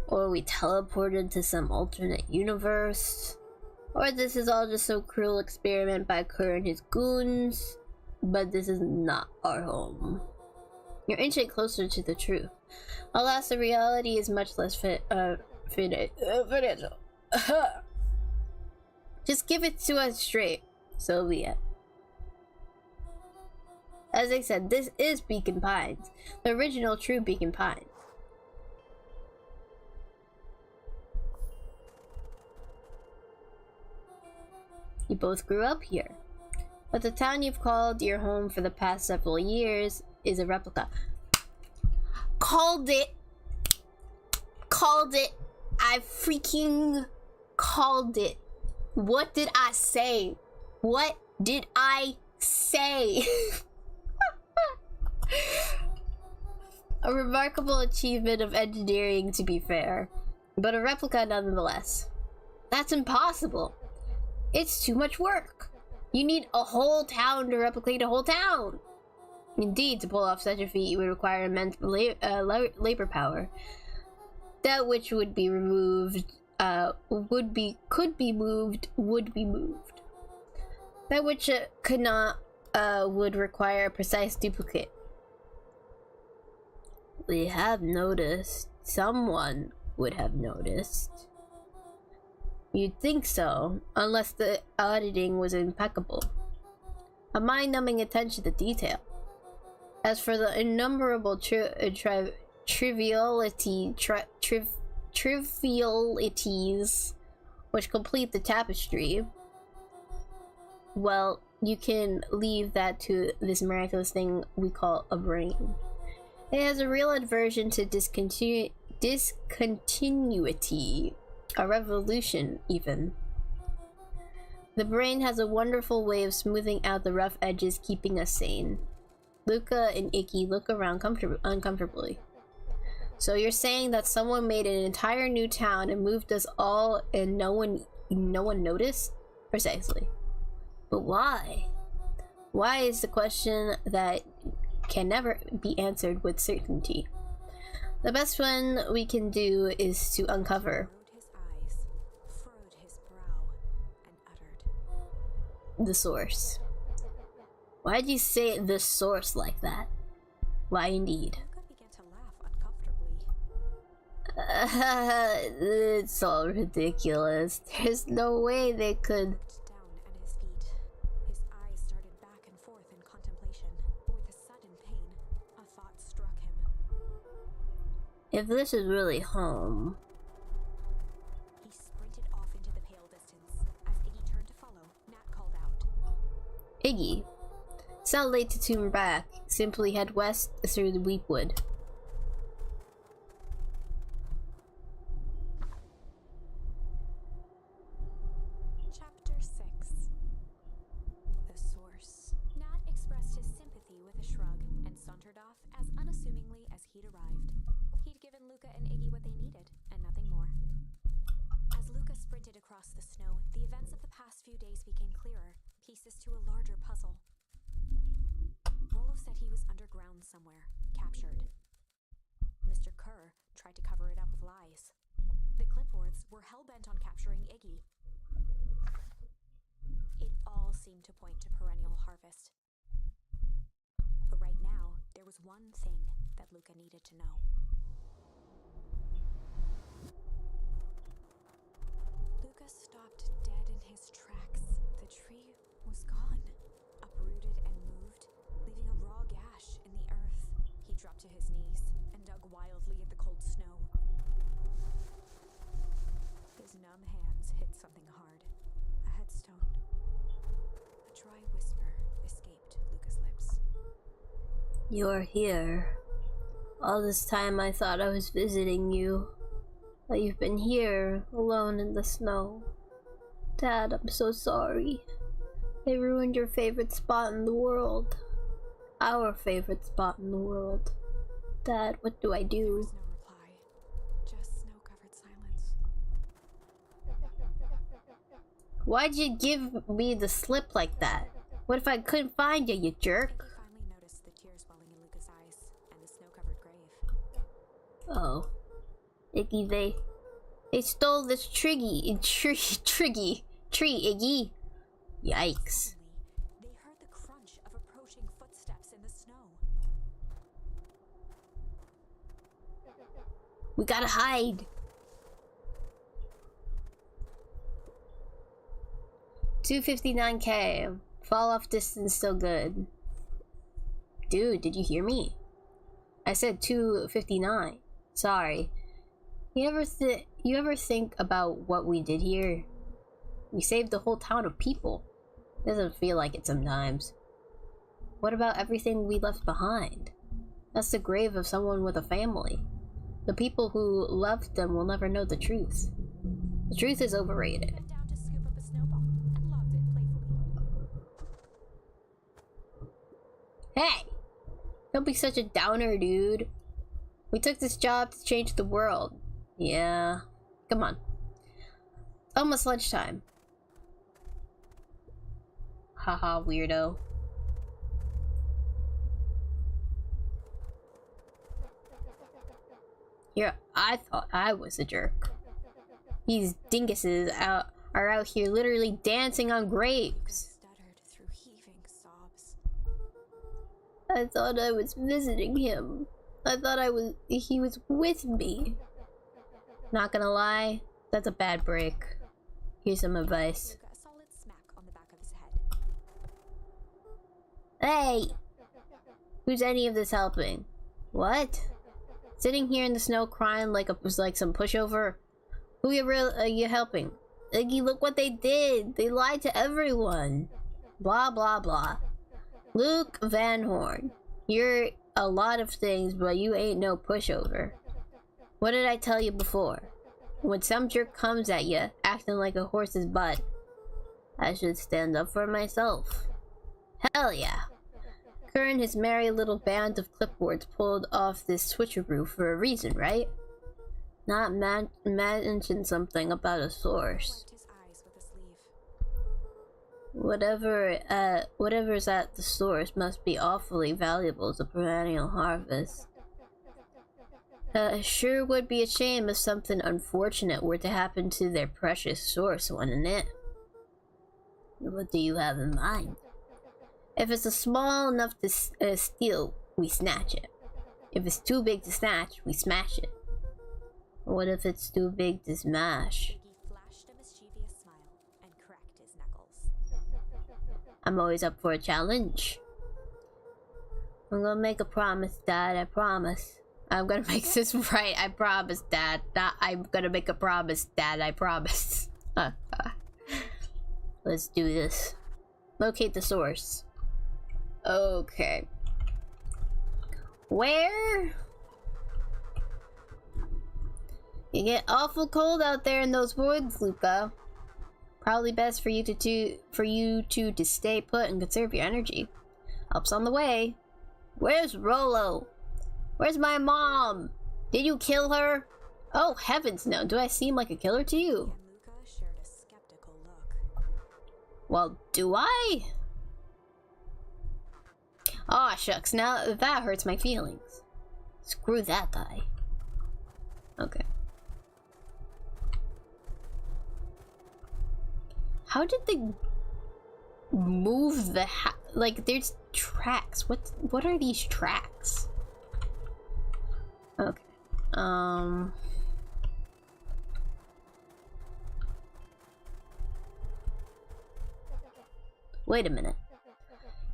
Or we teleported to some alternate universe. Or this is all just some cruel experiment by Kerr and his goons. But this is not our home. You're inching closer to the truth. Alas, the reality is much less financial. Just give it to us straight. So be it. As I said, this is Beacon Pines. The original true Beacon Pines. You both grew up here. But the town you've called your home for the past several years is a replica. Called it! Called it! I freaking called it. What did I say? What did I say? A remarkable achievement of engineering, to be fair, but a replica nonetheless. That's impossible. It's too much work. You need a whole town to replicate a whole town. Indeed, to pull off such a feat, you would require immense labor power. That which would be removed, would be moved. That which could not, would require a precise duplicate. We have noticed. Someone would have noticed. You'd think so, unless the auditing was impeccable. A mind-numbing attention to detail. As for the innumerable trivialities which complete the tapestry, well, you can leave that to this miraculous thing we call a brain. It has a real aversion to discontinuity, a revolution even. The brain has a wonderful way of smoothing out the rough edges, keeping us sane. Luca and Icky look around uncomfortably. So you're saying that someone made an entire new town and moved us all and no one noticed? Precisely. But why? Why is the question that can never be answered with certainty. The best one we can do is to uncover Narrowed his eyes, furrowed his brow, and uttered, the source. Why'd you say the source like that? Why indeed? Luca began to laugh uncomfortably. It's all ridiculous. There's no way they could. Down at his feet. His eyes started back and forth in contemplation. With a sudden pain, a thought struck him. If this is really home. He sprinted off into the pale distance. As Iggy turned to follow, Nat called out. Iggy, it's not late to turn back. Simply head west through the Weepwood. Chapter 6. The Source. Nat expressed his sympathy with a shrug and sauntered off as unassumingly as he'd arrived. He'd given Luca and Iggy what they needed, and nothing more. As Luca sprinted across the snow, the events of the past few days became clearer, pieces to a larger puzzle. Rolo said he was underground somewhere, captured. Mr. Kerr tried to cover it up with lies. The clipboards were hell-bent on capturing Iggy. It all seemed to point to perennial harvest. But right now, there was one thing that Luca needed to know. Luca stopped dead in his tracks. The tree was gone, uprooted and moved, leaving a raw gash in the earth. He dropped to his knees and dug wildly at the cold snow. His numb hands hit something hard. A headstone. A dry whisper escaped Luca's lips. You're here. All this time I thought I was visiting you. But you've been here, alone in the snow. Dad, I'm so sorry. They ruined your favorite spot in the world. Our favorite spot in the world. Dad, what do I There do? was no reply. Just snow-covered silence. Why'd you give me the slip like that? What if I couldn't find you, you jerk? Iggy finally noticed the tears welling in Luca's eyes and the snow-covered grave. Oh. Iggy, they stole this tree, Iggy. Yikes. Suddenly, they heard the crunch of approaching footsteps in the snow. We gotta hide. 259k. Fall off distance still good. Dude, did you hear me? I said 259. Sorry. You ever think about what we did here? We saved the whole town of people. Doesn't feel like it sometimes. What about everything we left behind? That's the grave of someone with a family. The people who loved them will never know the truth. The truth is overrated. Bent down to scoop up a snowball and lobbed it playfully. Hey! Don't be such a downer, dude. We took this job to change the world. Yeah. Come on. Almost lunchtime. Haha, weirdo. Here, I thought I was a jerk. These dinguses are out here literally dancing on graves. Stuttered through heaving sobs. I thought I was visiting him. I thought he was with me. Not gonna lie, that's a bad break. Here's some advice. Luca a solid smack on the back of his head. Hey! Who's any of this helping? What? Sitting here in the snow crying like some pushover? Who are you helping? Iggy, look what they did! They lied to everyone! Blah blah blah. Luke Van Horn. You're a lot of things, but you ain't no pushover. What did I tell you before? When some jerk comes at you, acting like a horse's butt, I should stand up for myself. Hell yeah. Kerr and his merry little band of clipboards pulled off this switcheroo for a reason, right? Not mention something about a source. Wiped his eyes with a sleeve. Whatever's at the source must be awfully valuable to perennial harvest. Sure would be a shame if something unfortunate were to happen to their precious source, wouldn't it? What do you have in mind? If it's small enough to steal, we snatch it. If it's too big to snatch, we smash it. What if it's too big to smash? Iggy flashed a mischievous smile and cracked his knuckles. I'm always up for a challenge. I'm gonna make a promise, Dad, I promise. I'm gonna make this right, I promise, Dad. I'm gonna make a promise, Dad, I promise. Let's do this. Locate the source. Okay. Where? You get awful cold out there in those woods, Luca. Probably best for you to stay put and conserve your energy. Help's on the way. Where's Rolo? Where's my mom? Did you kill her? Oh heavens no, do I seem like a killer to you? And Luca shared a skeptical look. Well, do I? Aw, shucks, now that hurts my feelings. Screw that guy. Okay. How did they move the like, there's tracks. What are these tracks? Okay. Wait a minute.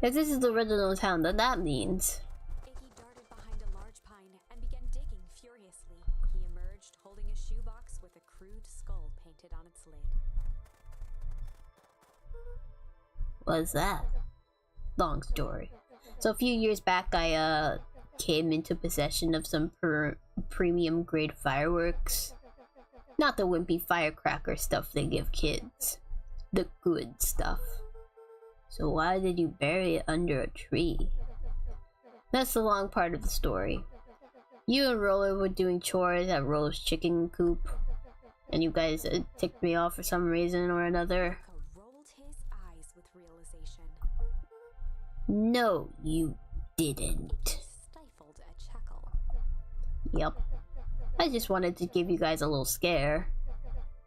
If this is the original town, then that means... Iggy darted behind a large pine and began digging furiously. He emerged holding a shoebox with a crude skull painted on its lid. What's that? Long story. So a few years back, I came into possession of some premium grade fireworks. Not the wimpy firecracker stuff they give kids. The good stuff. So why did you bury it under a tree? That's the long part of the story. You and Roller were doing chores at Roller's chicken coop, and you guys ticked me off for some reason or another. Luca rolled his eyes with realization. No, you didn't. Stifled a chuckle. Yep. I just wanted to give you guys a little scare.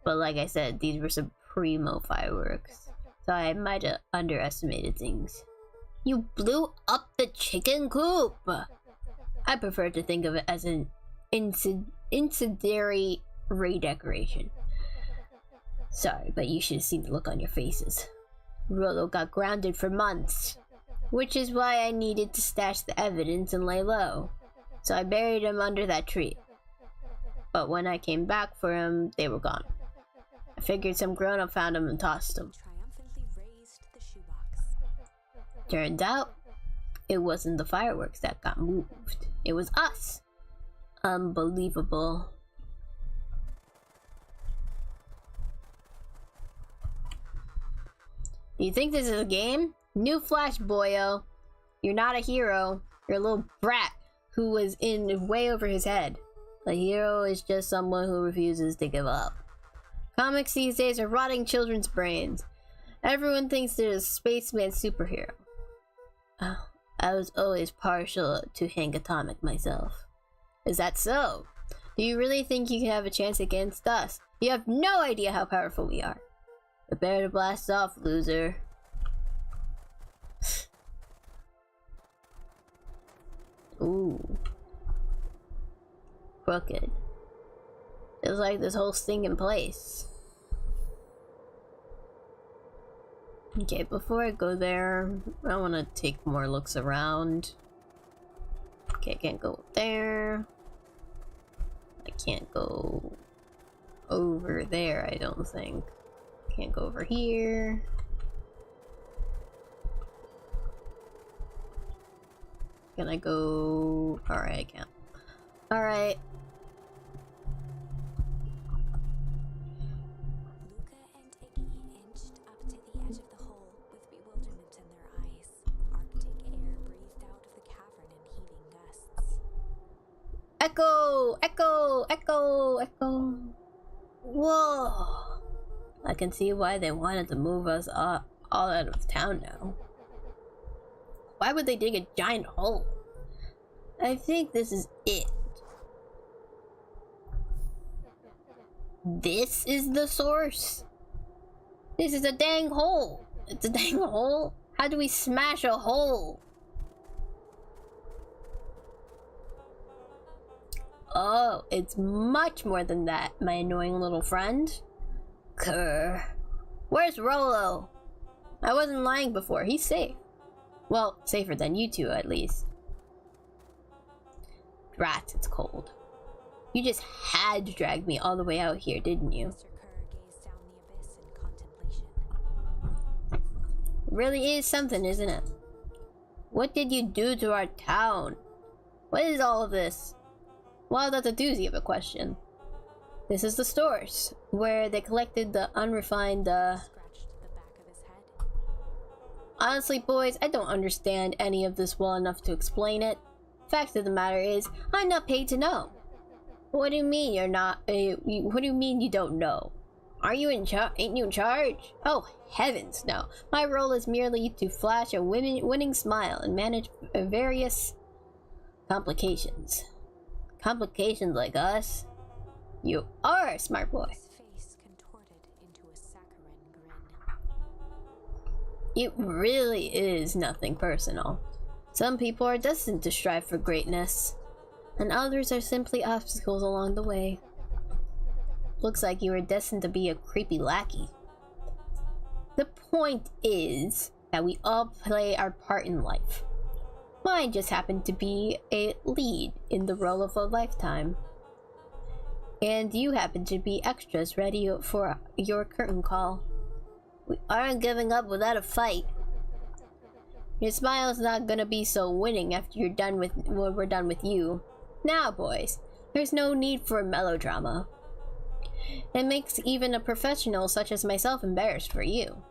But like I said, these were some primo fireworks. So I might have underestimated things. You blew up the chicken coop! I prefer to think of it as an incendiary redecoration. Sorry, but you should have seen the look on your faces. Rolo got grounded for months, which is why I needed to stash the evidence and lay low. So I buried him under that tree. But when I came back for him, they were gone. I figured some grown-up found him and tossed him. Triumphantly raised the shoebox. Turns out, it wasn't the fireworks that got moved. It was us. Unbelievable. Do you think this is a game? New flash, boyo. You're not a hero. You're a little brat who was in way over his head. A hero is just someone who refuses to give up. Comics these days are rotting children's brains. Everyone thinks they're a spaceman superhero. Oh, I was always partial to Hank Atomic myself. Is that so? Do you really think you can have a chance against us? You have no idea how powerful we are. Prepare to blast off, loser. Ooh. Crooked. Feels like this whole thing in place. Okay, before I go there, I want to take more looks around. Okay, I can't go there. I can't go over there, I don't think. Can't go over here. Can I go? Alright, I can't. Alright. Luca and Iggy inched up to the edge of the hole with bewilderment in their eyes. Arctic air breathed out of the cavern in heaving gusts. Echo! Echo! Echo! Echo! Whoa! I can see why they wanted to move us all out of town now. Why would they dig a giant hole? I think this is it. This is the source. This is a dang hole. It's a dang hole? How do we smash a hole? Oh, it's much more than that, my annoying little friend. Grr. Where's Rolo? I wasn't lying before. He's safe. Well, safer than you two, at least. Rats, it's cold. You just had to drag me all the way out here, didn't you? Mr. Kerr gazed down the abyss in contemplation. Really is something, isn't it? What did you do to our town? What is all of this? Well, that's a doozy of a question. This is the stores, where they collected the unrefined, Scratched the back of his head. Honestly, boys, I don't understand any of this well enough to explain it. Fact of the matter is, I'm not paid to know. What do you mean you're not, what do you mean you don't know? Are you in charge? Ain't you in charge? Oh, heavens, no. My role is merely to flash a winning smile and manage various complications. Complications like us? You are a smart boy. His face contorted into a saccharine grin. It really is nothing personal. Some people are destined to strive for greatness, and others are simply obstacles along the way. Looks like you were destined to be a creepy lackey. The point is that we all play our part in life. Mine just happened to be a lead in the role of a lifetime. And you happen to be extras ready for your curtain call. We aren't giving up without a fight. Your smile's not gonna be so winning after you're done with when we're done with you. Now, boys, there's no need for melodrama. It makes even a professional such as myself embarrassed for you.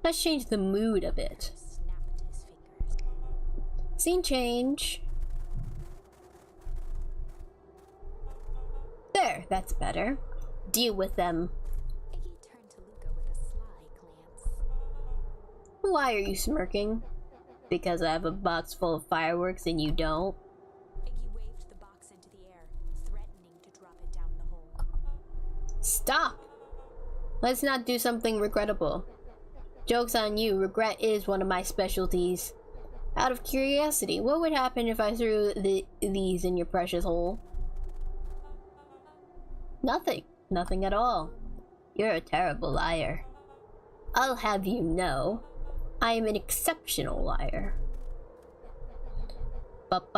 Let's change the mood a bit. Snapped his fingers. Scene change. There, that's better. Deal with them. Iggy turned to Luca with a sly glance. Why are you smirking? Because I have a box full of fireworks and you don't? Iggy waved the box into the air, threatening to drop it down the hole. Stop! Let's not do something regrettable. Joke's on you, regret is one of my specialties. Out of curiosity, what would happen if I threw these in your precious hole? Nothing. Nothing at all. You're a terrible liar. I'll have you know, I am an exceptional liar. Bup.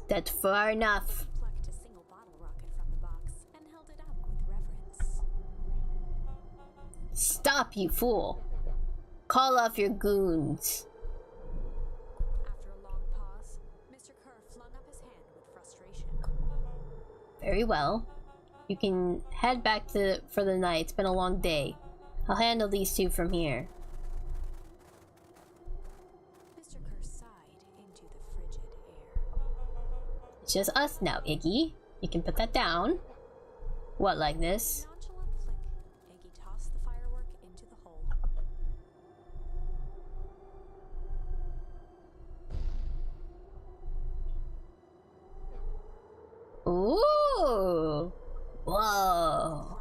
That's far enough. He plucked a single bottle rocket from the box and held it up with reverence. Stop, you fool. Call off your goons. After a long pause, Mr. Kerr flung up his hand with frustration. Very well. You can head back for the night. It's been a long day. I'll handle these two from here. Mr. Kerr sighed into the frigid air. It's just us now, Iggy. You can put that down. What, like this? Nonchalant flick, Iggy tossed the firework into the hole. Ooh! Whoa! Growl,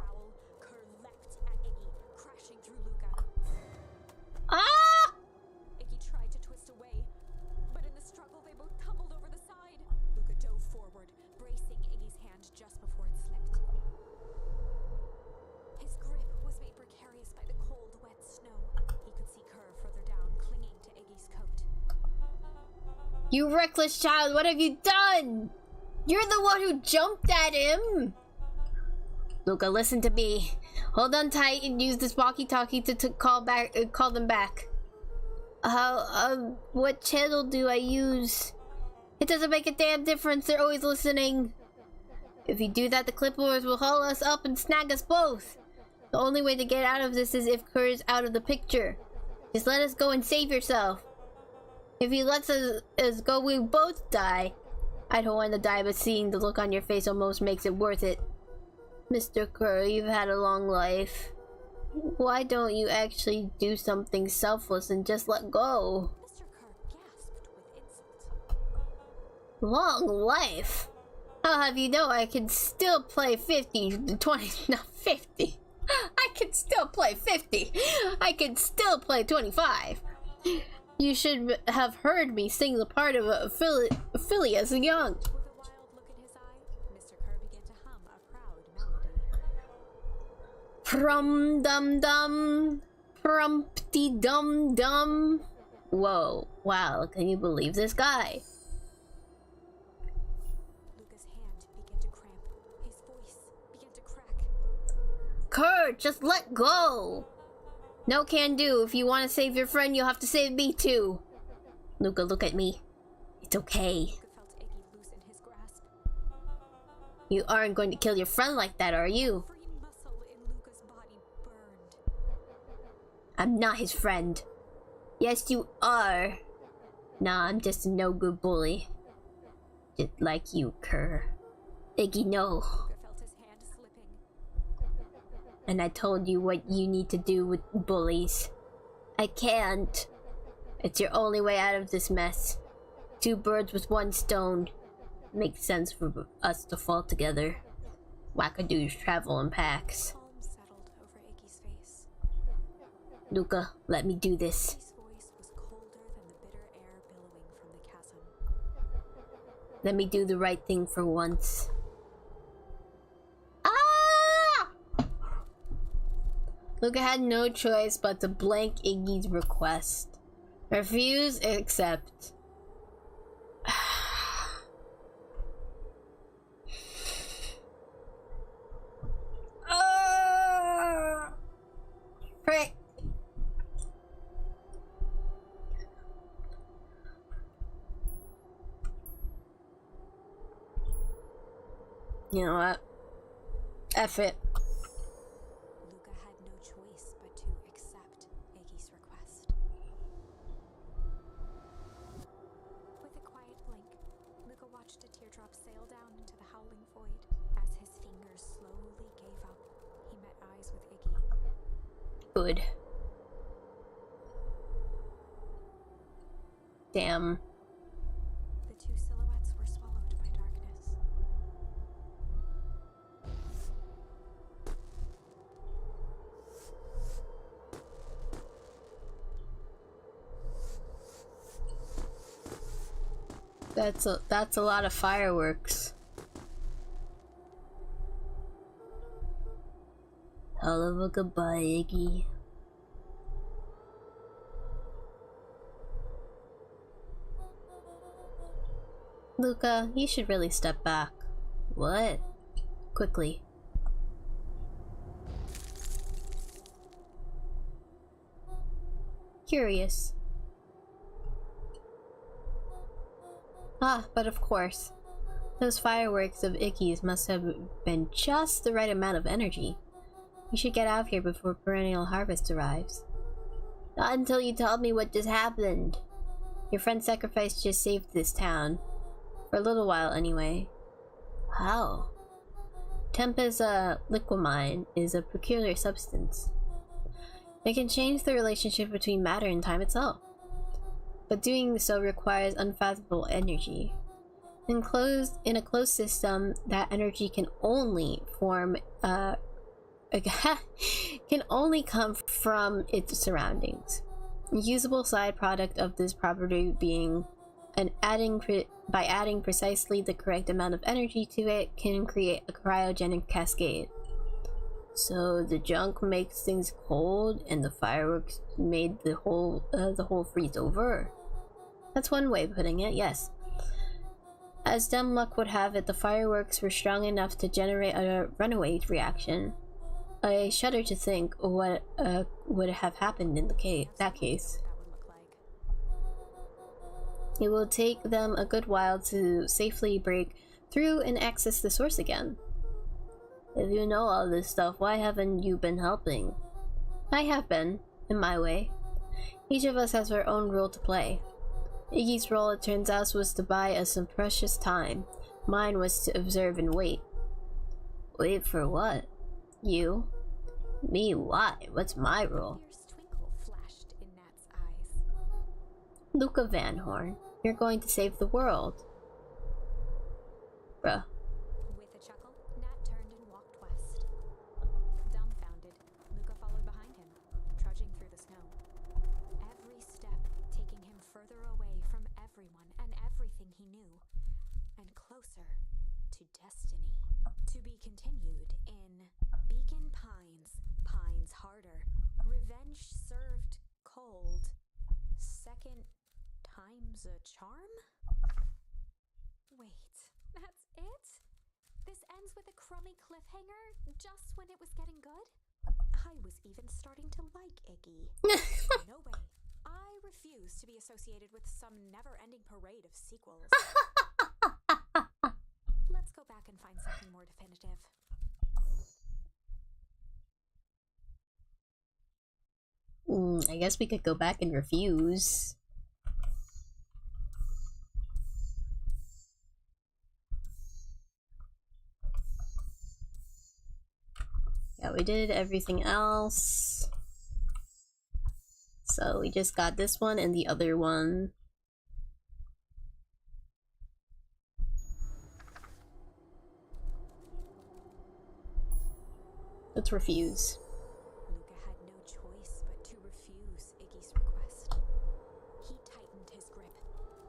Kerr leapt at Iggy, crashing through Luca. Ah! Iggy tried to twist away, but in the struggle they both tumbled over the side. Luca dove forward, bracing Iggy's hand just before it slipped. His grip was made precarious by the cold, wet snow. He could see Kerr further down, clinging to Iggy's coat. You reckless child, what have you done? You're the one who jumped at him! Luca, listen to me. Hold on tight and use this walkie-talkie to call them back. What channel do I use? It doesn't make a damn difference, they're always listening. If you do that, the Clippers will haul us up and snag us both. The only way to get out of this is if Kerr's out of the picture. Just let us go and save yourself. If he lets us go, we both die. I don't want to die, but seeing the look on your face almost makes it worth it. Mr. Kerr, you've had a long life. Why don't you actually do something selfless and just let go? Mr. Kerr gasped with insult. Long life? I'll have you know I can still play 50, 20, not 50. I can still play 50. I can still play 25. You should have heard me sing the part of a filly as a young. With a wild look in his eye, Mr. Kerr began to hum a proud melody. Prum dum dum, prumpty dum dum. Whoa, wow, can you believe this guy? Luca's hand began to cramp. His voice began to crack. Kurt, just let go. No can do. If you want to save your friend, you'll have to save me too. Luca, look at me. It's okay. Luca felt Iggy loosen his grasp. You aren't going to kill your friend like that, are you? Every muscle in Luca's body burned. I'm not his friend. Yes, you are. Nah, I'm just a no-good bully. Just like you, Kerr. Iggy, no. Luca felt his hand slipping. And I told you what you need to do with bullies. I can't. It's your only way out of this mess. 2 birds with 1 stone. Makes sense for us to fall together. Wackadoos travel in packs. Calm settled over Iggy's face. Luca, let me do this. Iggy's voice was colder than the bitter air billowing from the chasm. Let me do the right thing for once. Luca had no choice but to blank Iggy's request. Refuse, accept. Frick. You know what? F it. Luca had no choice but to accept Iggy's request. With a quiet blink, Luca watched a teardrop sail down into the howling void. As his fingers slowly gave up, he met eyes with Iggy. Good. Damn. The 2 silhouettes were swallowed by darkness. That's a lot of fireworks. Hell of a goodbye, Iggy. Luca, you should really step back. What? Quickly. Curious. Ah, but of course. Those fireworks of Iggy's must have been just the right amount of energy. You should get out of here before perennial harvest arrives. Not until you tell me what just happened. Your friend's sacrifice just saved this town. For a little while, anyway. How? Tempest liquamine is a peculiar substance. It can change the relationship between matter and time itself. But doing so requires unfathomable energy. In a closed system, that energy can only can only come from its surroundings. A usable side product of this property being by adding precisely the correct amount of energy to it can create a cryogenic cascade. So the junk makes things cold, and the fireworks made the whole freeze over. That's one way of putting it, yes. As dumb luck would have it, the fireworks were strong enough to generate a runaway reaction. I shudder to think what would have happened in that case. That would look like. It will take them a good while to safely break through and access the source again. If you know all this stuff, why haven't you been helping? I have been, in my way. Each of us has our own role to play. Iggy's role, it turns out, was to buy us some precious time. Mine was to observe and wait. Wait for what? You? Me? Why? What's my role? A fierce twinkle flashed in Nat's eyes. Luca Van Horn, you're going to save the world. Bruh. With a chuckle, Nat turned and walked west. Dumbfounded, Luca followed behind him, trudging through the snow. Every step taking him further away from everyone and everything he knew, and closer to destiny. To be continued in Beacon Pines, Pines Harder. Revenge served cold. Second time's a charm? Wait, that's it? This ends with a crummy cliffhanger just when it was getting good? I was even starting to like Iggy. No way. I refuse to be associated with some never-ending parade of sequels. Let's go back and find something more definitive. I guess we could go back and refuse. Yeah, we did everything else. So we just got this one and the other one. Let's refuse. Luca had no choice but to refuse Iggy's request. He tightened his grip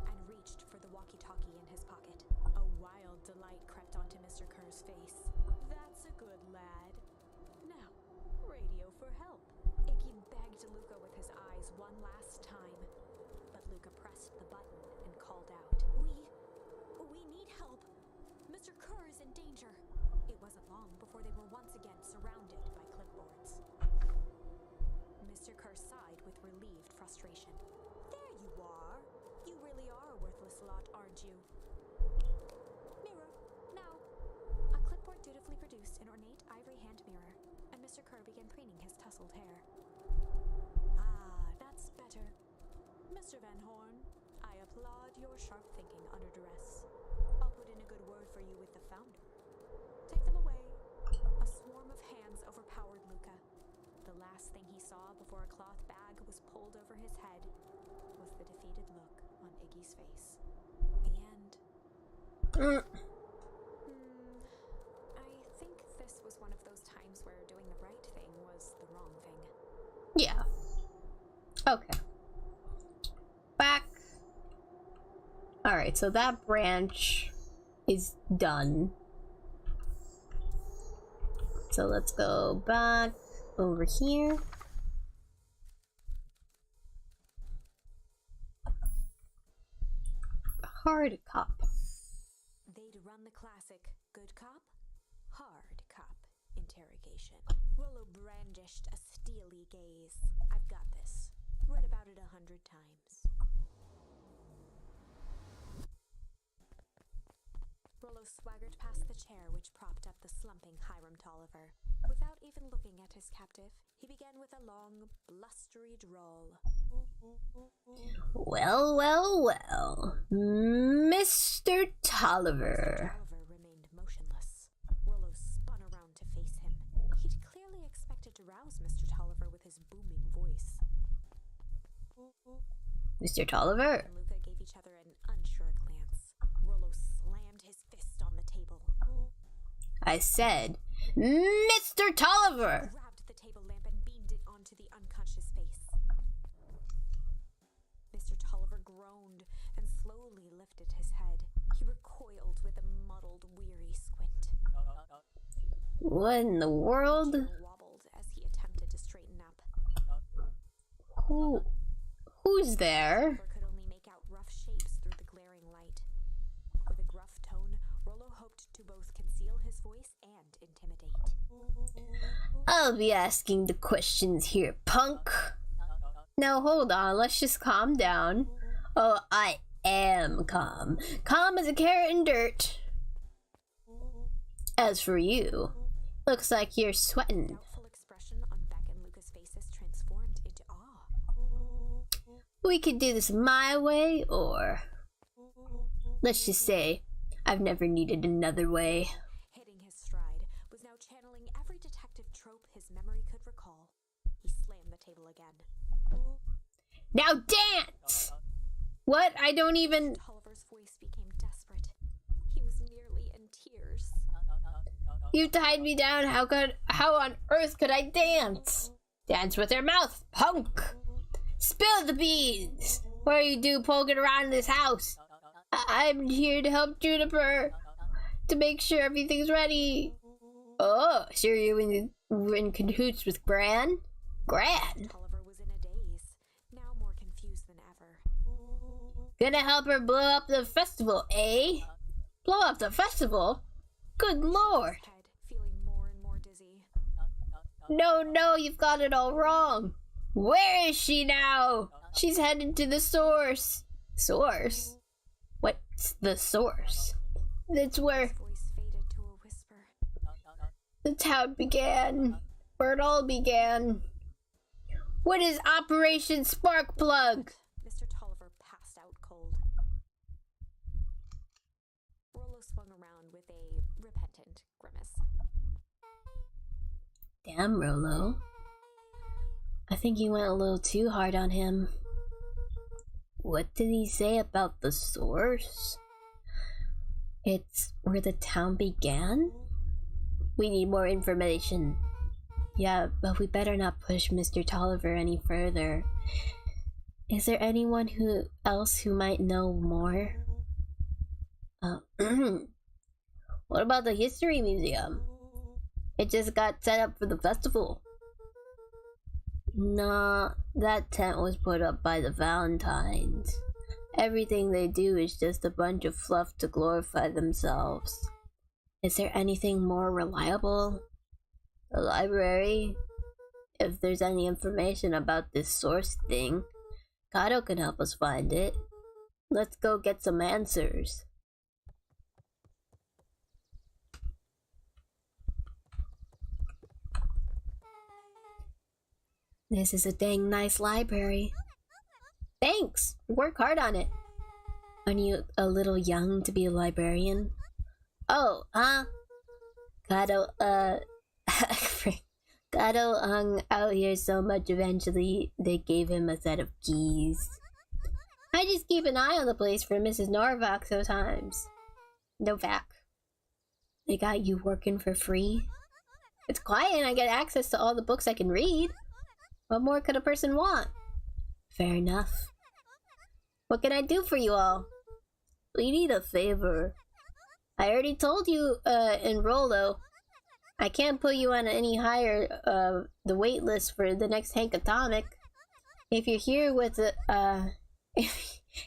and reached for the walkie-talkie in his pocket. A wild delight crept onto Mr. Kerr's face. That's a good lad. Now, radio for help. Iggy begged Luca with his eyes one last time, but Luca pressed the button and called out, We need help. Mr. Kerr is in danger. It wasn't long before they were once again surrounded by clipboards. Mr. Kerr sighed with relieved frustration. There you are. You really are a worthless lot, aren't you? Mirror, now. A clipboard dutifully produced an ornate ivory hand mirror, and Mr. Kerr began preening his tousled hair. Ah, that's better. Mr. Van Horn, I applaud your sharp thinking under duress. I'll put in a good word for you with the founder. Take them away. A swarm of hands overpowered Luca. The last thing he saw before a cloth bag was pulled over his head was the defeated look on Iggy's face. The end. I think this was one of those times where doing the right thing was the wrong thing. Yeah. Okay. Back. Alright, so that branch is done. So let's go back over here. Hard cop. They'd run the classic good cop, hard cop interrogation. Rollo brandished a steely gaze. I've got this. Read about it 100 times. Rollo swaggered past the chair which propped up the slumping Hiram Tolliver. Without even looking at his captive, he began with a long, blustery drawl. Well, well, well. Mr. Tolliver. Mr. Tolliver remained motionless. Rollo spun around to face him. He'd clearly expected to rouse Mr. Tolliver with his booming voice. Mr. Tolliver? And Luca gave each other an unsure glance. Rollo slammed his fist on the table. I said, Mr. Tolliver! Grabbed the table lamp and beamed it onto the unconscious face. Mr. Tolliver groaned and slowly lifted his head. He recoiled with a muddled, weary squint. What in the world? The chair wobbled as he attempted to straighten up. Who's there? Tolliver could only make out rough shapes through the glaring light. With a gruff tone, Rollo hoped to both conceal his voice and intimidate. I'll be asking the questions here, punk. No, hold on, let's just calm down. Oh, I am calm. Calm as a carrot in dirt. As for you, looks like you're sweating. Doubtful expression on Beck and Luca's faces transformed into awe. We could do this my way, or let's just say I've never needed another way. Hitting his stride, was now channeling every detective trope his memory could Now dance! What? I don't even... Tolliver's voice became desperate. He was nearly in tears. You tied me down. How on earth could I dance? Dance with your mouth, punk! Spill the beans! What are you poking around this house? I'm here to help Juniper, to make sure everything's ready. Oh, so you're in cahoots with Gran? Gran? Tolliver was in a daze, now more confused than ever. Gonna help her blow up the festival, eh? Blow up the festival? Good lord. Head, feeling more and more dizzy. No, you've got it all wrong. Where is she now? She's headed to the source. Source? What's the source? That's where His voice faded to a whisper. the town began. Where it all began. What is Operation Sparkplug? Mr. Tolliver passed out cold. Rollo swung around with a repentant grimace. Damn, Rollo. I think you went a little too hard on him. What did he say about the source? It's where the town began? We need more information. Yeah, but we better not push Mr. Tolliver any further. Is there anyone else who might know more? What about the History Museum? It just got set up for the festival. Nah, that tent was put up by the Valentines. Everything they do is just a bunch of fluff to glorify themselves. Is there anything more reliable? The library? If there's any information about this source thing, Kato can help us find it. Let's go get some answers. This is a dang nice library. Thanks! Work hard on it. Aren't you a little young to be a librarian? Oh, Kato, Kato hung out here so much eventually they gave him a set of keys. I just keep an eye on the place for Mrs. Norvac sometimes. Novak. They got you working for free? It's quiet and I get access to all the books I can read. What more could a person want? Fair enough. What can I do for you all? We need a favor. I already told you, in Rollo. I can't put you on any higher, the wait list for the next Hankatonic. If you're here with, if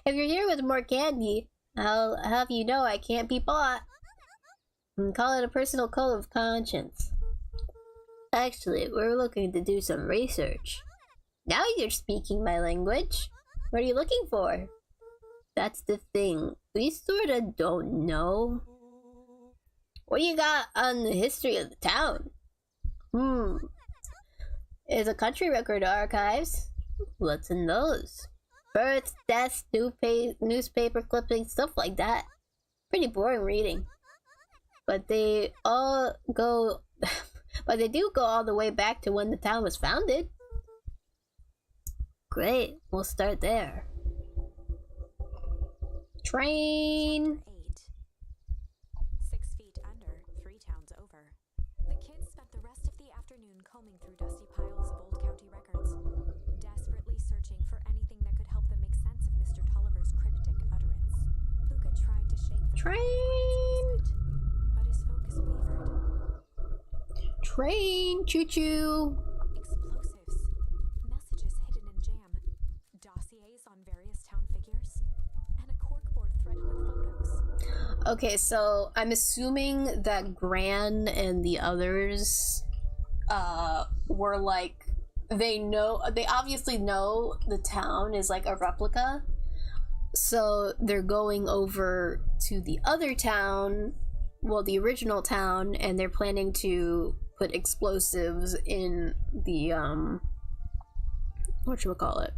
you're here with more candy, I'll have you know I can't be bought. And call it a personal code of conscience. Actually, we're looking to do some research. Now you're speaking my language. What are you looking for? That's the thing. We sorta don't know. What do you got on the history of the town? Is a country record archives. What's in those? Births, deaths, newspaper clippings, stuff like that. Pretty boring reading. But they all go... But they do go all the way back to when the town was founded. Great, we'll start there. Train! 8. 6 feet under, 3 towns over. The kids spent the rest of the afternoon combing through dusty piles of old county records, desperately searching for anything that could help them make sense of Mr. Tolliver's cryptic utterance. Luca tried to shake the Train! but his focus wavered. Train! Choo-choo! Explosives, messages hidden in jam, dossiers on various town figures, and a corkboard threaded with photos. Okay, so I'm assuming that Gran and the others were like, they obviously know the town is like a replica, so they're going over to the other town, well, the original town, and they're planning to put explosives in the whatchamacallit,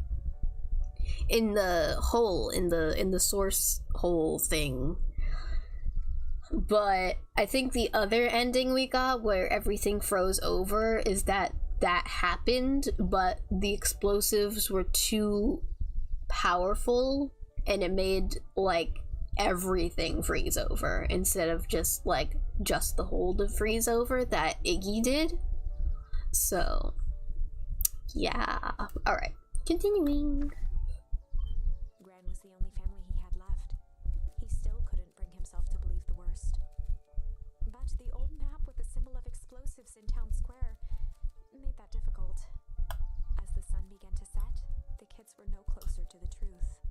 in the hole, in the source hole thing. But I think the other ending we got, where everything froze over, is that happened, but the explosives were too powerful, and it made like everything freeze over instead of just like just the hold of freeze over that Iggy did. So yeah. Alright, continuing. Gran was the only family he had left. He still couldn't bring himself to believe the worst. But the old map with the symbol of explosives in town square made that difficult. As the sun began to set, the kids were no closer to the truth.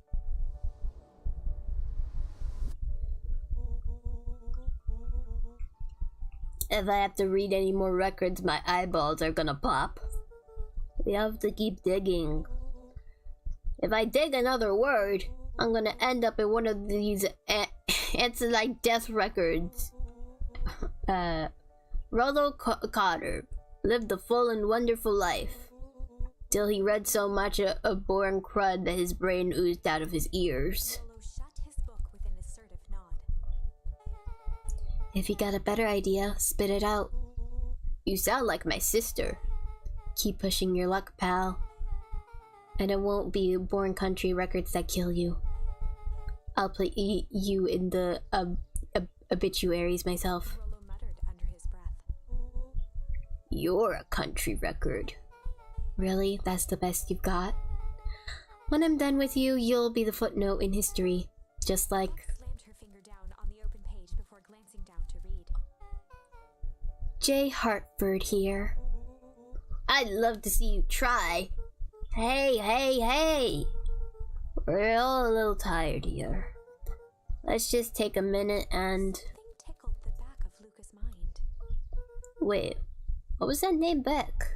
If I have to read any more records, my eyeballs are gonna pop. We have to keep digging. If I dig another word, I'm gonna end up in one of these it's like death records. Rollo Cotter lived a full and wonderful life, till he read so much of boring crud that his brain oozed out of his ears. Rollo shut his book with an assertive nod. If you got a better idea, spit it out. You sound like my sister. Keep pushing your luck, pal. And it won't be boring country records that kill you. I'll play you in the obituaries myself. Rollo muttered under his breath. You're a country record. Really? That's the best you've got? When I'm done with you, you'll be the footnote in history. Just like... Slammed her finger down on the open page before glancing down to read. J. Hartford here. I'd love to see you try. Hey! We're all a little tired here. Let's just take a minute and... Something tickled the back of Luca's mind. Wait, what was that name back?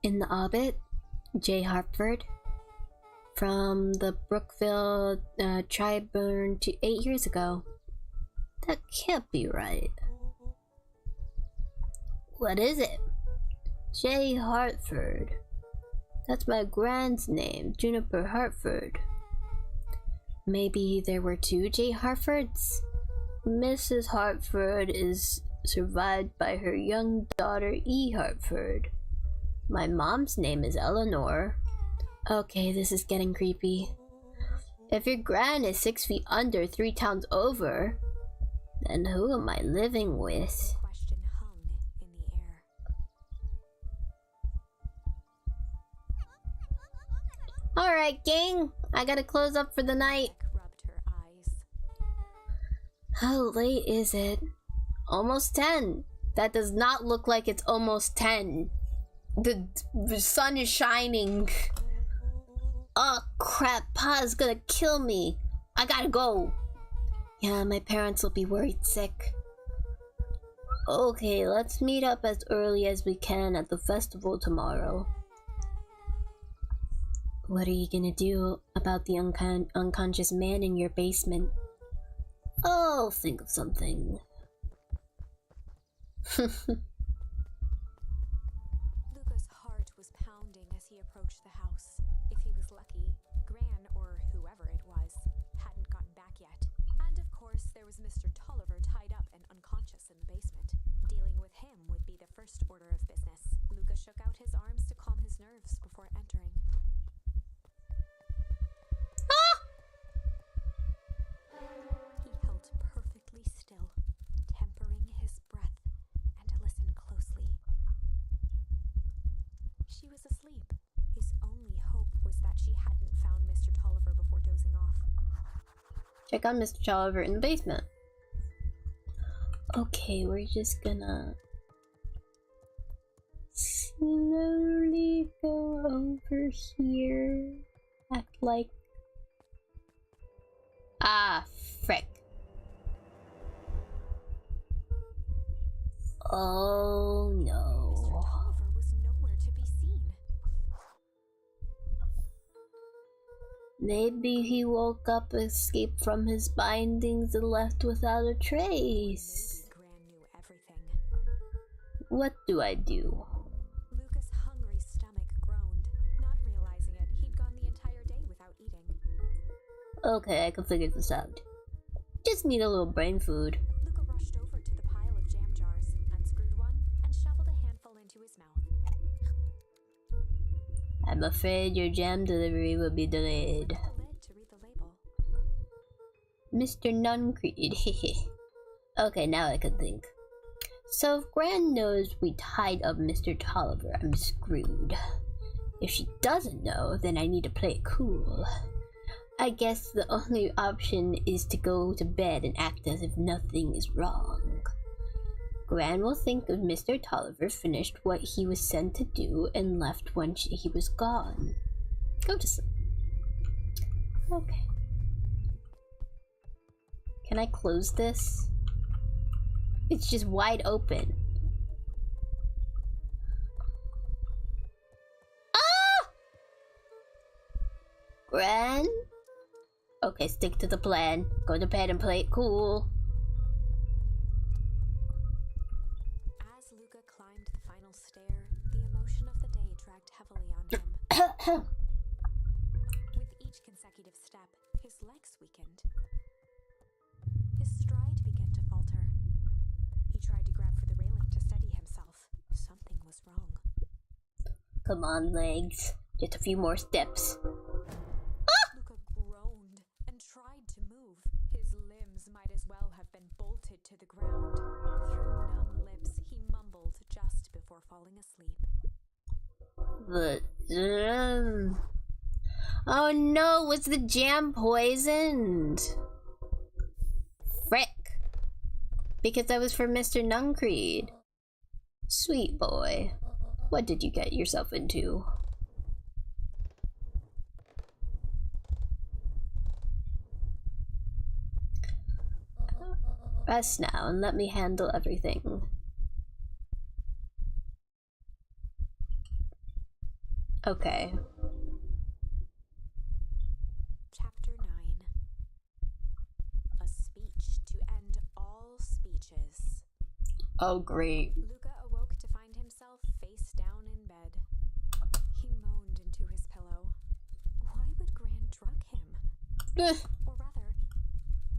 In the Orbit, J. Hartford. From the Brookville Tribune 8 years ago. That can't be right. What is it? J. Hartford. That's my grand's name, Juniper Hartford. Maybe there were two J. Hartfords? Mrs. Hartford is survived by her young daughter E. Hartford. My mom's name is Eleanor. Okay, this is getting creepy. If your gran is 6 feet under 3 towns over, then who am I living with? Question hung in the air. Alright, gang. I gotta close up for the night. Nick rubbed her eyes. How late is it? Almost 10. That does not look like it's almost 10. The sun is shining. Oh crap, Pa's gonna kill me. I gotta go. Yeah, my parents will be worried sick. Okay, let's meet up as early as we can at the festival tomorrow. What are you gonna do about the unconscious man in your basement? I'll think of something. Luca's heart was pounding as he approached the house. If he was lucky, Gran, or whoever it was, hadn't gotten back yet. And of course, there was Mr. Tolliver tied up and unconscious in the basement. Dealing with him would be the first order of business. Luca shook out his arms to calm his nerves before entering. He held perfectly still, tempering his breath, and listened closely. She was asleep. His only hope was that she hadn't found Mr. Tolliver before dozing off. Check out Mr. Tolliver in the basement. Okay, we're just gonna slowly go over here. Act like... Ah, frick. Oh Mr. no. Tolliver was nowhere to be seen. Maybe he woke up, escaped from his bindings, and left without a trace. Maybe Gran knew everything. What do I do? Luca's hungry stomach groaned. Not realizing it, he'd gone the entire day without eating. Okay, I can figure this out. Just need a little brain food. Luca rushed over to the pile of jam jars, unscrewed one, and shoveled a handful into his mouth. I'm I'm afraid your jam delivery will be delayed. The lid to read the label. Mr. Nuncreed, hehe. Okay, now I can think. So if Gran knows we tied up Mr. Tolliver, I'm screwed. If she doesn't know, then I need to play it cool. I guess the only option is to go to bed and act as if nothing is wrong. Gran will think of Mr. Tolliver finished what he was sent to do and left when he was gone. Go to sleep. Okay. Can I close this? It's just wide open. Ah! Gran? Okay, stick to the plan. Go to bed and play it cool. As Luca climbed the final stair, the emotion of the day dragged heavily on him. With each consecutive step, his legs weakened. His stride began to falter. He tried to grab for the railing to steady himself. Something was wrong. Come on, legs. Just a few more steps. Luca groaned and tried to move. His limbs might as well have been bolted to the ground. Through numb lips, he mumbled just before falling asleep. But, oh no, was the jam poisoned? Frick. Because that was for Mr. Nuncreed. Sweet boy. What did you get yourself into? Rest now and let me handle everything. Okay. Chapter 9. A speech to end all speeches. Oh, great. Luca awoke to find himself face down in bed. He moaned into his pillow. Why would Gran drug him? Or rather,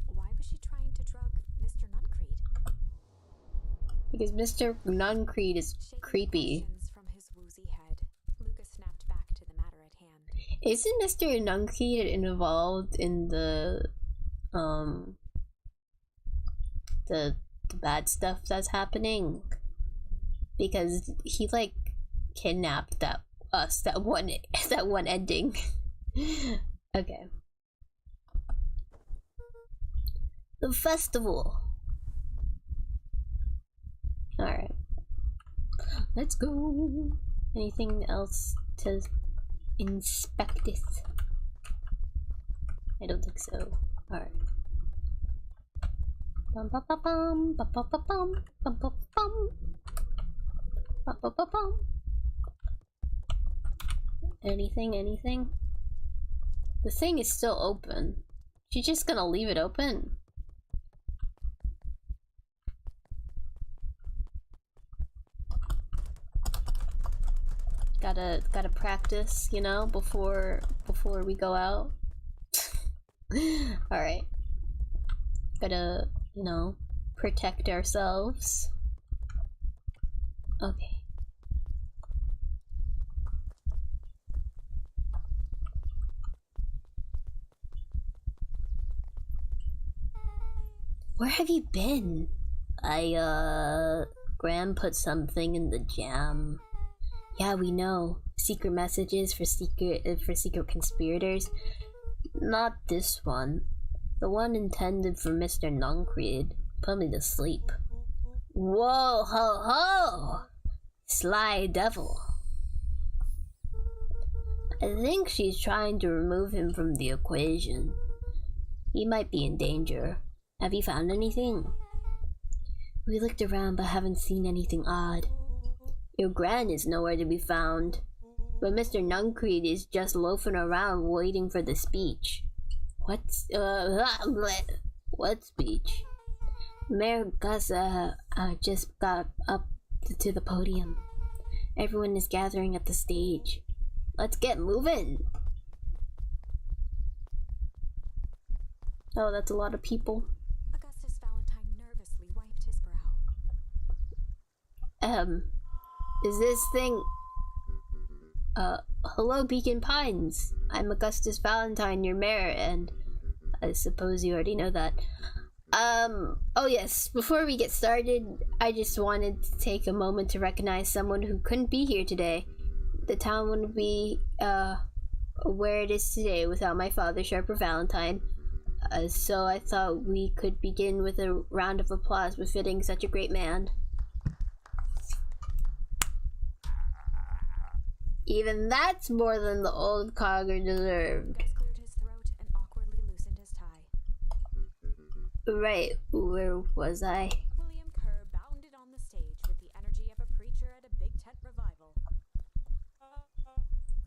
why was she trying to drug Mr. Nuncreed? Because Mr. Nuncreed is Shaking creepy. questions from his woozy head, Luca snapped back to the matter at hand. Isn't Mr. Nuncreed involved in the bad stuff that's happening? Because he like kidnapped that one ending. Okay. The festival. Alright. Let's go. Anything else to inspect this? I don't think so. Alright. Bum ba ba bum ba ba ba bum ba ba bum ba ba ba bum. Anything? The thing is still open. She's just gonna leave it open? Gotta practice, you know, before we go out. Alright. Gotta, you know, protect ourselves. Okay. Where have you been? Graham put something in the jam. Yeah, we know. Secret messages for secret conspirators. Not this one. The one intended for Mr. Nuncreed. Put me to sleep. Whoa, ho, ho! Sly devil. I think she's trying to remove him from the equation. He might be in danger. Have you found anything? We looked around but haven't seen anything odd. Your Gran is nowhere to be found. But Mr. Nuncreed is just loafing around waiting for the speech. What speech? Mayor Gus just got up to the podium. Everyone is gathering at the stage. Let's get moving. Oh, that's a lot of people. Augustus Valentine nervously wiped his brow. Is this thing... Hello, Beacon Pines. I'm Augustus Valentine, your mayor, and I suppose you already know that. Oh yes, before we get started, I just wanted to take a moment to recognize someone who couldn't be here today. The town wouldn't be, where it is today without my father, Sharper Valentine. So I thought we could begin with a round of applause befitting such a great man. Even that's more than the old cogger deserved. Gus cleared his throat and awkwardly loosened his tie. Right, where was I? William Kerr bounded on the stage with the energy of a preacher at a big tent revival.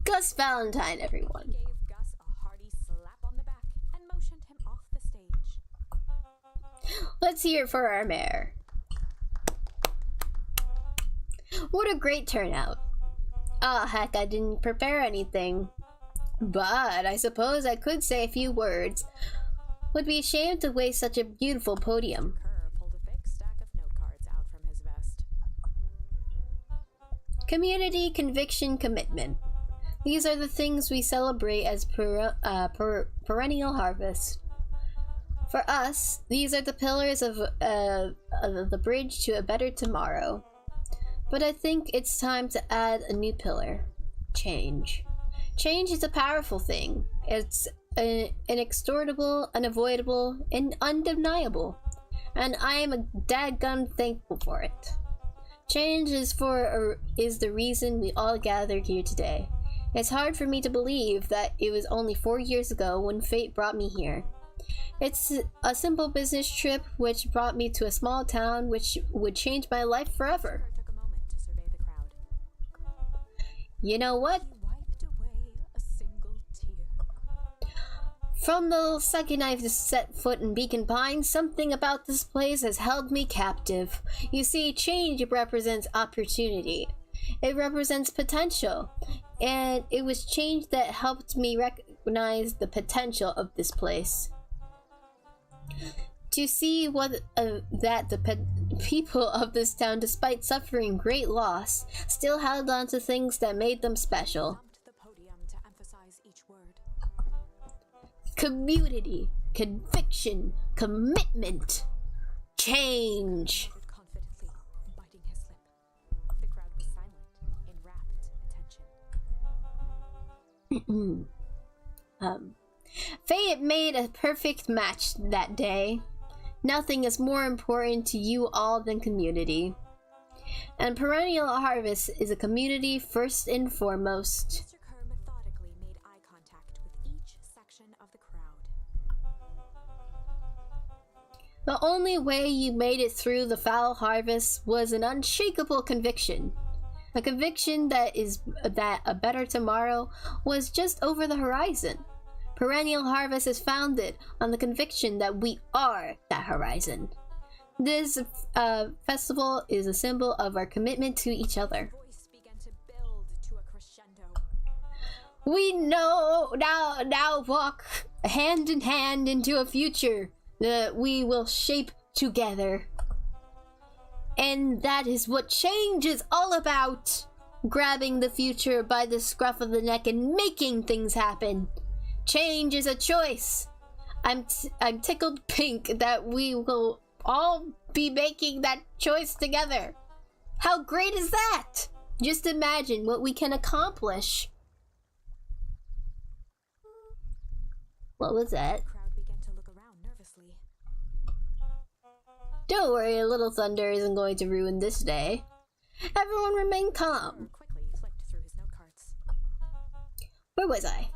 Gus Valentine, everyone. He gave Gus a hearty slap on the back and motioned him off the stage. Let's hear it for our mayor. What a great turnout. Oh, heck, I didn't prepare anything. But I suppose I could say a few words. Would be ashamed to waste such a beautiful podium. Kerr pulled a thick stack of note cards out from his vest. Community, conviction, commitment. These are the things we celebrate as perennial harvest. For us, these are the pillars of the bridge to a better tomorrow. But I think it's time to add a new pillar. Change. Change is a powerful thing. It's inexorable, unavoidable, and undeniable. And I am a dadgum thankful for it. Change is the reason we all gathered here today. It's hard for me to believe that it was only 4 years ago when fate brought me here. It's a simple business trip which brought me to a small town which would change my life forever. Kerr took a moment to survey the crowd. You know what? He wiped away a single tear. From the second I've set foot in Beacon Pines, something about this place has held me captive. You see, change represents opportunity. It represents potential. And it was change that helped me recognize the potential of this place. To see what that the people of this town, despite suffering great loss, still held on to things that made them special. Thumped the podium to emphasize each word. Community, conviction, commitment, change. Nodded confidently, biting his lip. The crowd was silent, in rapt attention. Fate made a perfect match that day. Nothing is more important to you all than community. And Perennial Harvest is a community first and foremost. Mr. Kerr methodically made eye contact with each section of the crowd. The only way you made it through the foul harvest was an unshakable conviction. A conviction that a better tomorrow was just over the horizon. Perennial Harvest is founded on the conviction that we are that horizon. This festival is a symbol of our commitment to each other. Voice began to build to a crescendo. We know now walk hand in hand into a future that we will shape together. And that is what change is all about. Grabbing the future by the scruff of the neck and making things happen. Change is a choice. I'm tickled pink that we will all be making that choice together. How great is that? Just imagine what we can accomplish. What was that? The crowd began to look around nervously. Don't worry, Little Thunder isn't going to ruin this day. Everyone remain Kerr calm. quickly flicked through his note cards. Where was I?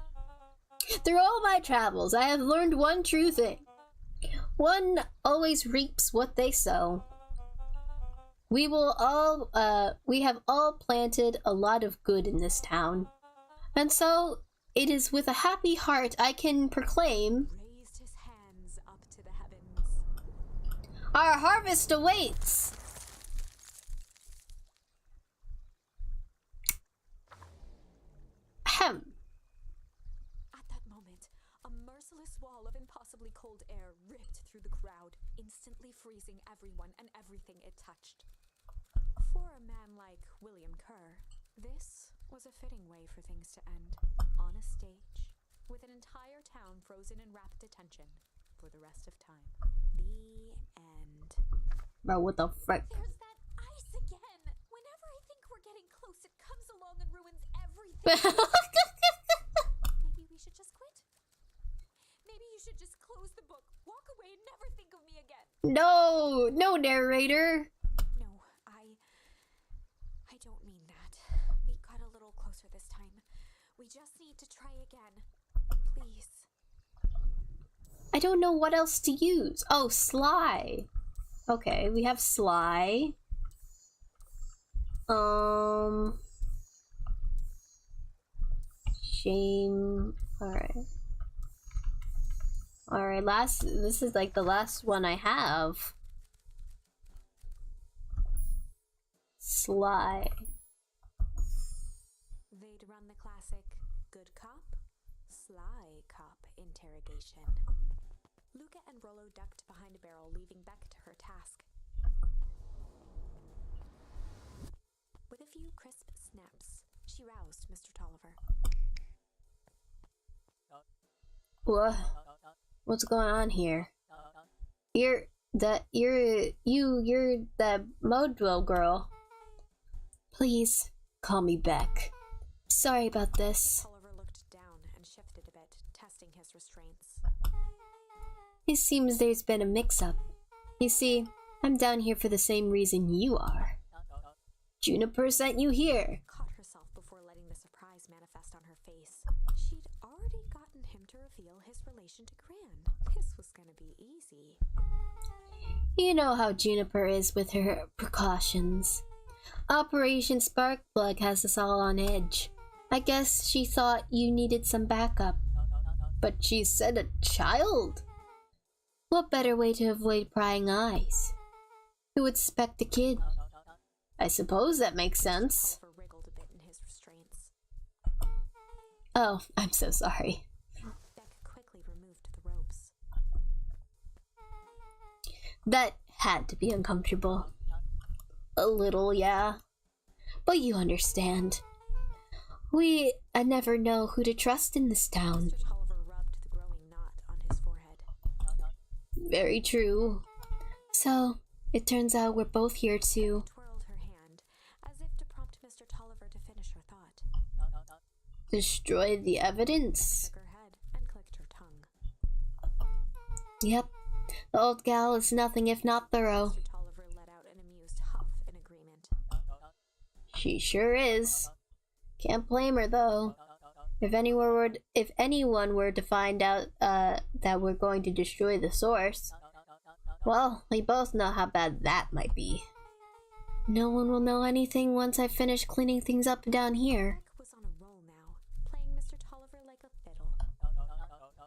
Through all my travels, I have learned one true thing. One always reaps what they sow. We have all planted a lot of good in this town. And so, it is with a happy heart I can proclaim, Raised his hands up to the heavens. our harvest awaits! Ahem. At that moment, a merciless wall of impossibly cold air ripped through the crowd, instantly freezing everyone and everything it touched. For a man like William Kerr, this was a fitting way for things to end. On a stage, with an entire town frozen in rapt attention for the rest of time. The end. Bro, what the frick? There's that ice again! Whenever I think we're getting close, it comes along and ruins everything. Maybe we should just quit? Maybe you should just close the book, walk away, and never think of me again. No, no, narrator. No, I don't mean that. We got a little closer this time. We just need to try again. Please. I don't know what else to use. Oh, Sly. Okay, we have Sly. Shame. Alright. Alright, this is like the last one I have. Sly. They'd run the classic good cop, sly cop interrogation. Luca and Rollo ducked behind a barrel, leaving Beck to her task. With a few crisp snaps, she roused Mr. Tolliver. What? What's going on here? You're that Modwell girl. Please call me Beck. Sorry about this. Tolliver looked down and shifted a bit, testing his restraints. It seems there's been a mix-up. You see, I'm down here for the same reason you are. Juniper sent you here. Caught herself before letting the surprise manifest on her face. She'd already gotten him to reveal his relation to Gran. This was gonna be easy. You know how Juniper is with her precautions. Operation Sparkplug has us all on edge. I guess she thought you needed some backup. But she said a child? What better way to avoid prying eyes? Who would suspect a kid? I suppose that makes sense. Tolliver wriggled a bit in his restraints. Oh, I'm so sorry. Beck quickly removed the ropes. That had to be uncomfortable. A little, yeah. But you understand. I never know who to trust in this town. Mr. Tolliver rubbed the growing knot on his forehead. Very true. So, it turns out we're both here to... Twirled her hand, as if to prompt Mr. Tolliver to finish her thought. destroy the evidence. Shook her head and clicked her tongue. Yep. The old gal is nothing if not thorough. Mr. Tolliver let out an amused huff in agreement. She sure is. Can't blame her though. If anyone were to find out that we're going to destroy the source, well, we both know how bad that might be. No one will know anything once I finish cleaning things up down here. Beck was on a roll now, playing Mr. Tolliver like a fiddle.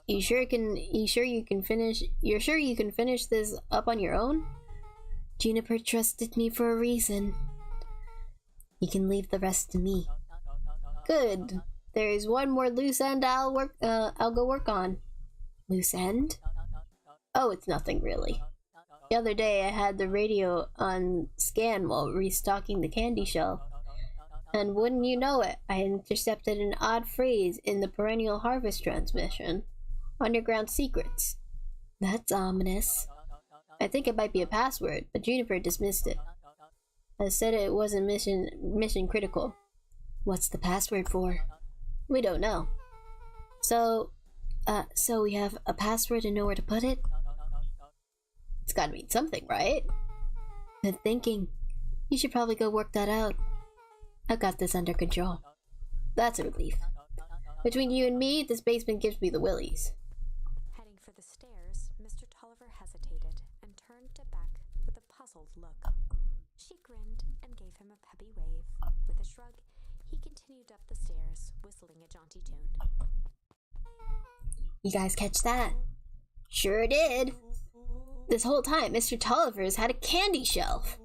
You're sure you can finish this up on your own? Juniper trusted me for a reason. You can leave the rest to me. Good. There is one more loose end I'll go work on. Loose end? Oh, it's nothing really. The other day I had the radio on scan while restocking the candy shelf. And wouldn't you know it, I intercepted an odd phrase in the Perennial Harvest transmission. Underground secrets. That's ominous. I think it might be a password, but Juniper dismissed it. I said it wasn't mission critical. What's the password for? We don't know. So we have a password and know where to put it? It's gotta mean something, right? Good thinking. You should probably go work that out. I've got this under control. That's a relief. Between you and me, this basement gives me the willies. Heading for the stairs, Mr. Tolliver hesitated and turned to Beck with a puzzled look. She grinned and gave him a peppy wave. With a shrug, he continued up the stairs, whistling a jaunty tune. You guys catch that? Sure did. This whole time, Mr. Tolliver's had a candy shelf.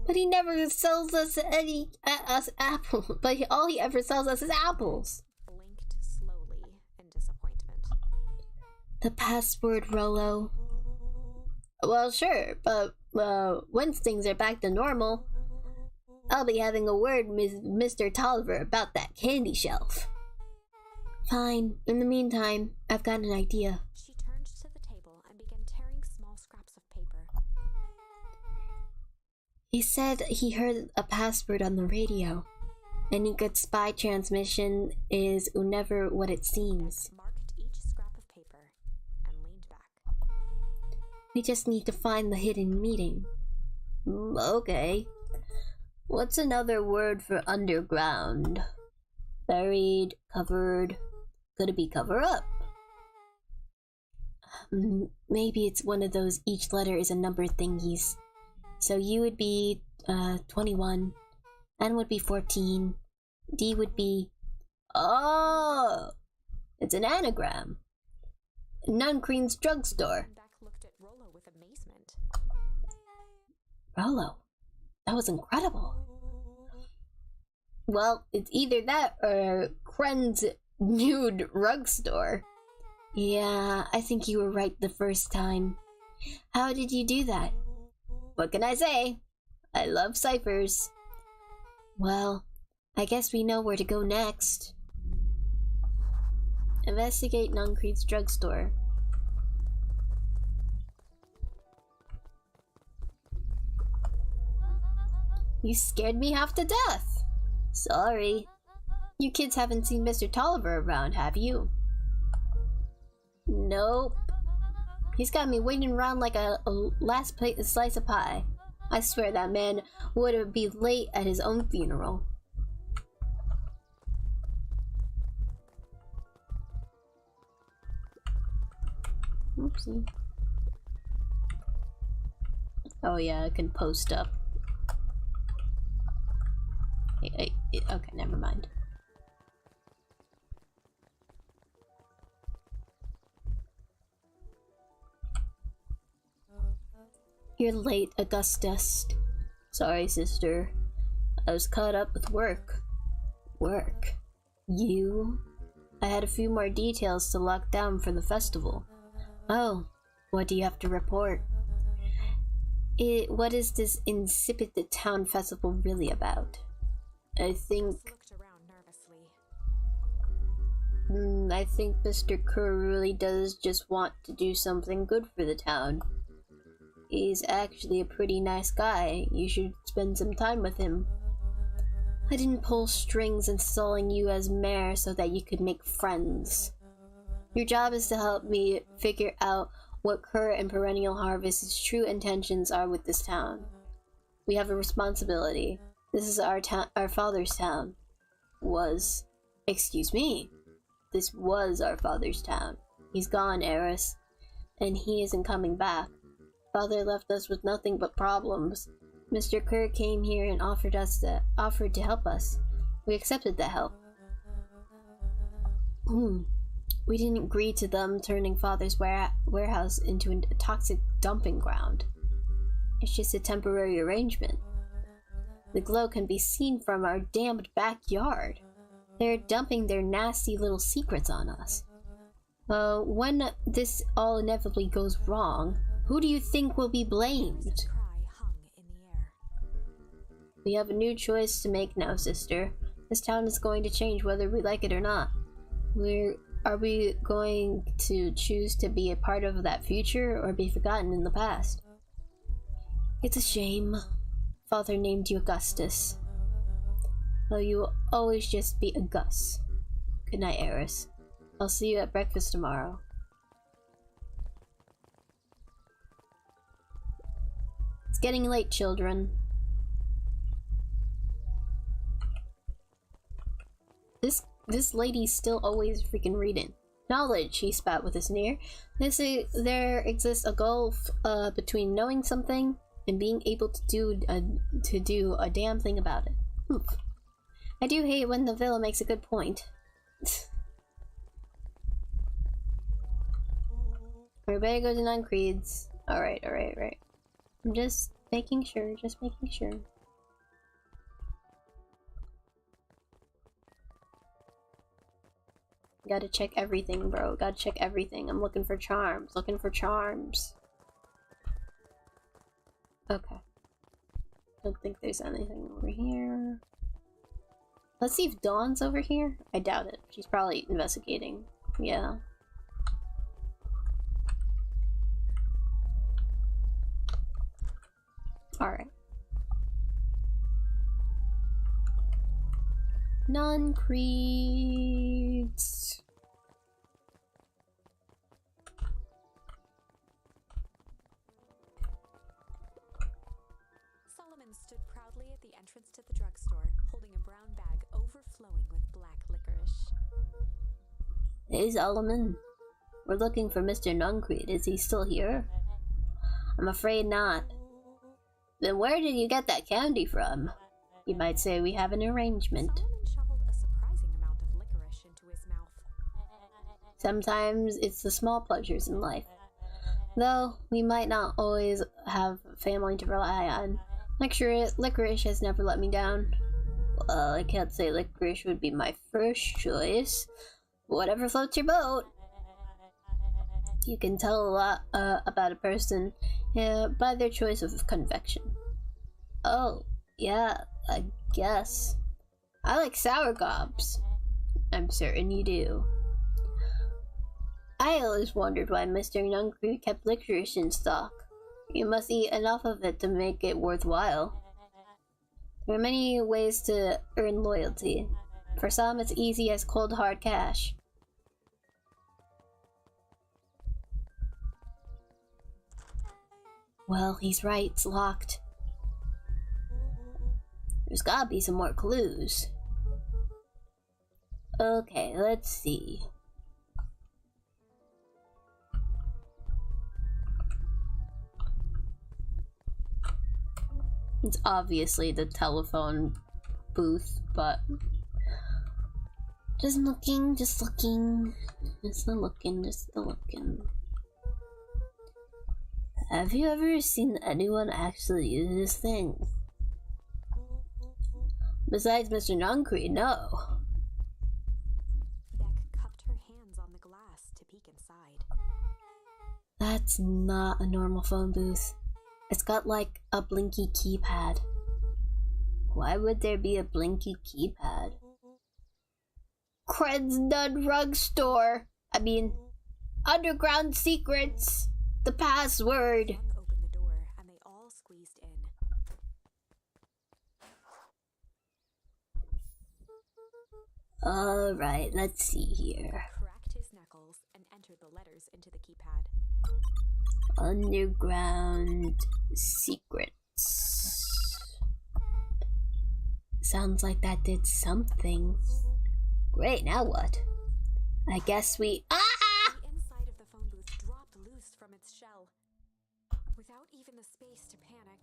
But he never sells us any apples. But all he ever sells us is apples. Blinked slowly in disappointment. The password, Rollo. Well, sure, but once things are back to normal, I'll be having a word with Mr. Tolliver about that candy shelf. Fine. In the meantime, I've got an idea. She turned to the table and began tearing small scraps of paper. He said he heard a password on the radio. Any good spy transmission is never what it seems. Marked each scrap of paper and leaned back. We just need to find the hidden meeting. Okay. What's another word for underground? Buried, covered, could it be cover up? Maybe it's one of those each letter is a number thingies. So U would be 21, N would be 14, D would be... Oh! It's an anagram. Nuncreen's drugstore. Beck looked at Rollo with amazement. Rollo, that was incredible. Well, it's either that or Kren's nude rug store. Yeah, I think you were right the first time. How did you do that? What can I say? I love ciphers. Well, I guess we know where to go next. Investigate Nuncrete's drugstore. You scared me half to death. Sorry. You kids haven't seen Mr. Tolliver around, have you? Nope. He's got me waiting around like a last slice of pie. I swear that man would be late at his own funeral. Oopsie. Oh yeah, I can post up. Okay, never mind. You're late, Augustus. Sorry, sister. I was caught up with work. Work? You? I had a few more details to lock down for the festival. Oh, what do you have to report? What is this insipid town festival really about? I think Mr. Kerr really does just want to do something good for the town. He's actually a pretty nice guy. You should spend some time with him. I didn't pull strings installing you as mayor so that you could make friends. Your job is to help me figure out what Kerr and Perennial Harvest's true intentions are with this town. We have a responsibility. This is our father's town. Excuse me. This was our father's town. He's gone, Eris. And he isn't coming back. Father left us with nothing but problems. Mr. Kerr came here and offered to help us. We accepted the help. We didn't agree to them turning Father's warehouse into a toxic dumping ground. It's just a temporary arrangement. The glow can be seen from our damned backyard. They're dumping their nasty little secrets on us. When this all inevitably goes wrong, who do you think will be blamed? We have a new choice to make now, sister. This town is going to change whether we like it or not. Are we going to choose to be a part of that future or be forgotten in the past? It's a shame. Father named you Augustus. Oh, you will always just be a Gus. Good night, Eris. I'll see you at breakfast tomorrow. It's getting late, children. This lady's still always freaking reading. Knowledge, he spat with a sneer. There exists a gulf between knowing something and being able to do a damn thing about it. I do hate when the villain makes a good point. Everybody go to Nuncrete's. Alright. I'm just making sure, Gotta check everything, bro. Gotta check everything. I'm looking for charms. Okay. don't think there's anything over here. Let's see if Dawn's over here. I doubt it. She's probably investigating. Yeah. Alright. Non-creeds. Solomon stood proudly at the entrance to the drugstore, holding a brown bag overflowing with black licorice. Hey, Solomon. We're looking for Mr. Nuncreed. Is he still here? I'm afraid not. Then where did you get that candy from? You might say we have an arrangement. Solomon shoveled a surprising amount of licorice into his mouth. Sometimes it's the small pleasures in life. Though, we might not always have family to rely on. Licorice has never let me down. Well, I can't say licorice would be my first choice. Whatever floats your boat. You can tell a lot about a person by their choice of confection. Oh, yeah, I guess. I like sour gobs. I'm certain you do. I always wondered why Mr. Nuncreed kept licorice in stock. You must eat enough of it to make it worthwhile. There are many ways to earn loyalty. For some, it's easy as cold hard cash. Well, he's right, it's locked. There's gotta be some more clues. Okay, let's see. It's obviously the telephone booth, but just looking. Have you ever seen anyone actually use this thing? Besides Mr. Nuncreed, no. Beck cupped her hands on the glass to peek inside. That's not a normal phone booth. It's got like a blinky keypad. Why would there be a blinky keypad? Cred's Dud Rug Store. I mean, Underground Secrets. The password. Young opened the door and they all squeezed in. Alright, let's see here. Cracked his knuckles and entered the letters into the keypad. Underground Secrets. Sounds like that did something. Great, now what? I guess we... Ah! The inside of the phone booth dropped loose from its shell. Without even the space to panic,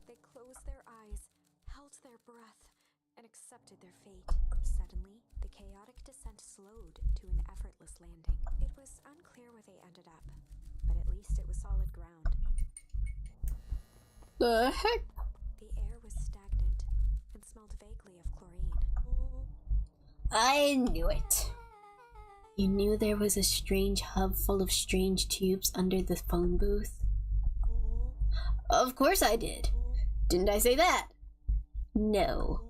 they closed their eyes, held their breath, and accepted their fate. Suddenly, the chaotic descent slowed to an effortless landing. It was unclear where they ended up, but at least it was solid ground. The heck? The air was stagnant and smelled vaguely of chlorine. I knew it. You knew there was a strange hub full of strange tubes under the phone booth? Of course I did. Didn't I say that? No.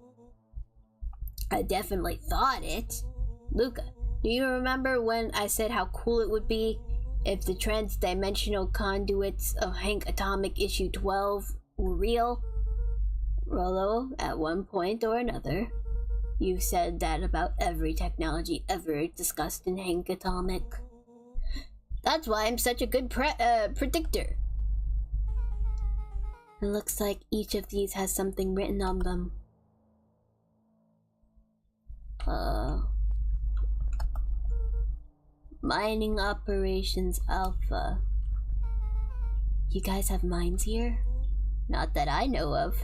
I definitely thought it. Luca, do you remember when I said how cool it would be if the trans-dimensional conduits of Hank Atomic Issue 12 were real? Rollo, at one point or another, you said that about every technology ever discussed in Hank Atomic. That's why I'm such a good predictor. It looks like each of these has something written on them. Mining Operations Alpha. You guys have mines here? Not that I know of.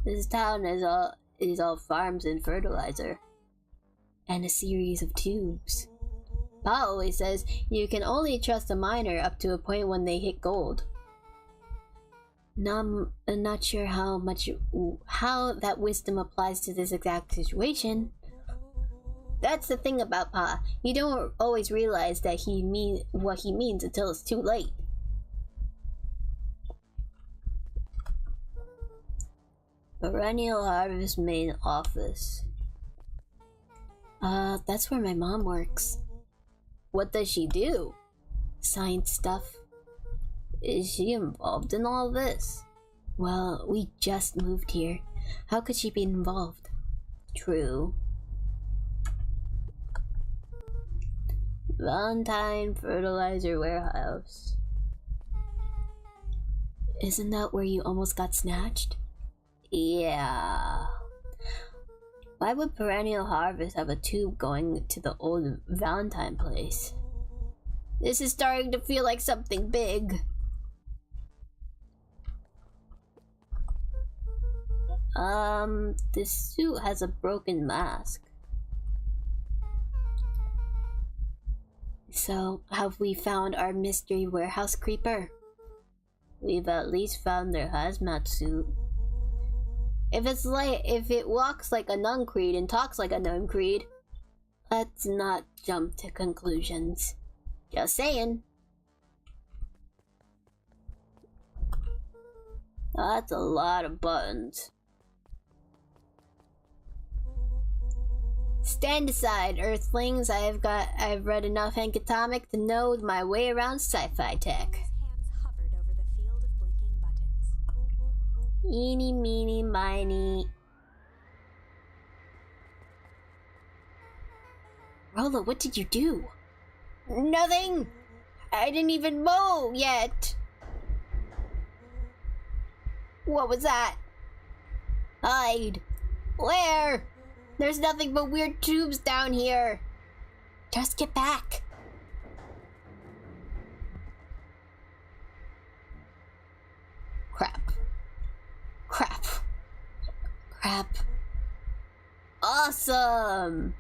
This town is all farms and fertilizer. And a series of tubes. Pa always says you can only trust a miner up to a point when they hit gold. I'm not sure how that wisdom applies to this exact situation. That's the thing about Pa. You don't always realize that what he means until it's too late. Perennial Harvest main office. That's where my mom works. What does she do? Science stuff. Is she involved in all this? Well, we just moved here. How could she be involved? True. Valentine Fertilizer Warehouse. Isn't that where you almost got snatched? Yeah. Why would Perennial Harvest have a tube going to the old Valentine place? This is starting to feel like something big. This suit has a broken mask. So, have we found our mystery warehouse creeper? We've at least found their hazmat suit. If it walks like a nun creed and talks like a nun creed, let's not jump to conclusions. Just saying. That's a lot of buttons. Stand aside, Earthlings. I've read enough Ankatomic to know my way around sci-fi tech. His hands hovered over the field of blinking buttons. Eeny, meeny, miny. Rolo, what did you do? Nothing! I didn't even mow yet! What was that? Hide! Where? There's nothing but weird tubes down here. Just get back. Crap. Crap. Crap. Awesome!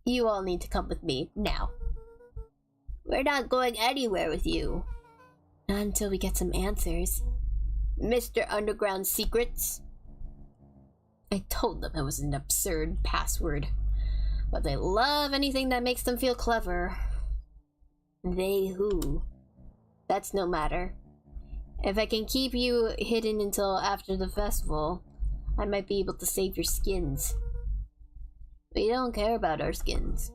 You all need to come with me now. We're not going anywhere with you. Not until we get some answers. Mr. Underground Secrets. I told them it was an absurd password, but they love anything that makes them feel clever. They who? That's no matter. If I can keep you hidden until after the festival, I might be able to save your skins. We don't care about our skins.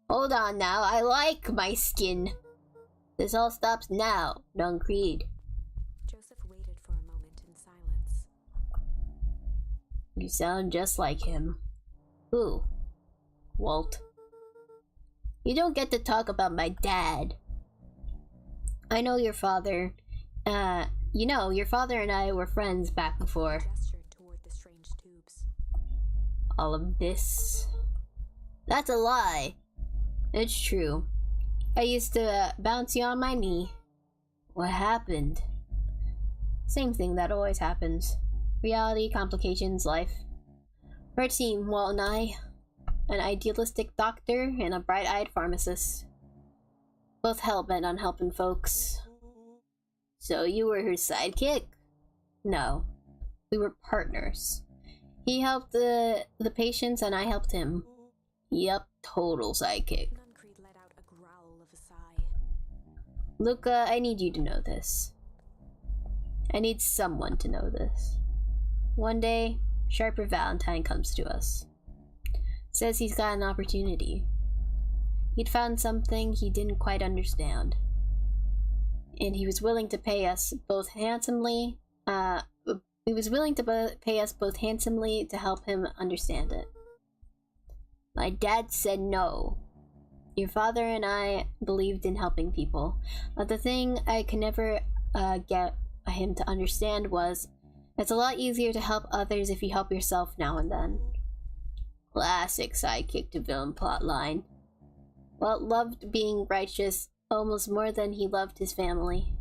Hold on now, I like my skin. This all stops now, Nun Creed. Joseph waited for a moment in silence. You sound just like him. Who? Walt. You don't get to talk about my dad. I know your father. Your father and I were friends back before. Gestured toward the strange tubes. All of this. That's a lie. It's true. I used to bounce you on my knee. What happened? Same thing that always happens. Reality, complications, life. Our team, Walt and I. An idealistic doctor and a bright-eyed pharmacist. Both hell-bent on helping folks. So you were her sidekick? No. We were partners. He helped the patients and I helped him. Yep, total sidekick. Nuncreed let out a growl of a sigh. Luca, I need you to know this. I need someone to know this. One day, Sharper Valentine comes to us. Says he's got an opportunity. He'd found something he didn't quite understand. And he was willing to pay us both handsomely. Pay us both handsomely to help him understand it. My dad said no. Your father and I believed in helping people, but the thing I could never get him to understand was it's a lot easier to help others if you help yourself now and then. Classic sidekick to villain plotline. Walt loved being righteous almost more than he loved his family.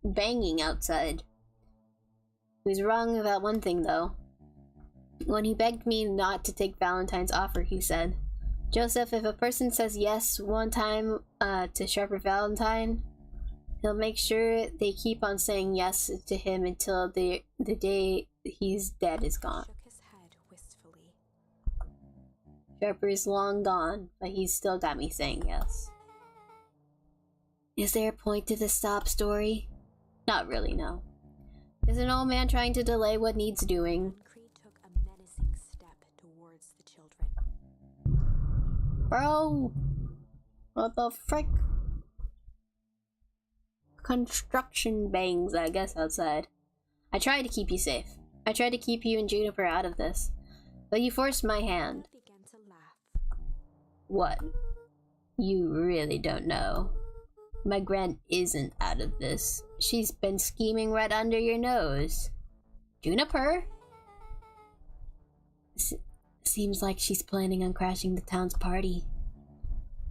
Banging outside. He was wrong about one thing though. When he begged me not to take Valentine's offer, he said, Joseph, if a person says yes one time to Sharper Valentine, he'll make sure they keep on saying yes to him until the day he's dead is gone. Shook his head wistfully. Sharper's long gone, but he's still got me saying yes. Is there a point to this sob story? Not really, no. There's an old man trying to delay what needs doing. Creed took a menacing step towards the children. Bro! What the frick? Construction bangs, I guess, outside. I tried to keep you safe. I tried to keep you and Juniper out of this. But you forced my hand. I began to laugh. What? You really don't know. My Gran isn't out of this. She's been scheming right under your nose. Juniper? Seems like she's planning on crashing the town's party.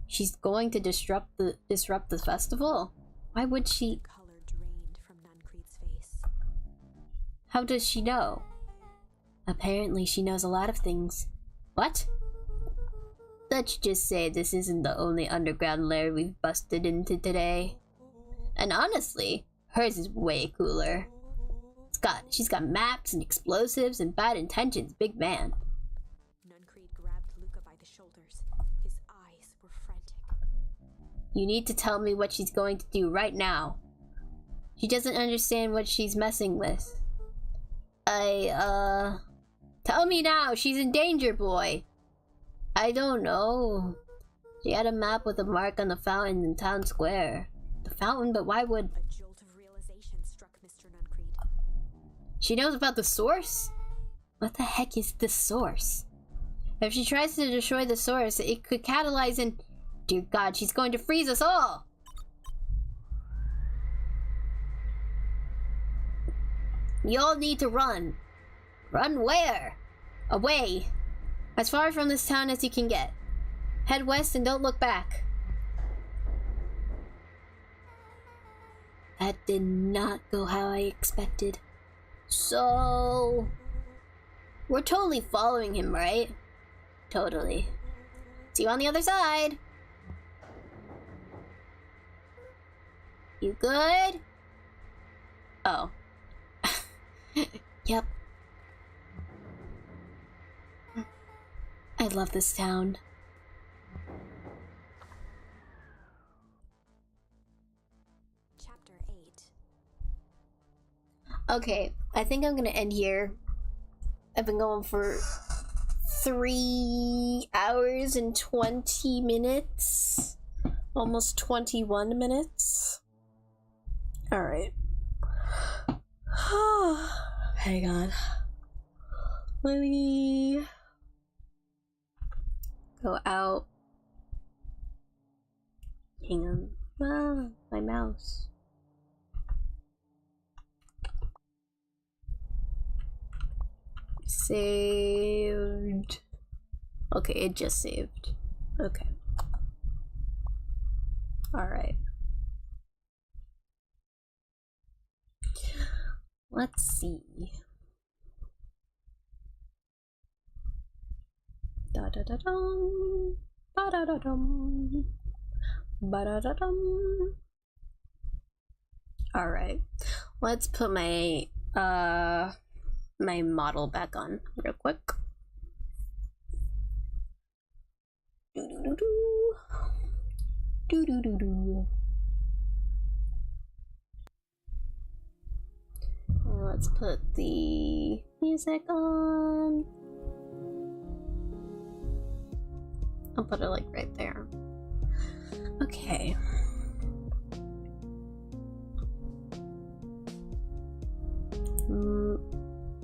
She's going to disrupt the festival? Why would she? The color drained from Nuncreed's face. How does she know? Apparently she knows a lot of things. What? Let's just say this isn't the only underground lair we've busted into today. And honestly, hers is way cooler. She's got maps and explosives and bad intentions, big man. Nuncreed grabbed Luca by the shoulders. His eyes were frantic. You need to tell me what she's going to do right now. She doesn't understand what she's messing with. Tell me now, she's in danger, boy. I don't know. She had a map with a mark on the fountain in town square. The fountain, but why would... A jolt of realization struck Mr. Nuncreed. She knows about the source? What the heck is the source? If she tries to destroy the source, it could catalyze and... Dear God, she's going to freeze us all! You all need to run. Run where? Away. As far from this town as you can get. Head west and don't look back. That did not go how I expected. So... We're totally following him, right? Totally. See you on the other side. You good? Oh. Yep. I love this town. Chapter 8. Okay, I think I'm gonna end here. I've been going for 3 hours and 20 minutes. Almost 21 minutes. Alright. Hang on. Let me go out. Hang on. Ah, my mouse. Saved. Okay, it just saved. Okay. Alright. Let's see. Da da da dum. Ba da da dum. Ba da da dum. Alright. Let's put my my model back on real quick. Do do do do. Do do do do. Let's put the music on. I'll put it like right there. Okay.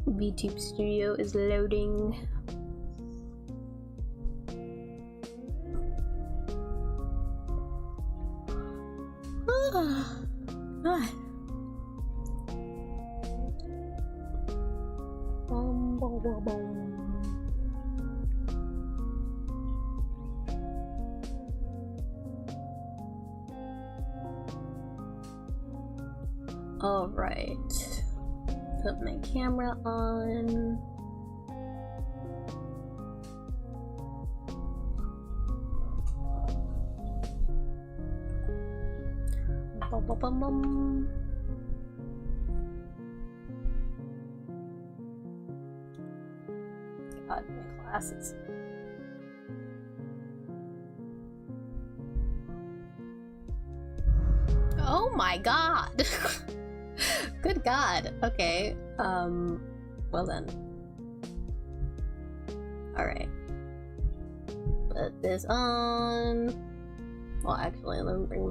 VTube Studio is loading. God. All right. Put my camera on. Bum, bum, bum, bum. God, my glasses. my god. Good god. Okay. Well then. Alright. Put this on. Well, actually, let me bring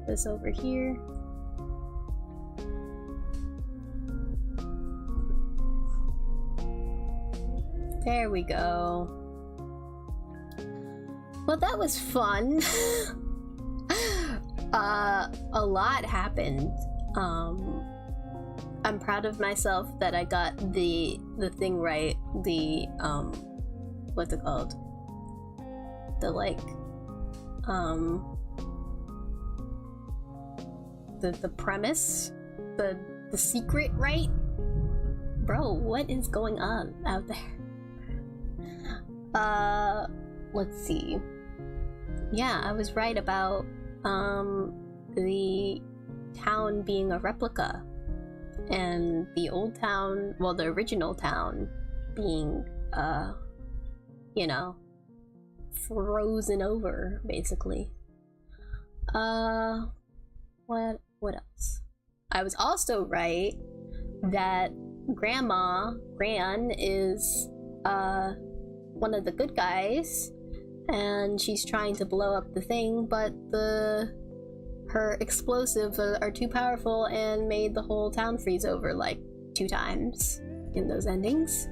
this over here. There we go. Well, that was fun. A lot happened. I'm proud of myself that I got the thing right. The what's it called? The like the premise, the secret, right? Bro, what is going on out there? Let's see. Yeah, I was right about the town being a replica, and the old town, well, the original town being you know, frozen over, basically. What else? I was also right that Gran is one of the good guys, and she's trying to blow up the thing, but her explosives are too powerful and made the whole town freeze over like 2 times in those endings.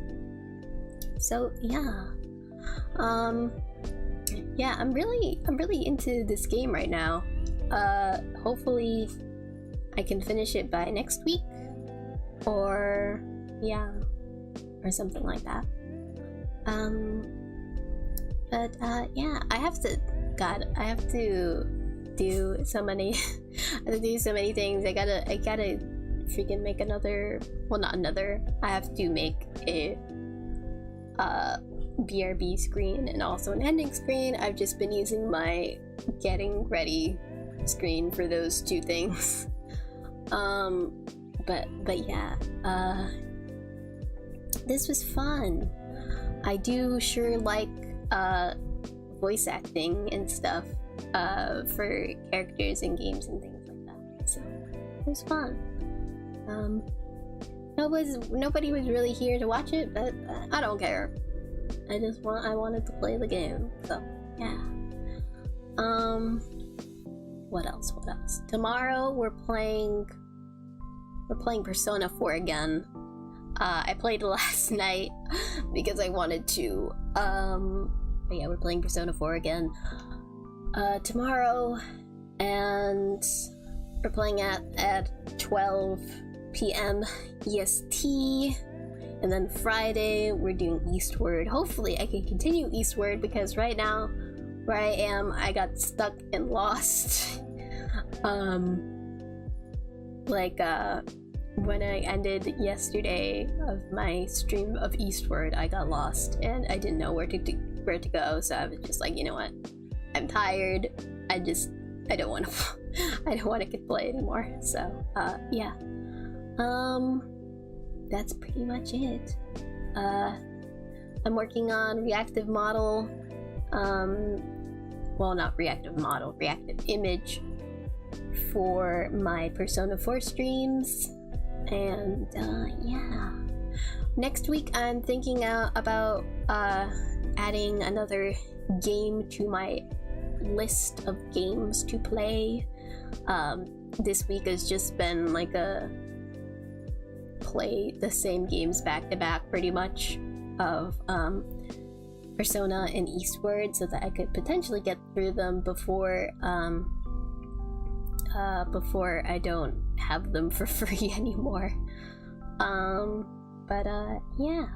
So yeah. Yeah, I'm really into this game right now. Hopefully I can finish it by next week, or yeah, or something like that. But yeah, I have to do so many I have to do so many things. I gotta freaking make another, well, not another, I have to make a BRB screen and also an ending screen. I've just been using my getting ready screen for those 2 things. But yeah, this was fun. I do sure like voice acting and stuff for characters in games and things like that. So it was fun. Nobody was really here to watch it, but I don't care. I wanted to play the game. So yeah. What else? Tomorrow we're playing Persona 4 again. I played last night because I wanted to. But yeah, we're playing Persona 4 again tomorrow, and we're playing at 12 p.m. EST. And then Friday we're doing Eastward. Hopefully I can continue Eastward, because right now where I am, I got stuck and lost. When I ended yesterday of my stream of Eastward, I got lost and I didn't know where to go, so I was just like, you know what? I'm tired. I don't want to play anymore. So, yeah. That's pretty much it. I'm working on reactive model. Well, not reactive model, reactive image for my Persona 4 streams. And yeah, next week I'm thinking about adding another game to my list of games to play. This week has just been like a play the same games back to back, pretty much, of Persona and Eastward, so that I could potentially get through them before I don't have them for free anymore. But yeah.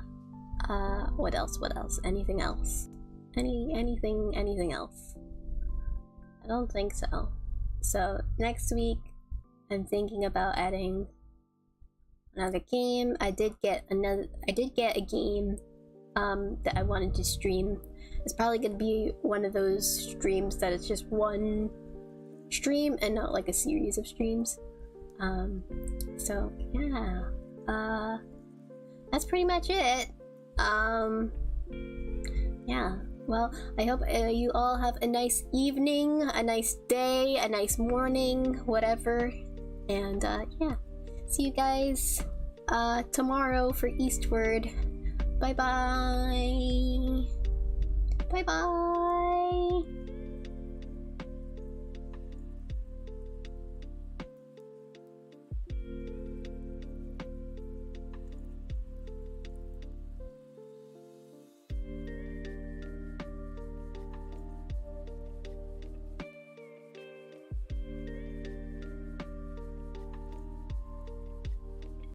What else? Anything else? Anything else? I don't think so. So next week I'm thinking about adding another game. I did get a game that I wanted to stream. It's probably gonna be one of those streams that it's just one stream and not like a series of streams. So yeah, that's pretty much it. Yeah, Well, I hope you all have a nice evening, a nice day, a nice morning, whatever. And yeah, see you guys tomorrow for Eastward. Bye bye. Bye bye.